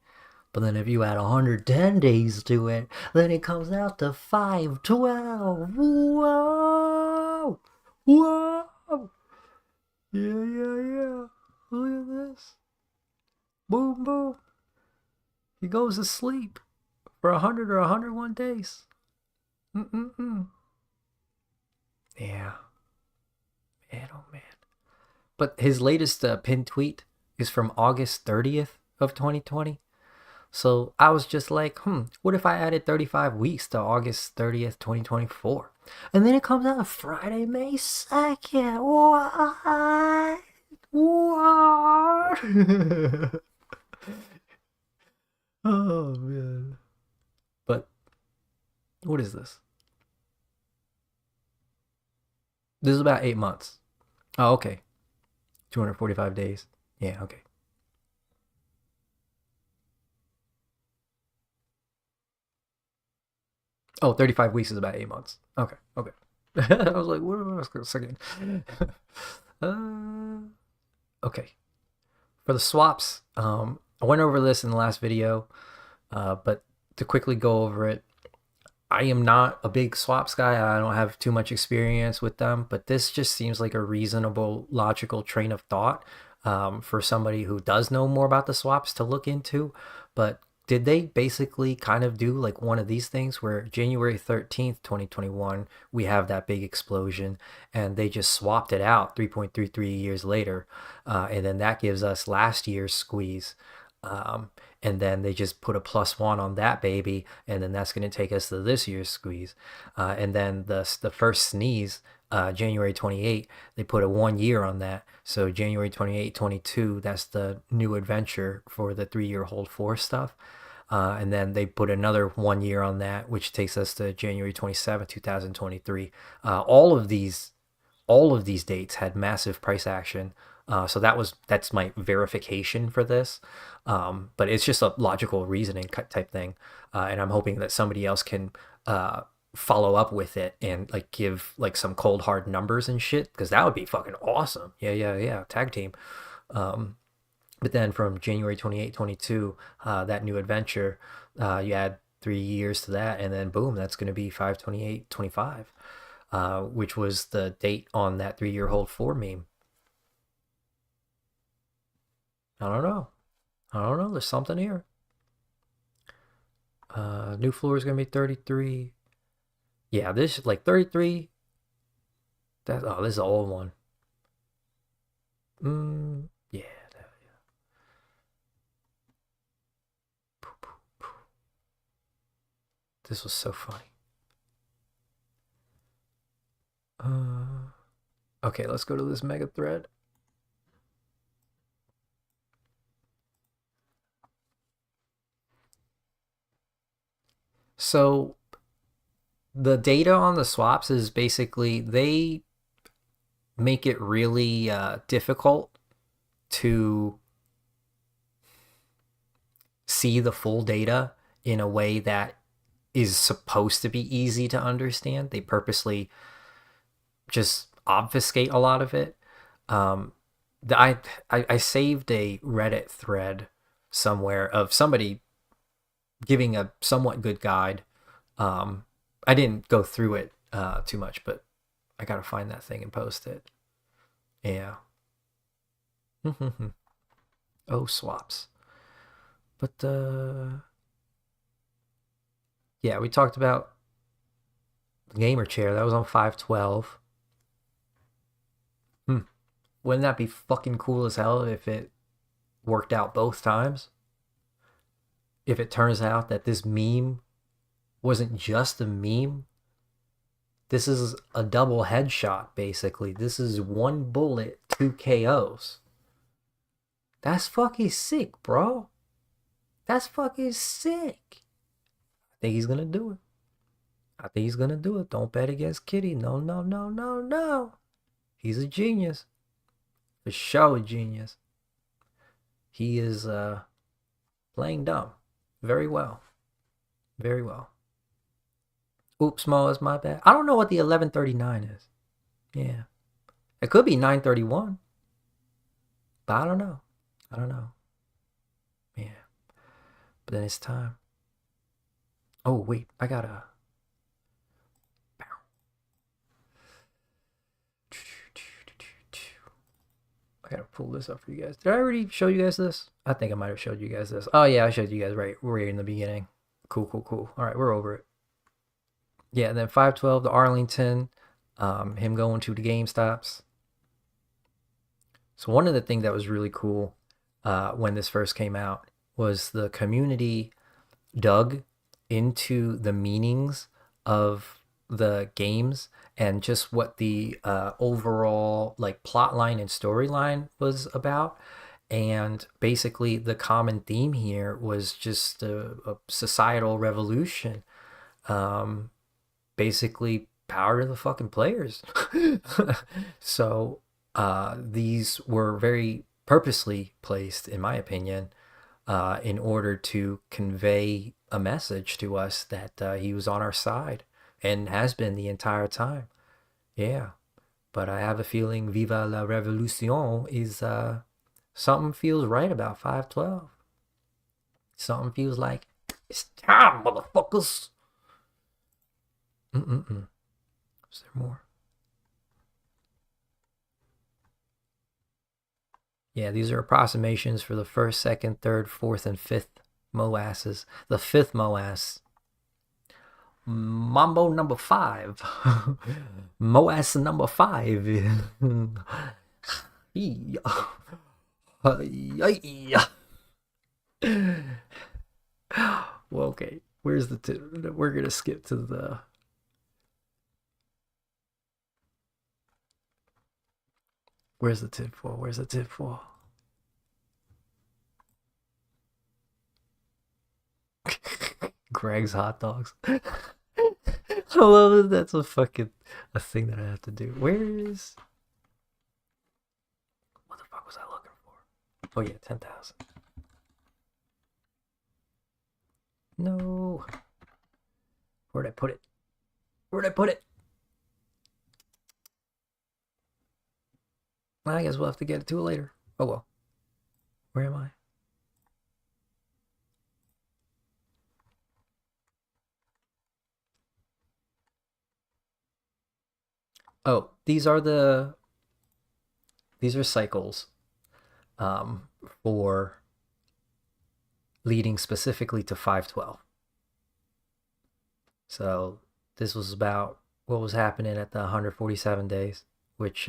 But then if you add 110 days to it, then it comes out to 512. Whoa! Whoa! Yeah, yeah, yeah. Look at this. Boom, boom. He goes to sleep for 100 or 101 days. Mm-mm-mm. Yeah. Man, oh man. But his latest pinned tweet is from August 30th of 2020. So I was just like, what if I added 35 weeks to August 30th, 2024? And then it comes out Friday, May 2nd. What? What? Oh, man. But what is this? This is about 8 months. Oh, okay. 245 days. Yeah, okay. Oh, 35 weeks is about 8 months. Okay, okay. I was like, what was a second? uh, okay. For the swaps, I went over this in the last video, but to quickly go over it, I am not a big swaps guy. I don't have too much experience with them, but this just seems like a reasonable, logical train of thought for somebody who does know more about the swaps to look into. But did they basically kind of do like one of these things where January 13th, 2021, we have that big explosion and they just swapped it out 3.33 years later. And then that gives us last year's squeeze. Um, and then they just put a +1 on that baby, and then that's going to take us to this year's squeeze. And then the first sneeze, January 28, they put a 1 year on that. So January 28, 22, that's the new adventure for the 3 year hold 4 stuff. And then they put another 1 year on that, which takes us to January 27, 2023. All of these dates had massive price action. So that's my verification for this. But it's just a logical reasoning type thing, and I'm hoping that somebody else can follow up with it and like give like some cold hard numbers and shit, because that would be fucking awesome. Yeah, yeah, yeah. Tag team. Um, but then from January 28, 22, that new adventure, you add 3 years to that, and then boom, that's going to be 528, 25. Which was the date on that 3 year hold 4 meme. I don't know. I don't know. There's something here. New floor is gonna be 33. Yeah, this like 33. This is the old one. Yeah. This was so funny. Okay, let's go to this mega thread. So the data on the swaps is basically they make it really difficult to see the full data in a way that is supposed to be easy to understand. They purposely just obfuscate a lot of it. Um, I saved a Reddit thread somewhere of somebody giving a somewhat good guide. I didn't go through it too much, but I gotta find that thing and post it. Yeah. Oh, swaps. But yeah, we talked about the gamer chair. That was on 512. Wouldn't that be fucking cool as hell if it worked out both times? If it turns out that this meme wasn't just a meme, this is a double headshot, basically. This is one bullet, 2 KOs. That's fucking sick, bro. That's fucking sick. I think he's gonna do it. I think he's gonna do it. Don't bet against Kitty. No, no, no, no, no. He's a genius. For sure a genius. He is playing dumb. Very well. Very well. Oops, Moas, my bad. I don't know what the 1139 is. Yeah. It could be 931. But I don't know. I don't know. Yeah. But then it's time. Oh, wait. I gotta. I gotta pull this up for you guys. Did I already show you guys this? I think I might have showed you guys this. Oh, yeah. I showed you guys right in the beginning. Cool, cool, cool. All right. We're over it. Yeah. And then 512, the Arlington. Him going to the GameStops. So one of the things that was really cool when this first came out was the community dug into the meanings of the games and just what the overall like plot line and storyline was about. And basically the common theme here was just a societal revolution. Basically power to the fucking players. So these were very purposely placed, in my opinion, in order to convey a message to us that he was on our side and has been the entire time. Yeah. But I have a feeling Viva la Revolution is something feels right about 512. Something feels like it's time, motherfuckers. Is there more? Yeah, these are approximations for the first, second, third, fourth, and fifth MOASs. The fifth MOAS, Mambo number 5. MOAS number 5. Well, okay. Where's the tip? We're gonna skip to the. Where's the tinfoil? Where's the tinfoil? Greg's hot dogs. I love it. That's a fucking a thing that I have to do. Where is? What the fuck was I looking for? Oh yeah, 10,000. No. Where'd I put it? Where'd I put it? I guess we'll have to get to it later. Oh well. Where am I? Oh, these are cycles for leading specifically to 512. So this was about what was happening at the 147 days, which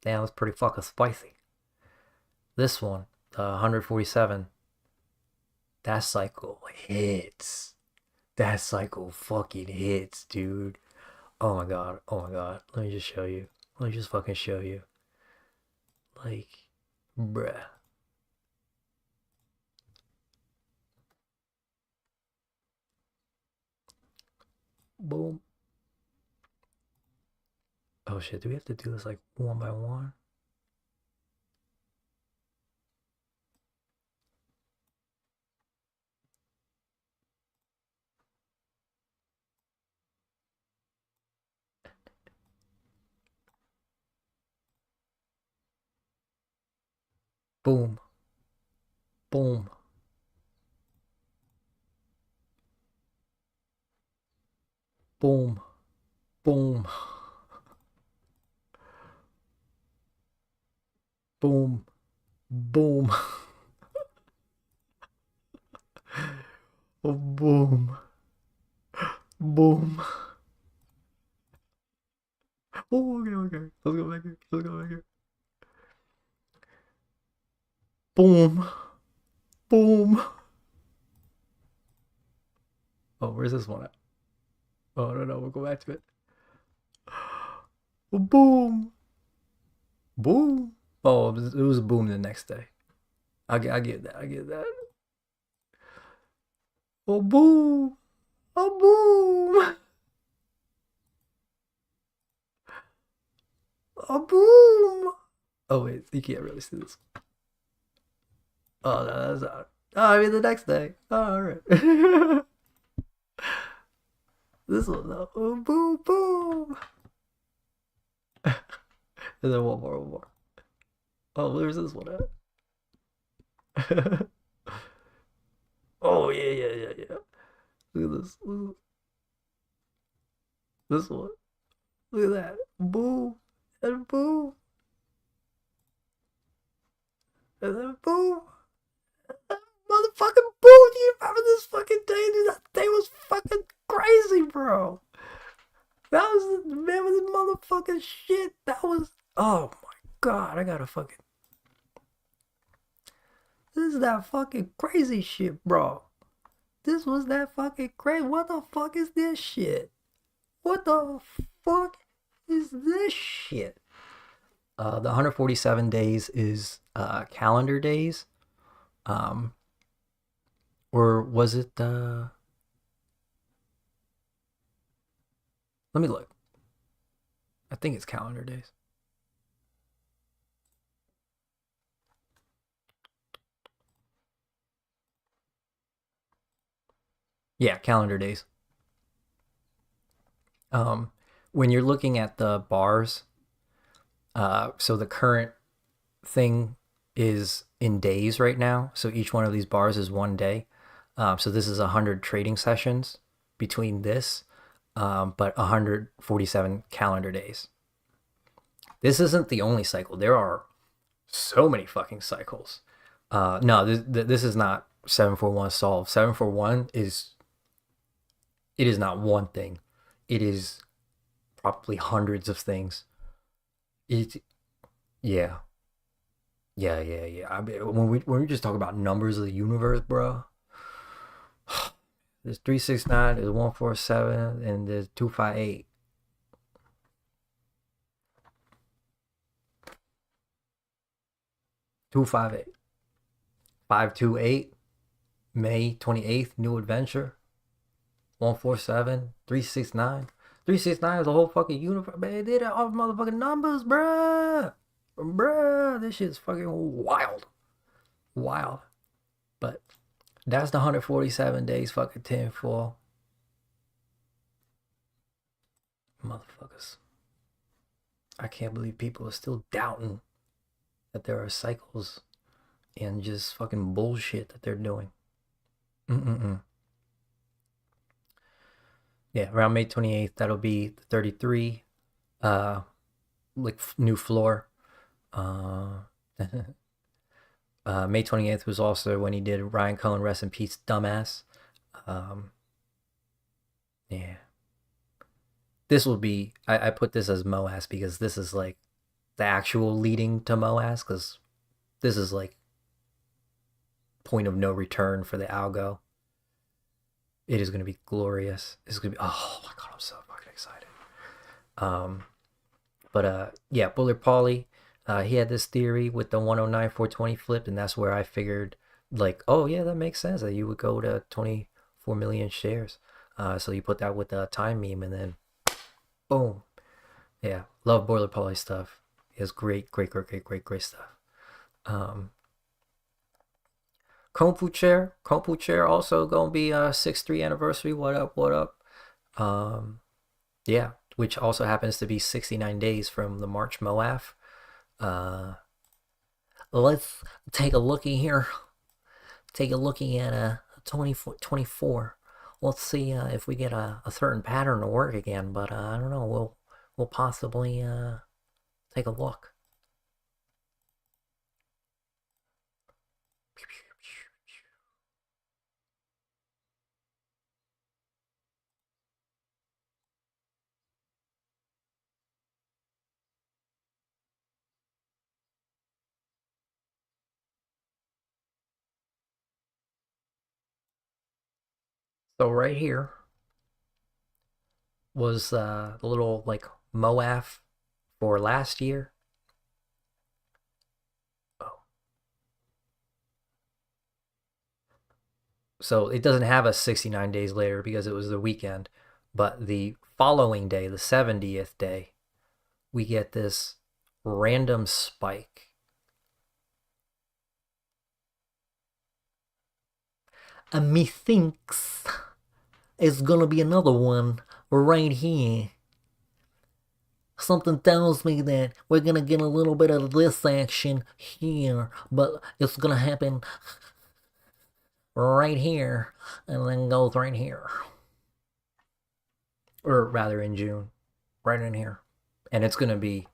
damn, was pretty fucking spicy. This one, the 147, that cycle hits. That cycle fucking hits, dude. Oh my god. Oh my god. Let me just show you. Let me just fucking show you. Like, bruh. Boom. Oh shit, do we have to do this like one by one? Boom. Boom. Boom. Boom. Boom. Boom. Boom. Boom. Oh, okay, okay. Let's go back here. Let's go back here. Boom. Boom. Oh, where's this one at? Oh, no, we'll go back to it. Boom. Boom. Oh, it was a boom the next day. I get that. I get that. Oh, boom. Oh, boom. A boom. Oh wait, you can't really see this. Oh no, that's not. Oh, I mean the next day. Oh, all right. This one though. Oh, boom, boom. And then one more, one more. Oh, where's this one at? Oh yeah, yeah, yeah, yeah. Look at this. This one. Look at that. Boom. And boom. And then boom. Motherfucking boom. Do you remember this fucking day? Dude, that day was fucking crazy, bro. That was the man with the motherfucking shit. That was. Oh my god. I gotta fucking. This is that fucking crazy shit, bro. This was that fucking crazy. What the fuck is this shit? What the fuck is this shit? The 147 days is calendar days. Or was it let me look. I think it's calendar days. Yeah, calendar days. When you're looking at the bars, so the current thing is in days right now. So each one of these bars is 1 day. So this is 100 trading sessions between this, but 147 calendar days. This isn't the only cycle. There are so many fucking cycles. No, this is not 741 solved. 741 is, it is not one thing. It is probably hundreds of things. It, yeah. Yeah. I mean, when we just talk about numbers of the universe, bro. There's 369, there's 147, and there's 258. Two five eight. 528. May 28th, new adventure. 147, 369. 369 is the whole fucking universe. Man, they did all motherfucking numbers, bruh. Bruh, this shit's fucking wild. Wild. But that's the 147 days fucking tinfoil. Motherfuckers. I can't believe people are still doubting that there are cycles and just fucking bullshit that they're doing. Yeah, around May 28th, that'll be 33. Like new floor. May 28th was also when he did Ryan Cohen, rest in peace, dumbass. Yeah. This will be, I put this as MOASS because this is like the actual leading to MOASS, because this is like point of no return for the Algo. It is going to be glorious. It's going to be, oh my god, I'm so fucking excited. Yeah, Bullard Pauly, he had this theory with the 109 420 flipped, and that's where I figured, like, oh yeah, that makes sense that you would go to 24 million shares. So you put that with the time meme, and then boom. Yeah, love Boiler Pauly stuff. He has great stuff. Kompu Chair also gonna be 6/3 anniversary. What up? Yeah, which also happens to be 69 days from the March MOAF. Let's take a looky here. Take a looky at 24. Let's see if we get a certain pattern to work again. But I don't know. We'll possibly take a look. So right here was the little like MOAF for last year. Oh. So it doesn't have a 69 days later because it was the weekend, but the following day, the 70th day, we get this random spike. And methinks it's gonna be another one right here. Something tells me that we're gonna get a little bit of this action here, but it's gonna happen right here and then goes right here. Or rather in June, right in here. And it's gonna be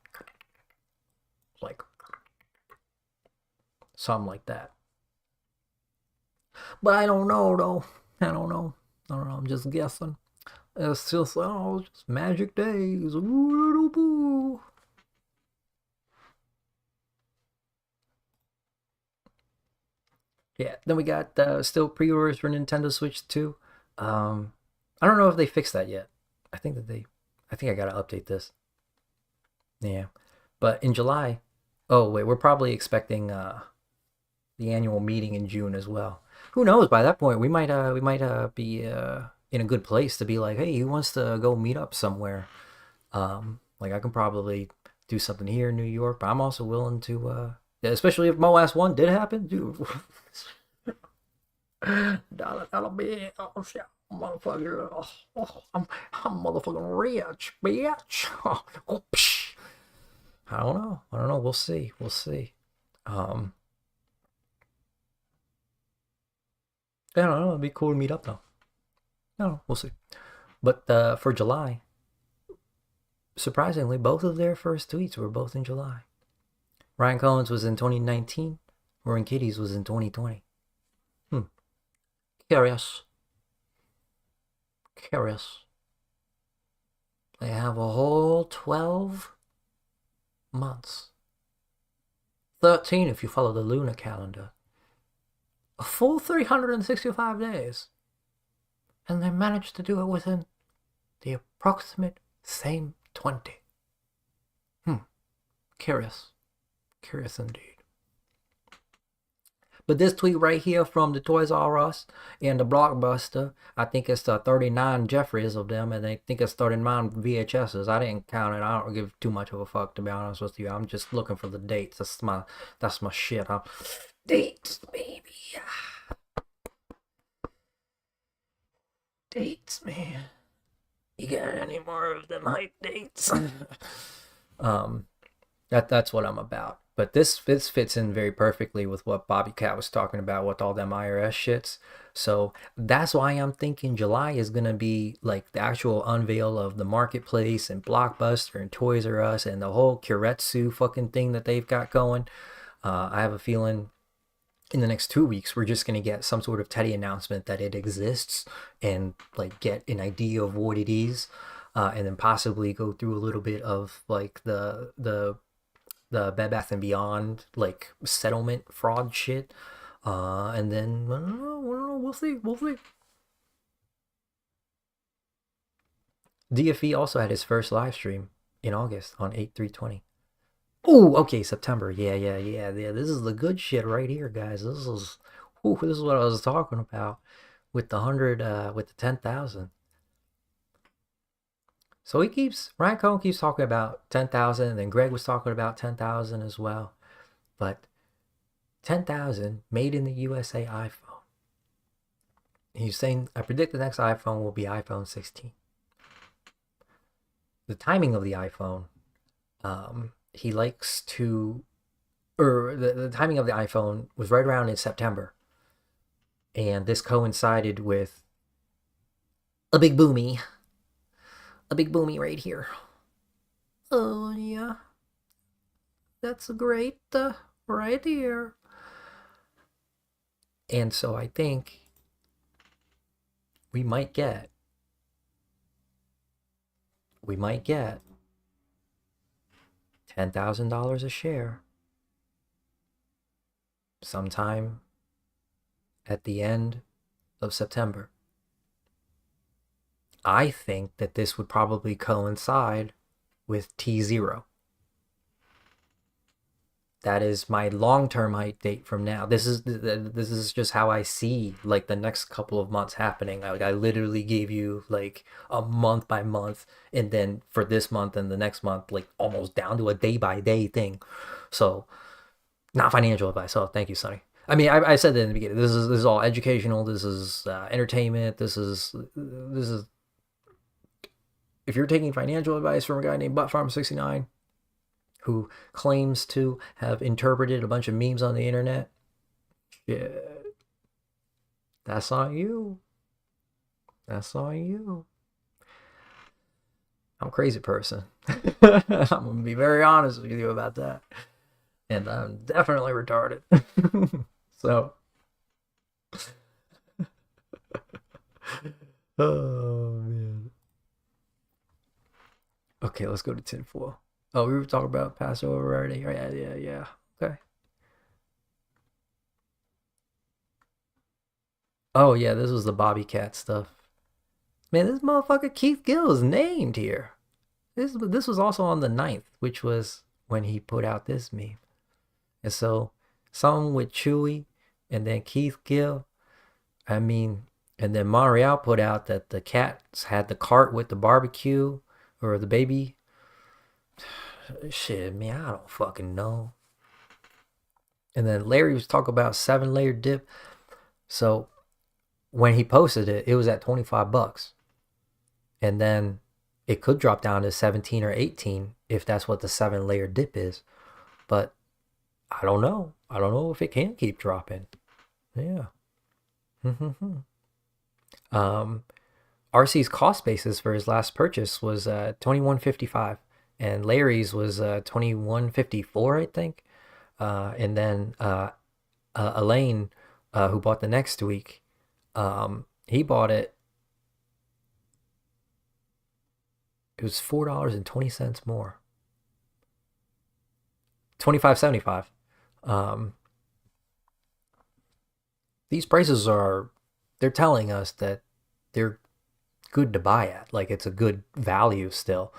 like something like that. But I don't know though. I don't know. I'm just guessing. It's just just magic days. Ooh, yeah. Then we got still pre-orders for Nintendo Switch 2. I don't know if they fixed that yet. I think I gotta update this. Yeah. But in July, oh wait, we're probably expecting the annual meeting in June as well. Who knows? By that point, we might be in a good place to be like, hey, who wants to go meet up somewhere? Like I can probably do something here in New York, but I'm also willing to, especially if MOASS 1 did happen, dude. That'll be oh shit, motherfucker. I'm motherfucking rich, bitch. Oh, psh. I don't know. We'll see. Um, I don't know. It'd be cool to meet up though. I don't know. We'll see. But for July, surprisingly, both of their first tweets were both in July. Reincarnation was in 2019. RoaringKitty's was in 2020. Curious. They have a whole 12 months. 13 if you follow the lunar calendar. A full 365 days. And they managed to do it within the approximate same 20. Curious indeed. But this tweet right here from the Toys R Us and the Blockbuster, I think it's 39 Jeffries of them, and they think it's 39 VHSs. I didn't count it. I don't give too much of a fuck, to be honest with you. I'm just looking for the dates. That's my shit. Dates, baby. Dates, man. You got any more of them hype dates? That's what I'm about. But this fits in very perfectly with what Bobby Cat was talking about with all them IRS shits. So that's why I'm thinking July is gonna be like the actual unveil of the marketplace and Blockbuster and Toys R Us and the whole Kuretsu fucking thing that they've got going. I have a feeling in the next 2 weeks we're just gonna get some sort of Teddy announcement that it exists and like get an idea of what it is, and then possibly go through a little bit of like the Bed Bath and Beyond like settlement fraud shit, and then I don't know, we'll see. DFE also had his first live stream in August on 8/3/20. Oh, okay, September. Yeah. This is the good shit right here, guys. This is what I was talking about with the 100, with the 10,000. So Ryan Cohen keeps talking about 10,000, and then Greg was talking about 10,000 as well. But 10,000 made in the USA iPhone. He's saying, I predict the next iPhone will be iPhone 16. The timing of the iPhone, he likes to, or the timing of the iPhone was right around in September. And this coincided with a big boomy right here. Oh yeah, that's great, right here. And so I think we might get $10,000 a share sometime at the end of September. I think that this would probably coincide with T0. that is my long-term height date from now. This is just how I see like the next couple of months happening. Like I literally gave you like a month by month, and then for this month and the next month, like almost down to a day by day thing. So not financial advice. Oh, thank you, Sonny. I mean, I said that in the beginning. This is all educational. This is entertainment. This is if you're taking financial advice from a guy named ButtFarm69 who claims to have interpreted a bunch of memes on the internet, yeah, that's on you. That's on you. I'm a crazy person. I'm gonna be very honest with you about that. And I'm definitely retarded. So, oh man. Okay, let's go to tinfoil. Oh, we were talking about Passover already. Yeah. Okay. Oh yeah, this was the Bobby Cat stuff. Man, this motherfucker Keith Gill is named here. This was also on the 9th, which was when he put out this meme. And so, something with Chewy, and then Keith Gill. I mean, and then Montreal put out that the cats had the cart with the barbecue or the baby. Shit, man, I don't fucking know. And then Larry was talking about 7-layer dip. So when he posted it, it was at $25. And then it could drop down to 17 or 18 if that's what the 7-layer dip is. But I don't know. I don't know if it can keep dropping. Yeah. RC's cost basis for his last purchase was $21.55, and Larry's was $21.54, I think. And then Elaine, who bought the next week, he bought it. It was $4.20 more. $25.75. These prices they're telling us that they're good to buy at. Like it's a good value still.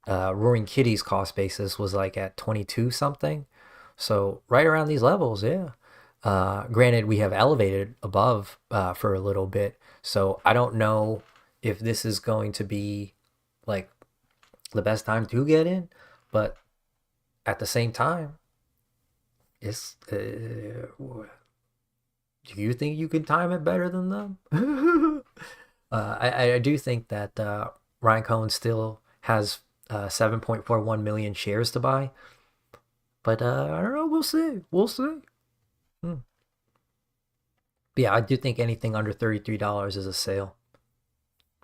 RoaringKitty's cost basis was like at 22 something. So right around these levels, yeah. Granted, we have elevated above for a little bit. So I don't know if this is going to be like the best time to get in, but at the same time, it's do you think you can time it better than them? I do think that Reincarnation still has 7.41 million shares to buy, but I don't know. We'll see. But yeah, I do think anything under $33 is a sale,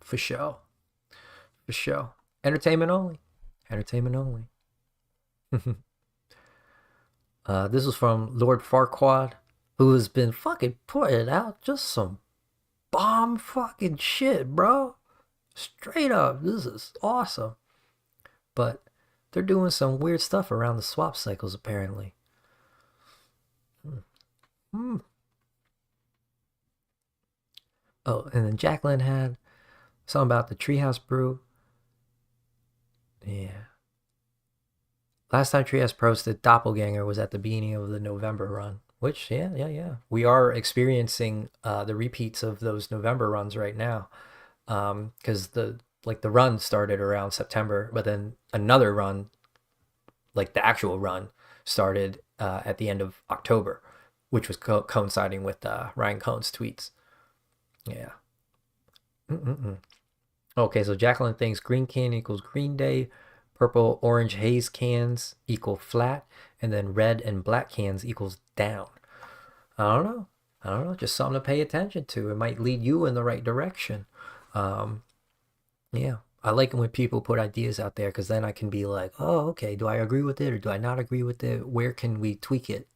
for sure. Entertainment only. This was from Lord Farquaad, who has been fucking putting out just some bomb fucking shit, bro. Straight up, this is awesome. But they're doing some weird stuff around the swap cycles, apparently. Oh, and then Jacqueline had something about the Treehouse Brew. Yeah. Last time Treehouse posted Doppelganger was at the beginning of the November run. Which, yeah. We are experiencing the repeats of those November runs right now. Because the run started around September, but then another run, like the actual run, started at the end of October, which was coinciding with Ryan Cohn's tweets. Yeah. Okay, so Jacqueline thinks green can equals Green Day, purple orange haze cans equal flat, and then red and black cans equals down. I don't know. Just something to pay attention to. It might lead you in the right direction. Yeah, I like it when people put ideas out there, because then I can be like, oh, okay, do I agree with it or do I not agree with it? Where can we tweak it?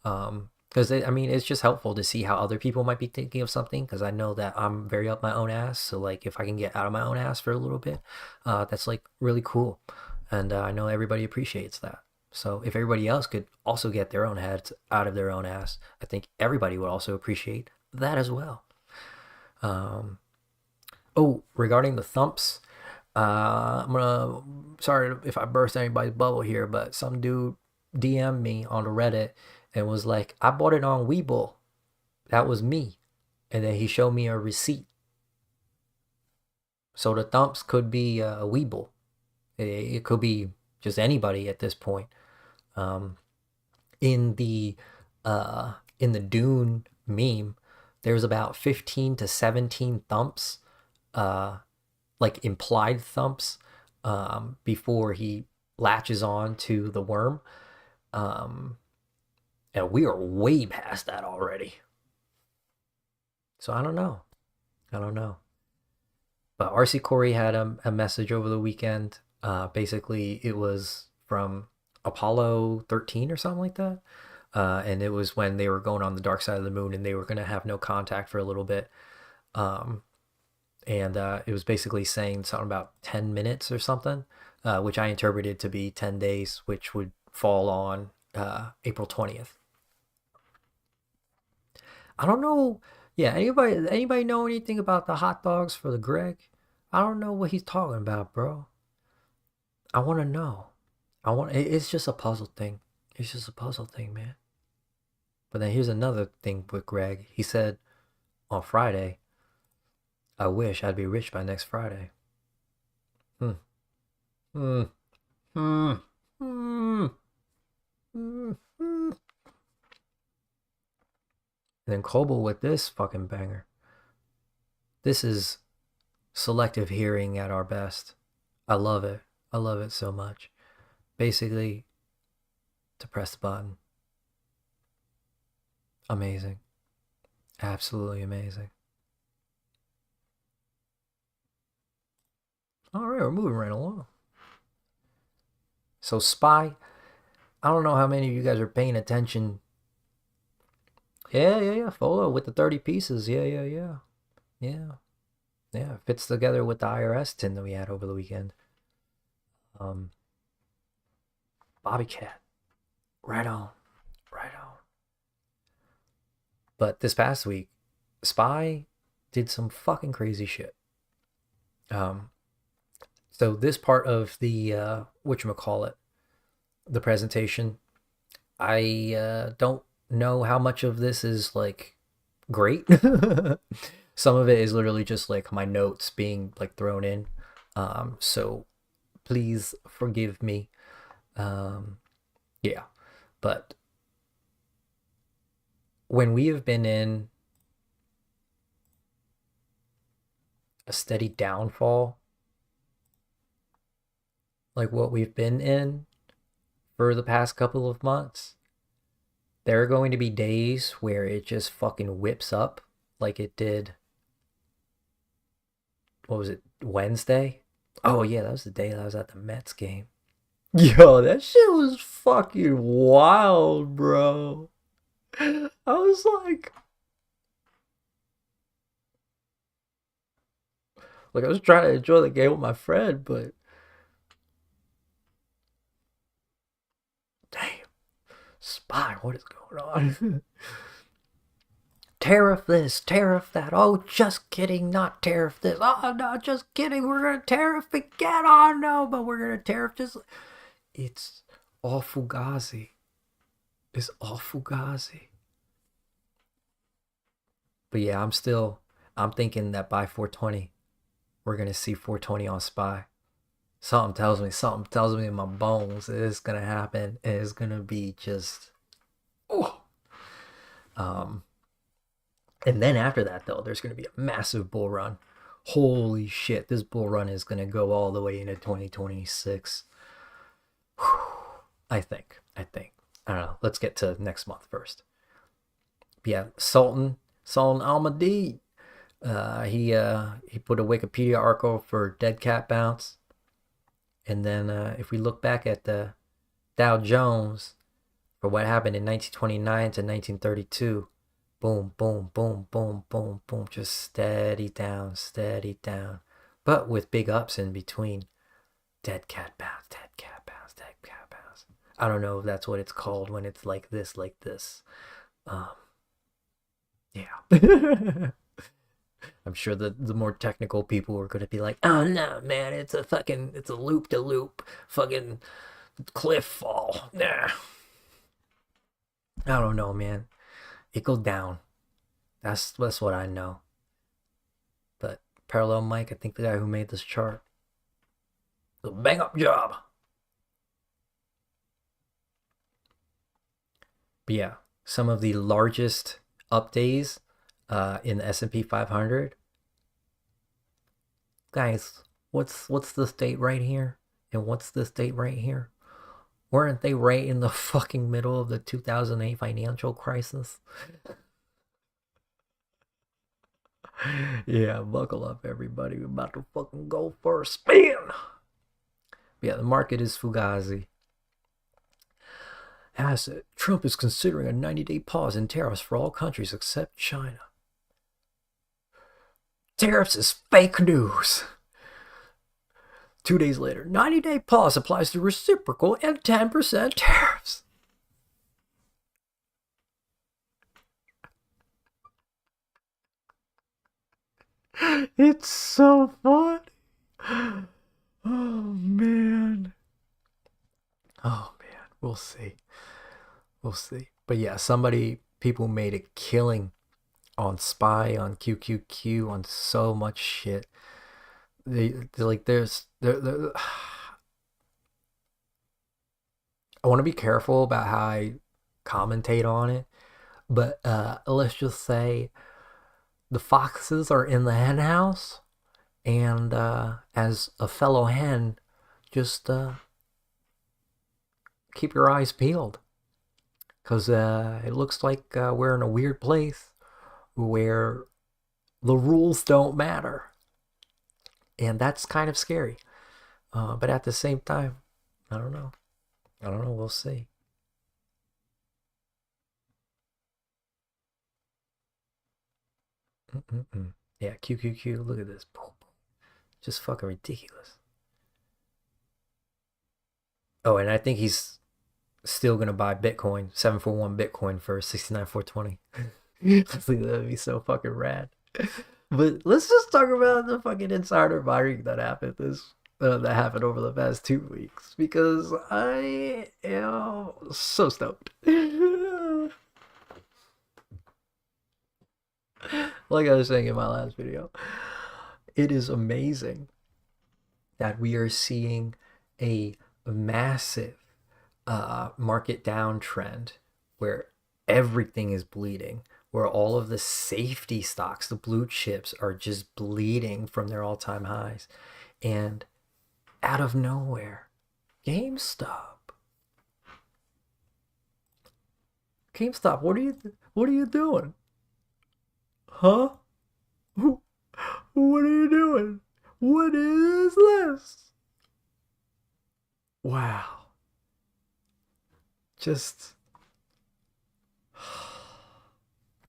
Because it's just helpful to see how other people might be thinking of something, because I know that I'm very up my own ass. So like if I can get out of my own ass for a little bit, that's like really cool. And I know everybody appreciates that. So if everybody else could also get their own heads out of their own ass, I think everybody would also appreciate that as well. Oh, regarding the thumps, Sorry if I burst anybody's bubble here, but some dude DM'd me on the Reddit and was like, I bought it on Webull. That was me. And then he showed me a receipt. So the thumps could be a Webull. It could be just anybody at this point. In the Dune meme, there's about 15 to 17 thumps, like implied thumps, before he latches on to the worm. And we are way past that already. So I don't know. But RC Corey had a message over the weekend. Basically, it was from Apollo 13 or something like that. And it was when they were going on the dark side of the moon and they were going to have no contact for a little bit. And it was basically saying something about 10 minutes or something, which I interpreted to be 10 days, which would fall on April 20th. I don't know. Yeah, anybody know anything about the hot dogs for the Greg? I don't know what he's talking about, bro. I want to know. It's just a puzzle thing. It's just a puzzle thing, man. But then here's another thing with Greg. He said on Friday, I wish I'd be rich by next Friday. Hmm. Hmm. Hmm. Hmm. Hmm. Hmm. And then Kobo with this fucking banger. This is selective hearing at our best. I love it. I love it so much. Basically, to press the button. Amazing. Absolutely amazing. All right, we're moving right along. So SPY, I don't know how many of you guys are paying attention. Yeah. Follow with the 30 pieces. Yeah. Fits together with the IRS tin that we had over the weekend. Bobby Cat. Right on. But this past week, SPY did some fucking crazy shit. So this part of the whatchamacallit, the presentation, I don't know how much of this is like great. Some of it is literally just like my notes being like thrown in. So please forgive me. Yeah. But when we have been in a steady downfall, like what we've been in for the past couple of months, there are going to be days where it just fucking whips up like it did. What was it? Wednesday? Oh yeah, that was the day that I was at the Mets game. Yo, that shit was fucking wild, bro. I was like I was trying to enjoy the game with my friend, but damn, SPY, what is going on? Tariff this, tariff that. Oh, just kidding, not tariff this. Oh no, just kidding. We're gonna tariff again. Oh no, but we're gonna tariff just. It's all fugazi. It's all fugazi. But yeah, I'm thinking that by 420, we're gonna see 420 on SPY. Something tells me in my bones it's gonna happen. It's gonna be just, oh. And then after that though, there's gonna be a massive bull run. Holy shit, this bull run is gonna go all the way into 2026. I think. I don't know. Let's get to next month first. But yeah, Sultan Almadid. He put a Wikipedia article for dead cat bounce. And then if we look back at the Dow Jones for what happened in 1929 to 1932, boom, boom, boom, boom, boom, boom, just steady down, but with big ups in between. Dead cat bounce. I don't know if that's what it's called when it's like this. Yeah. I'm sure the more technical people are going to be like, oh no, man, it's a loop to loop fucking cliff fall. Nah. I don't know, man. It goes down. That's what I know. But Parallel Mike, I think the guy who made this chart, a bang up job. But yeah, some of the largest up days in the S&P 500. Guys, what's this date right here? And what's this date right here? Weren't they right in the fucking middle of the 2008 financial crisis? Yeah, buckle up, everybody. We're about to fucking go for a spin. Yeah, the market is fugazi. Asset. Trump is considering a 90-day pause in tariffs for all countries except China. Tariffs is fake news. 2 days later, 90-day pause applies to reciprocal and 10% tariffs. It's so fun. Oh man. Oh man. We'll see. We'll see. But yeah, people made a killing on Spy, on QQQ, on so much shit. They're like, I want to be careful about how I commentate on it, but let's just say the foxes are in the hen house, and as a fellow hen, just keep your eyes peeled, because it looks like we're in a weird place where the rules don't matter, and that's kind of scary. But at the same time, I don't know. I don't know. We'll see. Mm-mm-mm. Yeah, QQQ. Look at this. Just fucking ridiculous. Oh, and I think he's still gonna buy Bitcoin, 741 Bitcoin for 69,420. I think that'd be so fucking rad. But let's just talk about the fucking insider buying that happened over the past 2 weeks, because I am so stoked. Like I was saying in my last video, it is amazing that we are seeing a massive market downtrend where everything is bleeding, where all of the safety stocks, the blue chips, are just bleeding from their all-time highs. And out of nowhere, GameStop. GameStop, what are you doing? Huh? What are you doing? What is this? Wow. Just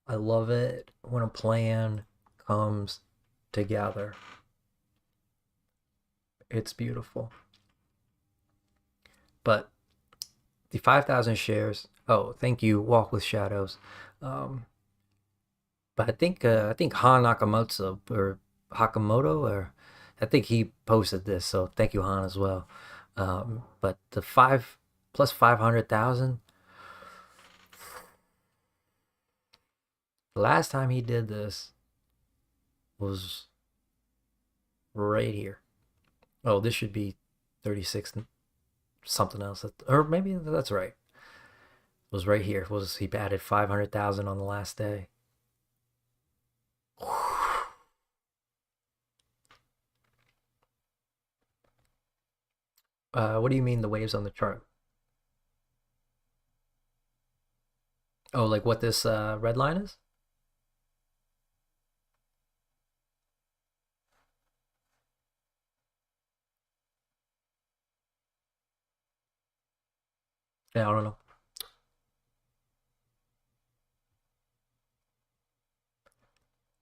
I love it when a plan comes together. It's beautiful. But the 5,000 shares. Oh, thank you, Walk with Shadows. Um, but I think Han Nakamoto or Hakamoto, or I think he posted this. So thank you, Han, as well. But the 500,000. The last time he did this was right here. Oh, this should be 36 something else, or maybe that's right. It was right here. He added 500,000 on the last day? What do you mean the waves on the chart? Oh, like what this red line is? Yeah, I don't know.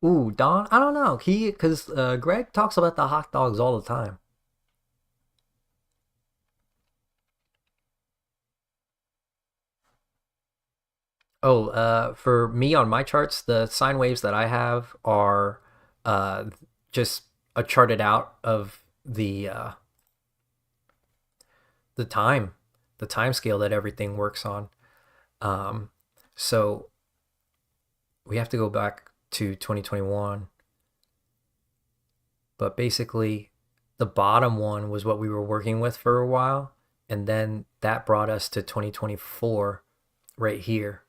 Ooh, Don, I don't know. Because Greg talks about the hot dogs all the time. Oh, for me on my charts, the sine waves that I have are just a charted out of the time the time scale that everything works on. So we have to go back to 2021, but basically the bottom one was what we were working with for a while, and then that brought us to 2024 right here,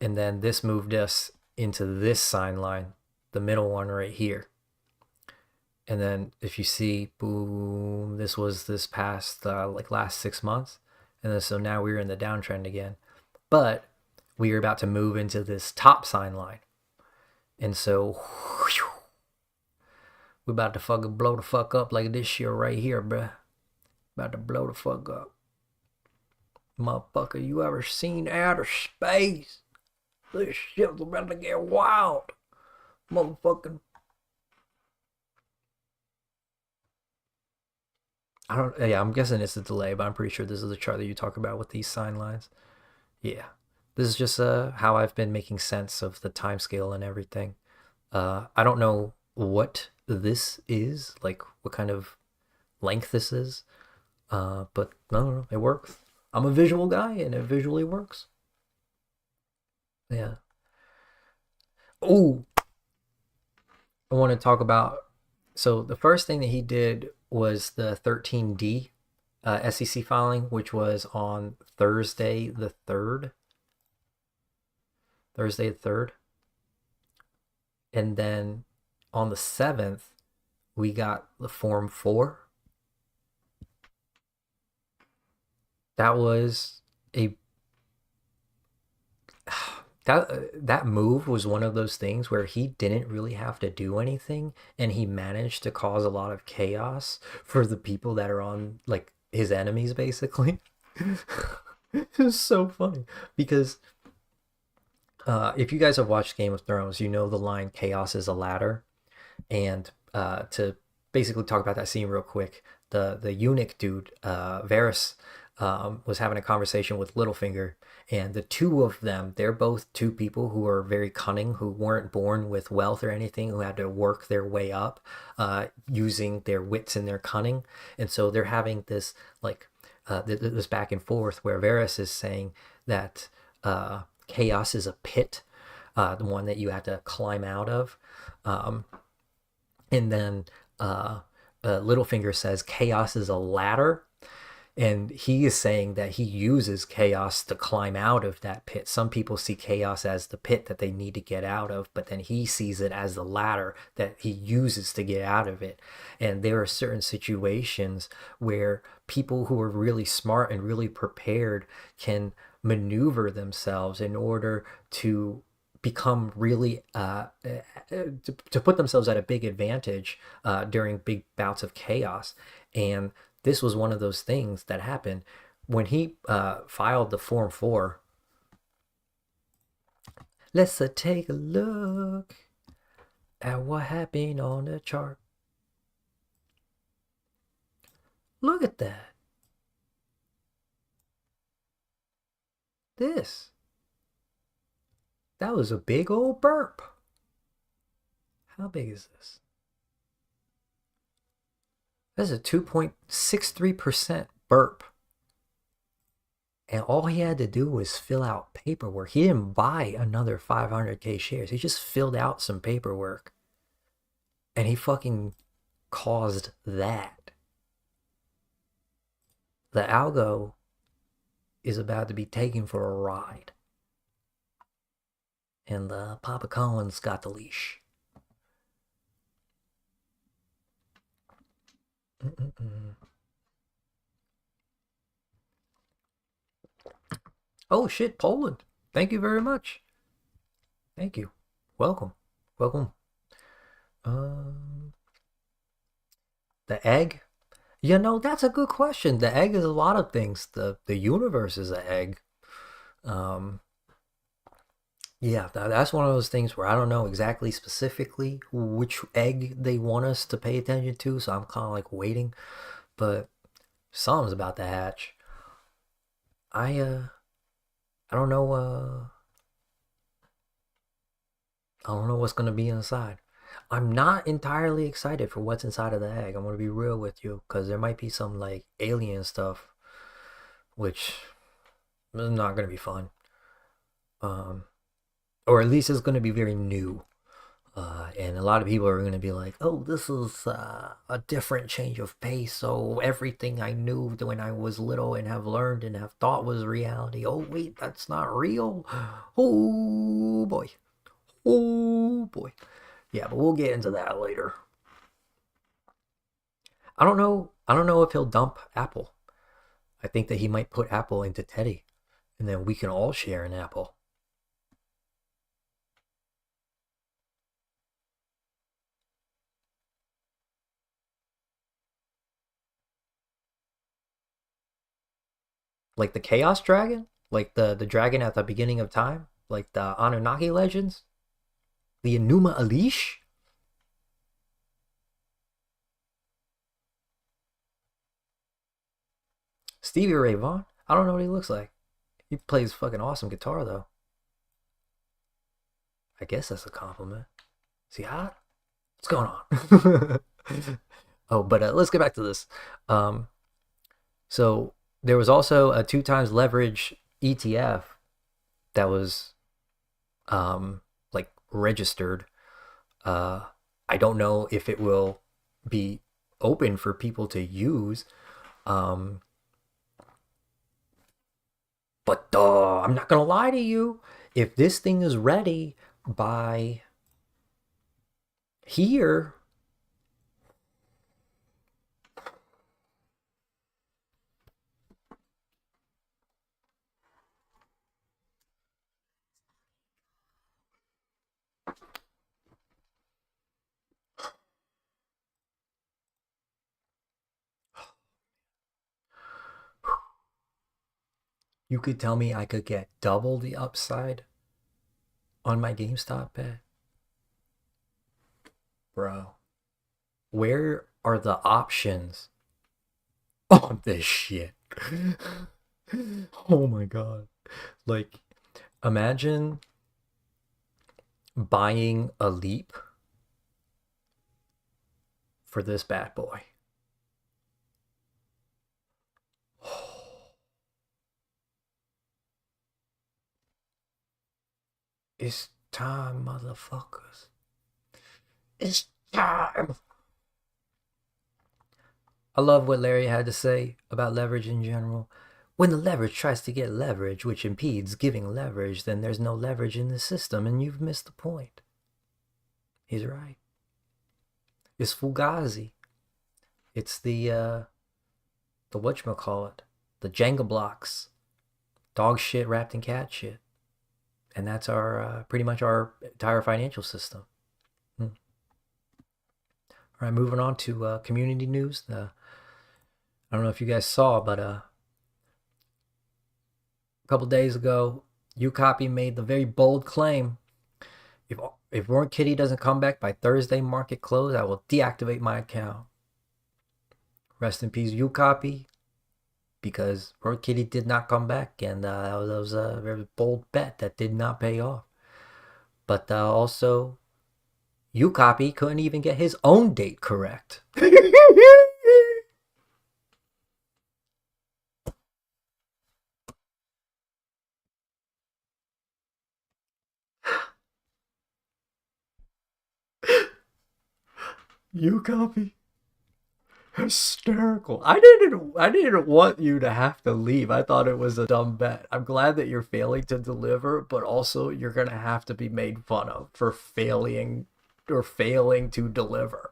and then this moved us into this sign line, the middle one right here. And then if you see, boom, this was this past like last 6 months, and then so now we're in the downtrend again, but we are about to move into this top sign line, and so whew, we're about to fucking blow the fuck up like this shit right here, bruh. About to blow the fuck up. Motherfucker, you ever seen outer space? This shit's about to get wild. Motherfucking. I'm guessing it's a delay, but I'm pretty sure this is the chart that you talk about with these sign lines. Yeah. This is just how I've been making sense of the time scale and everything. I don't know what this is, like what kind of length this is, but no, it works. I'm a visual guy, and it visually works. Yeah. Oh, I want to talk about. So the first thing that he did was the 13D SEC filing, which was on Thursday the 3rd. Thursday the 3rd. And then on the 7th, we got the Form 4. That was a that move was one of those things where he didn't really have to do anything, and he managed to cause a lot of chaos for the people that are on, like, his enemies, basically. It's so funny because if you guys have watched Game of Thrones, you know the line "chaos is a ladder." And to basically talk about that scene real quick, the eunuch dude, Varys, was having a conversation with Littlefinger, and the two of them, they're both two people who are very cunning, who weren't born with wealth or anything, who had to work their way up using their wits and their cunning. And so they're having this like this back and forth where Varys is saying that chaos is a pit, the one that you have to climb out of. And then Littlefinger says chaos is a ladder. And he is saying that he uses chaos to climb out of that pit. Some people see chaos as the pit that they need to get out of, but then he sees it as the ladder that he uses to get out of it. And there are certain situations where people who are really smart and really prepared can maneuver themselves in order to become really to put themselves at a big advantage during big bouts of chaos. And this was one of those things that happened when he filed the Form 4. Let's take a look at what happened on the chart. Look at that. That was a big old burp. How big is this? That's a 2.63% burp. And all he had to do was fill out paperwork. He didn't buy another 500K shares. He just filled out some paperwork. And he fucking caused that. The Algo is about to be taken for a ride. And the Pinecones got the leash. Oh shit, Poland. Thank you very much. Thank you. Welcome. Welcome. The egg? You know, that's a good question. The egg is a lot of things. The universe is an egg. Yeah, that's one of those things where I don't know exactly specifically which egg they want us to pay attention to, so I'm kind of like waiting, but something's about to hatch. I don't know I don't know what's going to be inside. I'm not entirely excited for what's inside of the egg. I'm going to be real with you, because there might be some like alien stuff, which is not going to be fun. Or at least it's going to be very new. And a lot of people are going to be like, oh, this is a different change of pace. So everything I knew when I was little and have learned and have thought was reality. Oh, wait, that's not real. Oh, boy. Oh, boy. Yeah, but we'll get into that later. I don't know. I don't know if he'll dump Apple. I think that he might put Apple into Teddy, and then we can all share an Apple. Like the Chaos Dragon, like the dragon at the beginning of time, like the Anunnaki legends, the Enuma Elish. Stevie Ray Vaughan. I don't know what he looks like. He plays fucking awesome guitar though. I guess that's a compliment. Is he hot? What's going on? Oh, but let's get back to this. So there was also a 2x leverage ETF that was like registered. I don't know if it will be open for people to use. But I'm not gonna lie to you. If this thing is ready by here, you could tell me I could get double the upside on my GameStop bet. Bro, where are the options on this shit? Oh my god. Like, imagine buying a leap for this bad boy. It's time, motherfuckers. It's time. I love what Larry had to say about leverage in general. When the leverage tries to get leverage, which impedes giving leverage, then there's no leverage in the system, and you've missed the point. He's right. It's Fugazi. It's the whatchamacallit, the Jenga blocks, dog shit wrapped in cat shit, and that's our pretty much our entire financial system. All right, moving on to community news. I don't know if you guys saw, but a couple days ago, UCopy made the very bold claim: if RoaringKitty doesn't come back by Thursday market close, I will deactivate my account. Rest in peace, UCopy, because RoaringKitty did not come back, and that was a very bold bet that did not pay off. But also, UCopy couldn't even get his own date correct. UCopy. Hysterical. I didn't want you to have to leave. I thought it was a dumb bet. I'm glad that you're failing to deliver, but also you're gonna have to be made fun of for failing to deliver.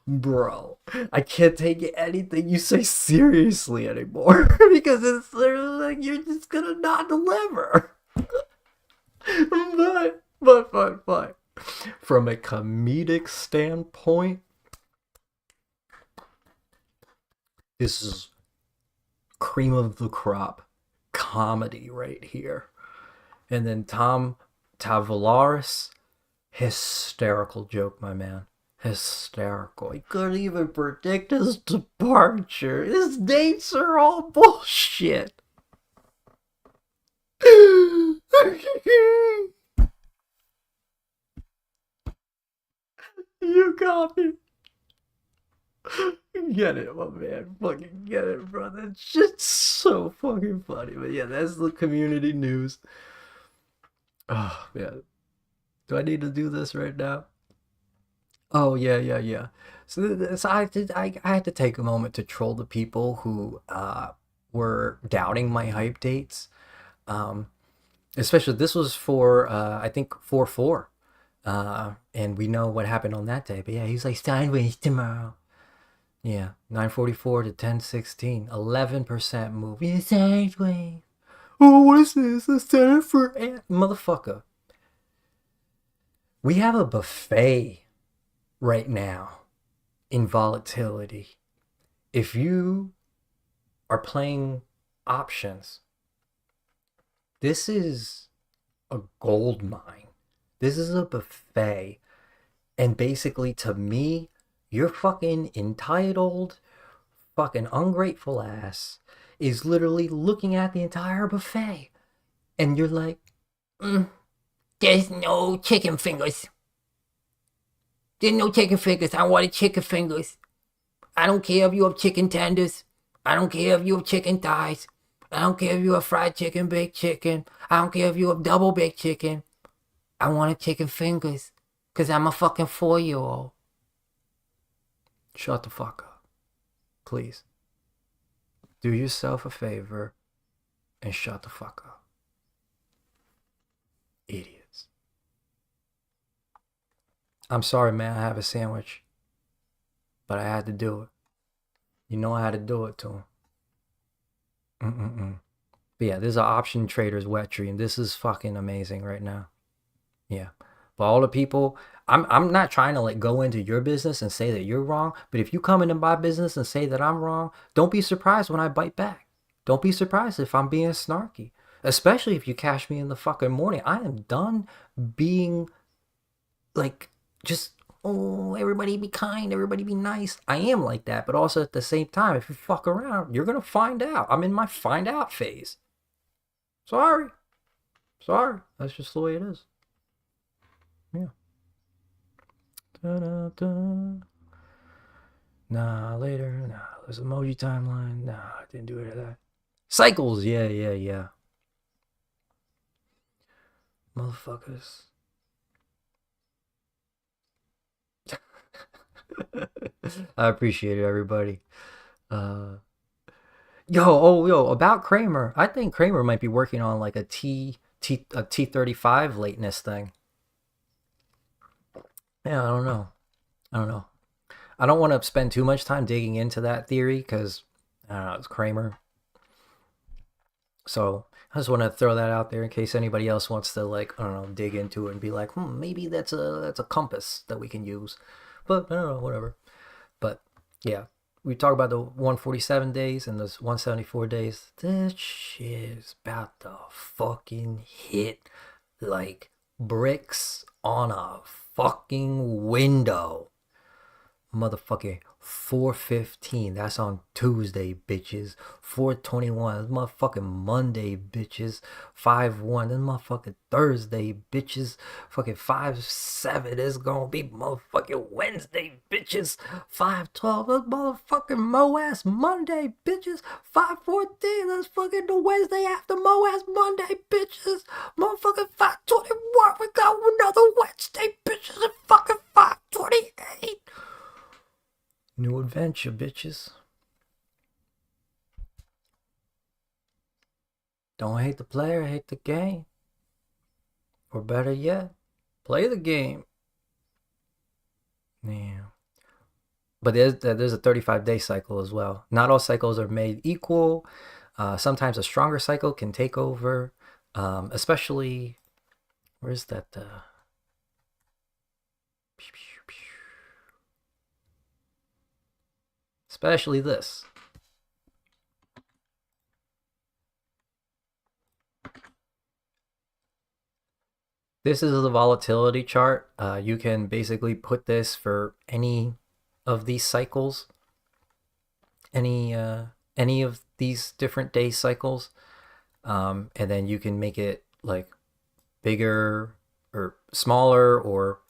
Bro, I can't take anything you say seriously anymore because it's literally like you're just gonna not deliver. But from a comedic standpoint, this is cream of the crop comedy right here. And then Tom Tavoularis, hysterical joke, my man. Hysterical. He couldn't even predict his departure. His dates are all bullshit. You got me. Get it, my man. Fucking get it, bro. That's just so fucking funny. But yeah, that's the community news. Oh, man. Do I need to do this right now? Oh, yeah, yeah, yeah. So I had to take a moment to troll the people who were doubting my hype dates. Um, Especially this was for I think 4/4. And we know what happened on that day. But yeah, he's like sideways tomorrow. Yeah, 9:44 to 10:16, 11% move. Yeah, sideways. Oh, what is this? A center for motherfucker. We have a buffet right now in volatility. If you are playing options, this is a gold mine. This is a buffet. And basically, to me, you're fucking entitled, fucking ungrateful ass is literally looking at the entire buffet. And you're like, there's no chicken fingers. There's no chicken fingers. I wanted chicken fingers. I don't care if you have chicken tenders. I don't care if you have chicken thighs. I don't care if you have fried chicken, baked chicken. I don't care if you have double baked chicken. I wanted chicken fingers. Because I'm a fucking 4-year-old. Shut the fuck up. Please. Do yourself a favor and shut the fuck up. Idiots. I'm sorry, man. I have a sandwich. But I had to do it. You know I had to do it to him. But yeah, this is an option trader's wet dream. This is fucking amazing right now. Yeah. But all the people, I'm not trying to like go into your business and say that you're wrong. But if you come into my business and say that I'm wrong, don't be surprised when I bite back. Don't be surprised if I'm being snarky. Especially if you catch me in the fucking morning. I am done being like just, oh, everybody be kind, everybody be nice. I am like that, but also at the same time, if you fuck around, you're gonna find out. I'm in my find out phase. Sorry. That's just the way it is. Yeah. Da-da-da. Nah, later. Nah, there's emoji timeline. Nah, I didn't do any of that. Cycles. Yeah. Motherfuckers. I appreciate it, everybody. Yo, about Kramer. I think Kramer might be working on like a T35 lateness thing. Yeah, I don't know. I don't want to spend too much time digging into that theory because I don't know, it's Kramer. So I just want to throw that out there in case anybody else wants to like, I don't know, dig into it and be like, maybe that's a compass that we can use. But I don't know, whatever. But yeah, we talk about the 147 days and those 174 days. This shit is about to fucking hit like bricks on a fucking window. Motherfucking 4:15. That's on Tuesday, bitches. 4:21. That's motherfucking Monday, bitches. 5:1. That's motherfucking Thursday, bitches. Fucking 5:7. It's gonna be motherfucking Wednesday, bitches. 5:12. That's motherfucking MOASS Monday, bitches. 5:14. That's fucking the Wednesday after MOASS Monday, bitches. Motherfucking 5:21. We got another Wednesday, bitches. And fucking 5:28. New adventure, bitches. Don't hate the player, hate the game. Or better yet, play the game. Yeah. But there's a 35-day cycle as well. Not all cycles are made equal. Sometimes a stronger cycle can take over. Especially, where's that? Especially this. This is the volatility chart. You can basically put this for any of these cycles, any of these different day cycles, and then you can make it like bigger or smaller or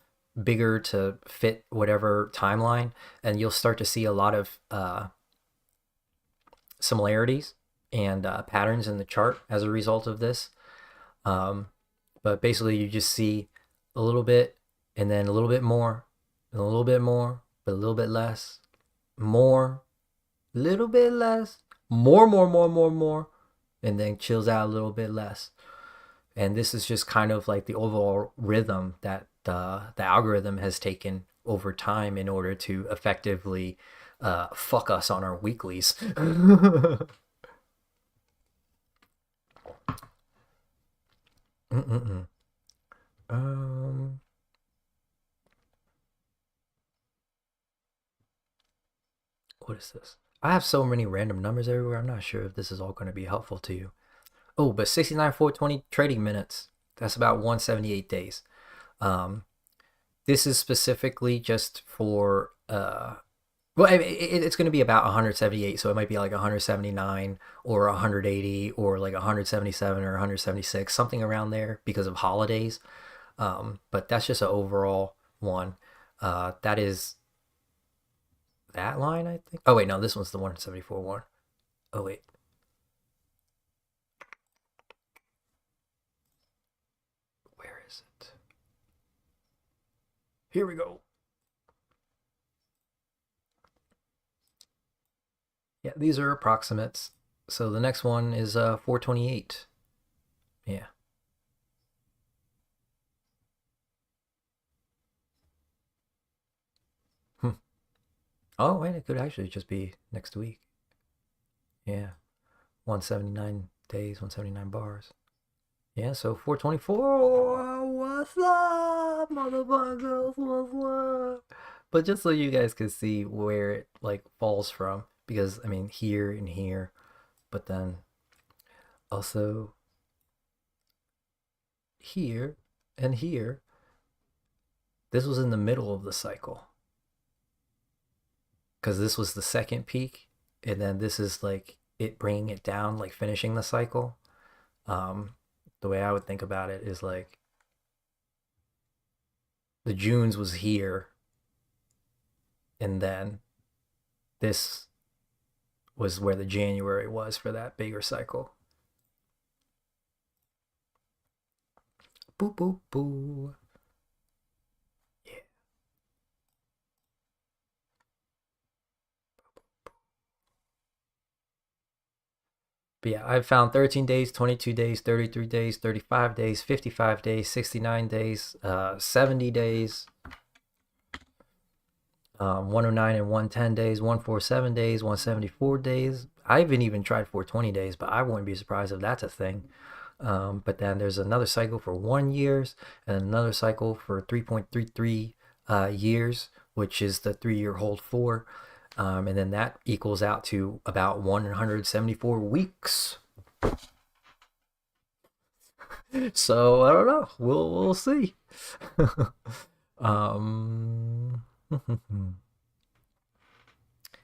bigger to fit whatever timeline, and you'll start to see a lot of similarities and patterns in the chart as a result of this. But basically, you just see a little bit, and then a little bit more, and a little bit more, but a little bit less, more, little bit less, more, and then chills out a little bit less. And this is just kind of like the overall rhythm that the algorithm has taken over time in order to effectively fuck us on our weeklies. um, what is this? I have so many random numbers everywhere. I'm not sure if this is all going to be helpful to you. Oh, but 69,420 trading minutes. That's about 178 days. This is specifically just for well, it's going to be about 178, so it might be like 179 or 180 or like 177 or 176, something around there because of holidays. But that's just an overall one. That is that line, I think. Oh wait, no, this one's the 174 one. Oh wait. Where is it? Here we go. Yeah, these are approximates. So the next one is 428. Yeah. Hmm. Oh, wait, it could actually just be next week. Yeah. 179 days, 179 bars. Yeah, so 424. What's up, motherfuckers? What's up? But just so you guys can see where it like falls from, because I mean here and here, but then also here and here. This was in the middle of the cycle because this was the second peak, and then this is like it bringing it down, like finishing the cycle. The way I would think about it is like the Junes was here, and then this was where the January was for that bigger cycle. Boo boo boo. Yeah. But yeah, I've found 13 days, 22 days, 33 days, 35 days, 55 days, 69 days, 70 days, 109 and 110 days, 147 days, 174 days. I haven't even tried 420 days, but I wouldn't be surprised if that's a thing. But then there's another cycle for 1 year and another cycle for 3.33 years, which is the 3-year hold for. And then that equals out to about 174 weeks. So I don't know. We'll see. um,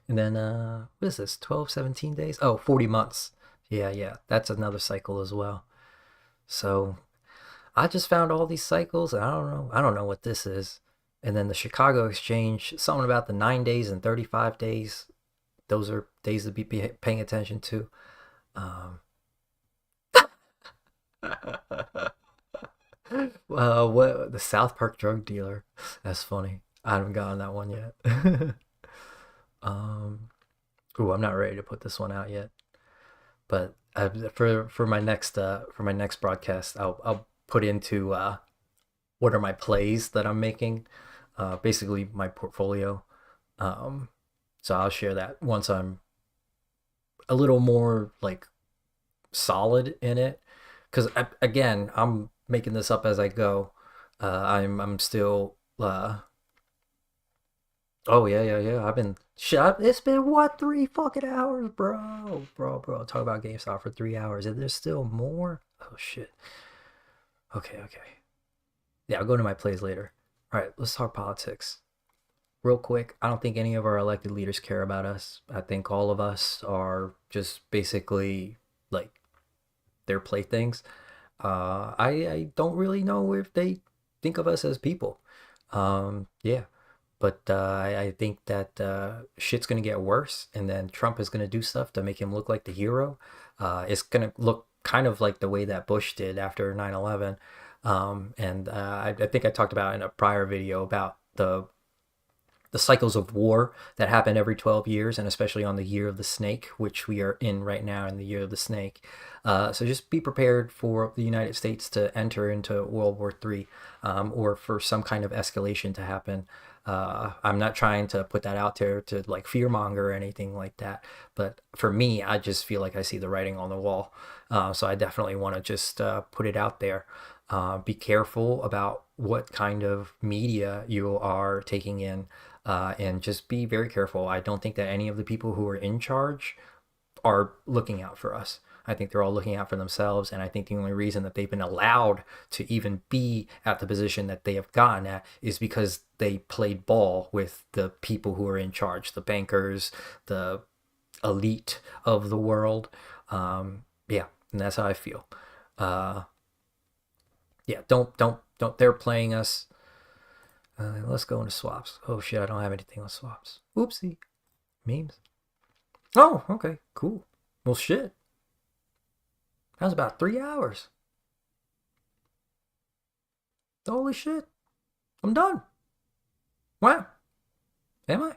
and then what is this? 12, 17 days? Oh, 40 months. Yeah. That's another cycle as well. So I just found all these cycles. And I don't know. I don't know what this is. And then the Chicago Exchange, something about the 9 days and 35 days. Those are days to be paying attention to. What the South Park drug dealer? That's funny. I haven't gotten that one yet. um, I'm not ready to put this one out yet. But for my next broadcast, I'll put into what are my plays that I'm making, basically my portfolio. Um, so I'll share that once I'm a little more like solid in it, because again, I'm making this up as I go. I'm still. Oh yeah. I've been shut. It's been what 3 fucking hours, bro. Talk about GameStop for 3 hours, and there's still more. Oh shit. Okay. Yeah, I'll go to my plays later. All right, let's talk politics real quick. I don't think any of our elected leaders care about us. I think all of us are just basically like their playthings. I don't really know if they think of us as people. Yeah. But I think that shit's gonna get worse, and then Trump is gonna do stuff to make him look like the hero. It's gonna look kind of like the way that Bush did after 9/11. And I think I talked about in a prior video about the cycles of war that happen every 12 years, and especially on the year of the snake, which we are in right now in the year of the snake. So just be prepared for the United States to enter into World War III, or for some kind of escalation to happen. I'm not trying to put that out there to like fearmonger or anything like that, but for me, I just feel like I see the writing on the wall. So I definitely want to just put it out there. Be careful about what kind of media you are taking in, and just be very careful. I don't think that any of the people who are in charge are looking out for us. I think they're all looking out for themselves, and I think the only reason that they've been allowed to even be at the position that they have gotten at is because they played ball with the people who are in charge, the bankers, the elite of the world. Yeah, and that's how I feel. Uh, yeah, don't. They're playing us. Let's go into swaps. Oh shit, I don't have anything on swaps. Oopsie. Memes. Oh, okay, cool. Well, shit. That was about 3 hours. Holy shit. I'm done. Wow. Am I?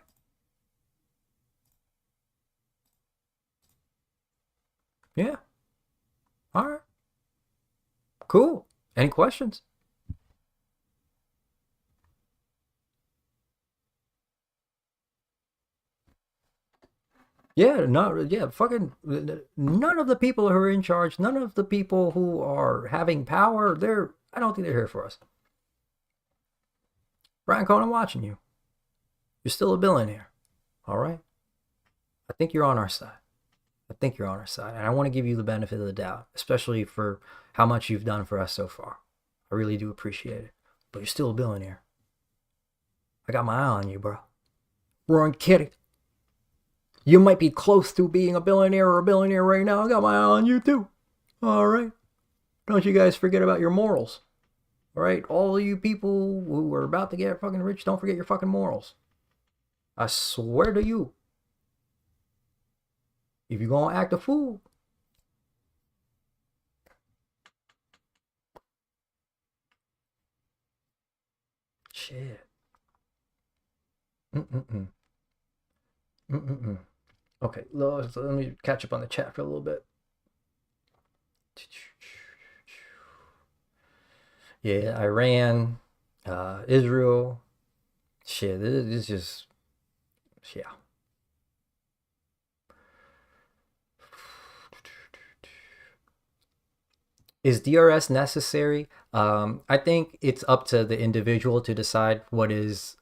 Yeah. All right. Cool. Any questions? Yeah, not yeah, fucking none of the people who are in charge, none of the people who are having power, I don't think they're here for us. Brian Cohen, I'm watching you. You're still a billionaire. All right? I think you're on our side. I think you're on our side. And I want to give you the benefit of the doubt, especially for how much you've done for us so far. I really do appreciate it. But you're still a billionaire. I got my eye on you, bro. RoaringKitty. You might be close to being a billionaire or a billionaire right now. I got my eye on you too. All right. Don't you guys forget about your morals. All right. All of you people who are about to get fucking rich, don't forget your fucking morals. I swear to you. If you're going to act a fool. Shit. Mm-mm-mm. Mm-mm-mm. Okay. Let me catch up on the chat for a little bit. Yeah, Iran, Israel. Shit, this is just, yeah. Is DRS necessary? I think it's up to the individual to decide what is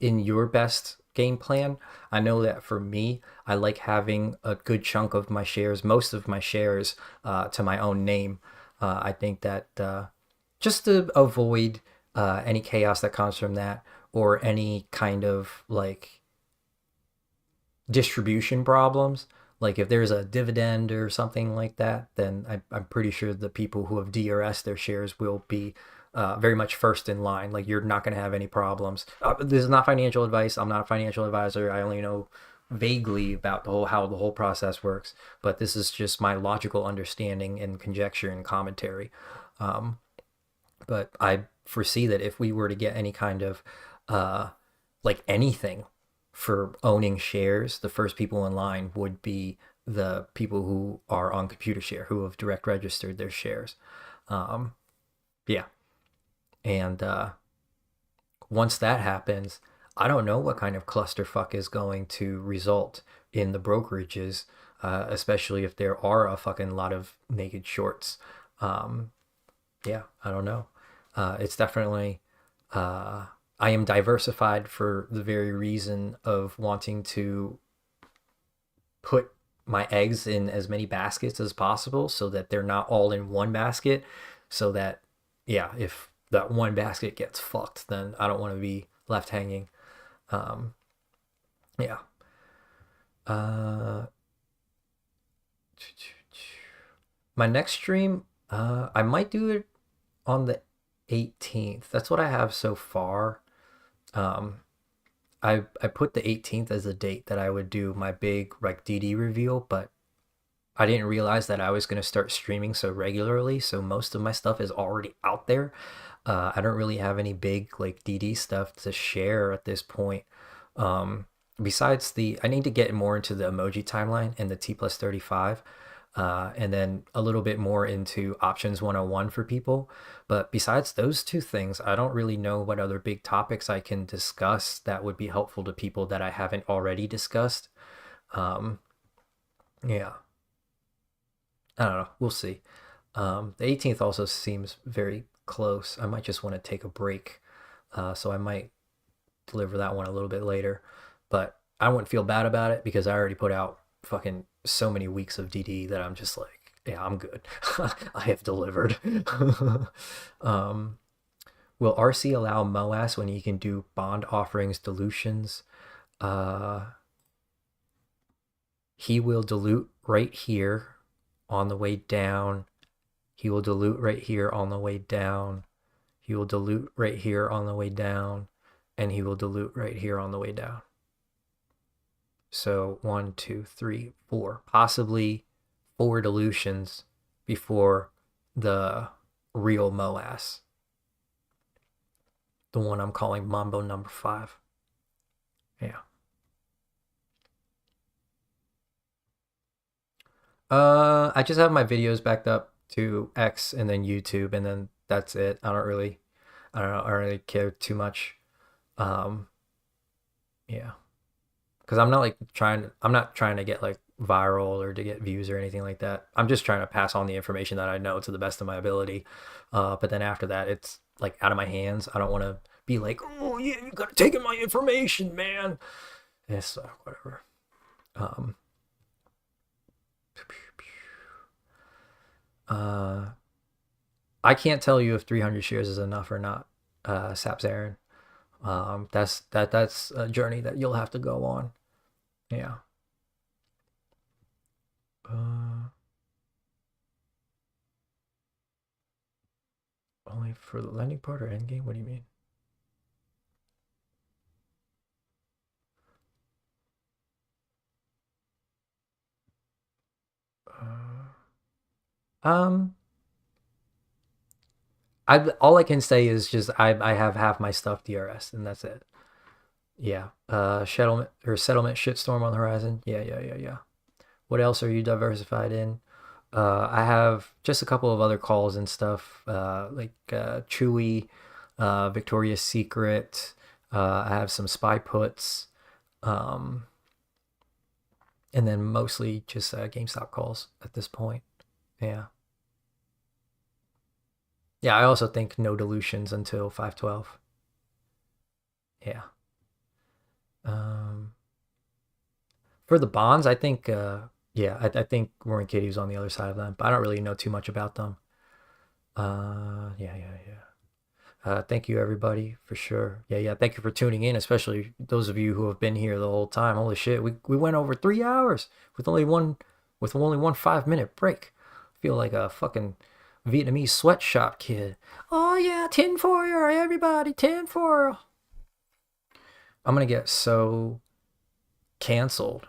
in your best game plan. I know that for me, I like having a good chunk of my shares, most of my shares, to my own name. I think that just to avoid any chaos that comes from that, or any kind of like distribution problems. Like if there's a dividend or something like that, then I'm pretty sure the people who have DRS their shares will be very much first in line. Like you're not going to have any problems. This is not financial advice. I'm not a financial advisor. I only know vaguely about the whole how the whole process works, but this is just my logical understanding and conjecture and commentary. Um, but I foresee that if we were to get any kind of like anything for owning shares, the first people in line would be the people who are on computer share, who have direct registered their shares. Um, yeah. And once that happens, I don't know what kind of clusterfuck is going to result in the brokerages, especially if there are a fucking lot of naked shorts. Um, yeah, I don't know. It's definitely I am diversified for the very reason of wanting to put my eggs in as many baskets as possible so that they're not all in one basket. So that, yeah, if that one basket gets fucked, then I don't want to be left hanging. Um, yeah. Uh, my next stream, I might do it on the 18th. That's what I have so far. I put the 18th as the date that I would do my big like DD reveal, but I didn't realize that I was going to start streaming so regularly, so most of my stuff is already out there. I don't really have any big like DD stuff to share at this point. Um, Besides I need to get more into the emoji timeline and the T plus 35, and then a little bit more into options 101 for people. But besides those two things, I don't really know what other big topics I can discuss that would be helpful to people that I haven't already discussed. Um, yeah, I don't know. We'll see. The 18th also seems very close. I might just want to take a break. So I might deliver that one a little bit later. But I wouldn't feel bad about it because I already put out fucking so many weeks of DD that I'm just like, yeah, I'm good. I have delivered. um, will RC allow MOASS when he can do bond offerings dilutions? He will dilute right here on the way down. He will dilute right here on the way down. He will dilute right here on the way down. And he will dilute right here on the way down. So 1, 2, 3, 4. Possibly 4 dilutions before the real MOASS. The one I'm calling Mambo number 5. Yeah. I just have my videos backed up to X and then YouTube, and then that's it. I don't know. I don't really care too much. Um, yeah, because I'm not trying to get like viral or to get views or anything like that. I'm just trying to pass on the information that I know to the best of my ability. But then after that, it's like out of my hands. I don't want to be like, oh yeah, you gotta take in my information, man. Yes, whatever. Um, uh, I can't tell you if 300 shares is enough or not, Saps Aaron. That's a journey that you'll have to go on. Yeah. Uh, Only for the lending part or endgame? What do you mean? Um, I all I can say is just I have half my stuff DRS and that's it. Yeah. Settlement shitstorm on the horizon. Yeah. What else are you diversified in? I have just a couple of other calls and stuff, like Chewy, Victoria's Secret. I have some spy puts, um, and then mostly just GameStop calls at this point. Yeah. Yeah, I also think no dilutions until 512. Yeah. Um, for the bonds, I think, I think RoaringKitty was on the other side of them, but I don't really know too much about them. Yeah. Thank you everybody for sure. Yeah. Thank you for tuning in, especially those of you who have been here the whole time. Holy shit, we went over 3 hours with only one 5 minute break. I feel like a fucking Vietnamese sweatshop kid. Oh yeah, tinfoil, everybody, tinfoil. I'm gonna get so canceled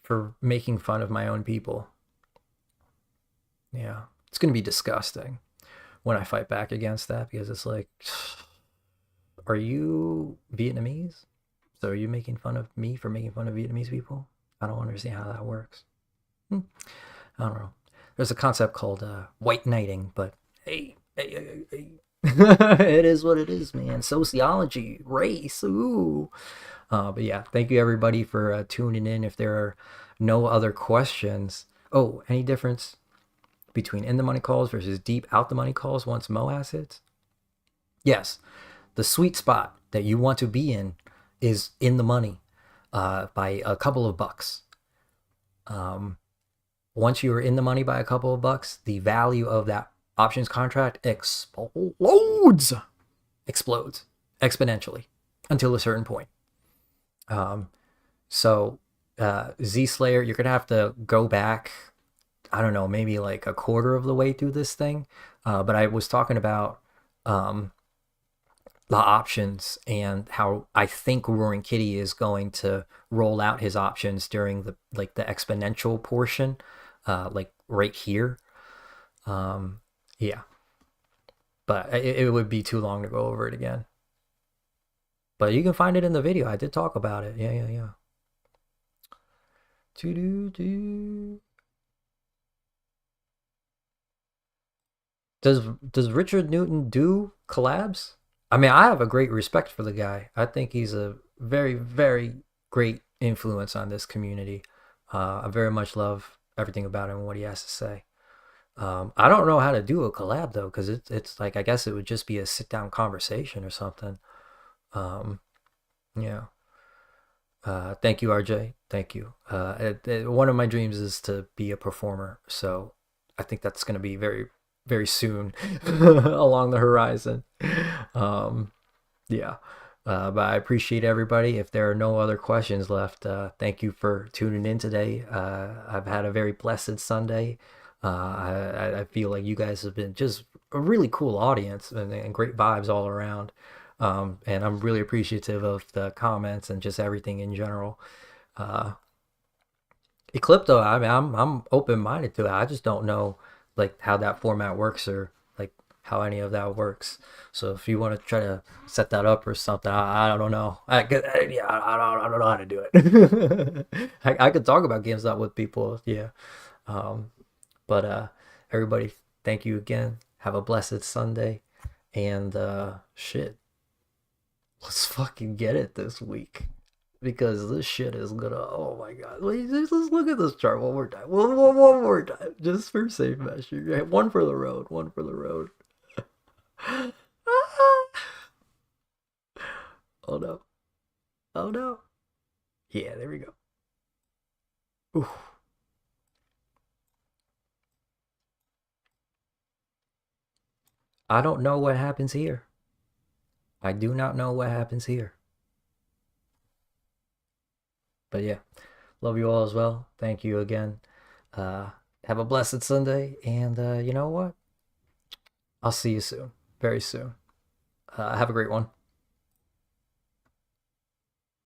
for making fun of my own people. Yeah, it's gonna be disgusting when I fight back against that because it's like, are you Vietnamese? So are you making fun of me for making fun of Vietnamese people? I don't understand how that works. I don't know. There's a concept called white knighting, but hey. It is what it is, man. Sociology, race, ooh. But yeah, thank you everybody for tuning in. If there are no other questions, oh, any difference between in the money calls versus deep out the money calls once MOASS hits? Yes, the sweet spot that you want to be in is in the money by a couple of bucks. Once you are in the money by a couple of bucks, the value of that options contract explodes exponentially until a certain point. So Z Slayer, you're gonna have to go back, I don't know, maybe like a quarter of the way through this thing. But I was talking about the options and how I think RoaringKitty is going to roll out his options during the exponential portion, like right here. Yeah, but it would be too long to go over it again. But you can find it in the video. I did talk about it. Yeah, yeah, yeah. Does Richard Newton do collabs? I mean, I have a great respect for the guy. I think he's a very, very great influence on this community. I very much love everything about him and what he has to say. I don't know how to do a collab though, because it's like I guess it would just be a sit down conversation or something. Um, yeah. Thank you, RJ. Thank you. One of my dreams is to be a performer, so I think that's going to be very, very soon along the horizon. Um, yeah. But I appreciate everybody. If there are no other questions left, thank you for tuning in today. I've had a very blessed Sunday. I feel like you guys have been just a really cool audience and great vibes all around. And I'm really appreciative of the comments and just everything in general. Uh, Eclipto, I mean, I'm open minded to it. I just don't know like how that format works or like how any of that works. So if you want to try to set that up or something, I don't know. Yeah, I don't know how to do it. I could talk about GameStop with people, yeah. Um, but everybody, thank you again. Have a blessed Sunday, and shit, let's fucking get it this week because this shit is gonna. Oh my god! Let's look at this chart one more time. One more time, just for safe measure. One for the road. One for the road. Oh no! Oh no! Yeah, there we go. Ooh. I don't know what happens here. I do not know what happens here. But yeah, love you all as well. Thank you again. Uh, have a blessed Sunday, and you know what? I'll see you soon, very soon. Have a great one.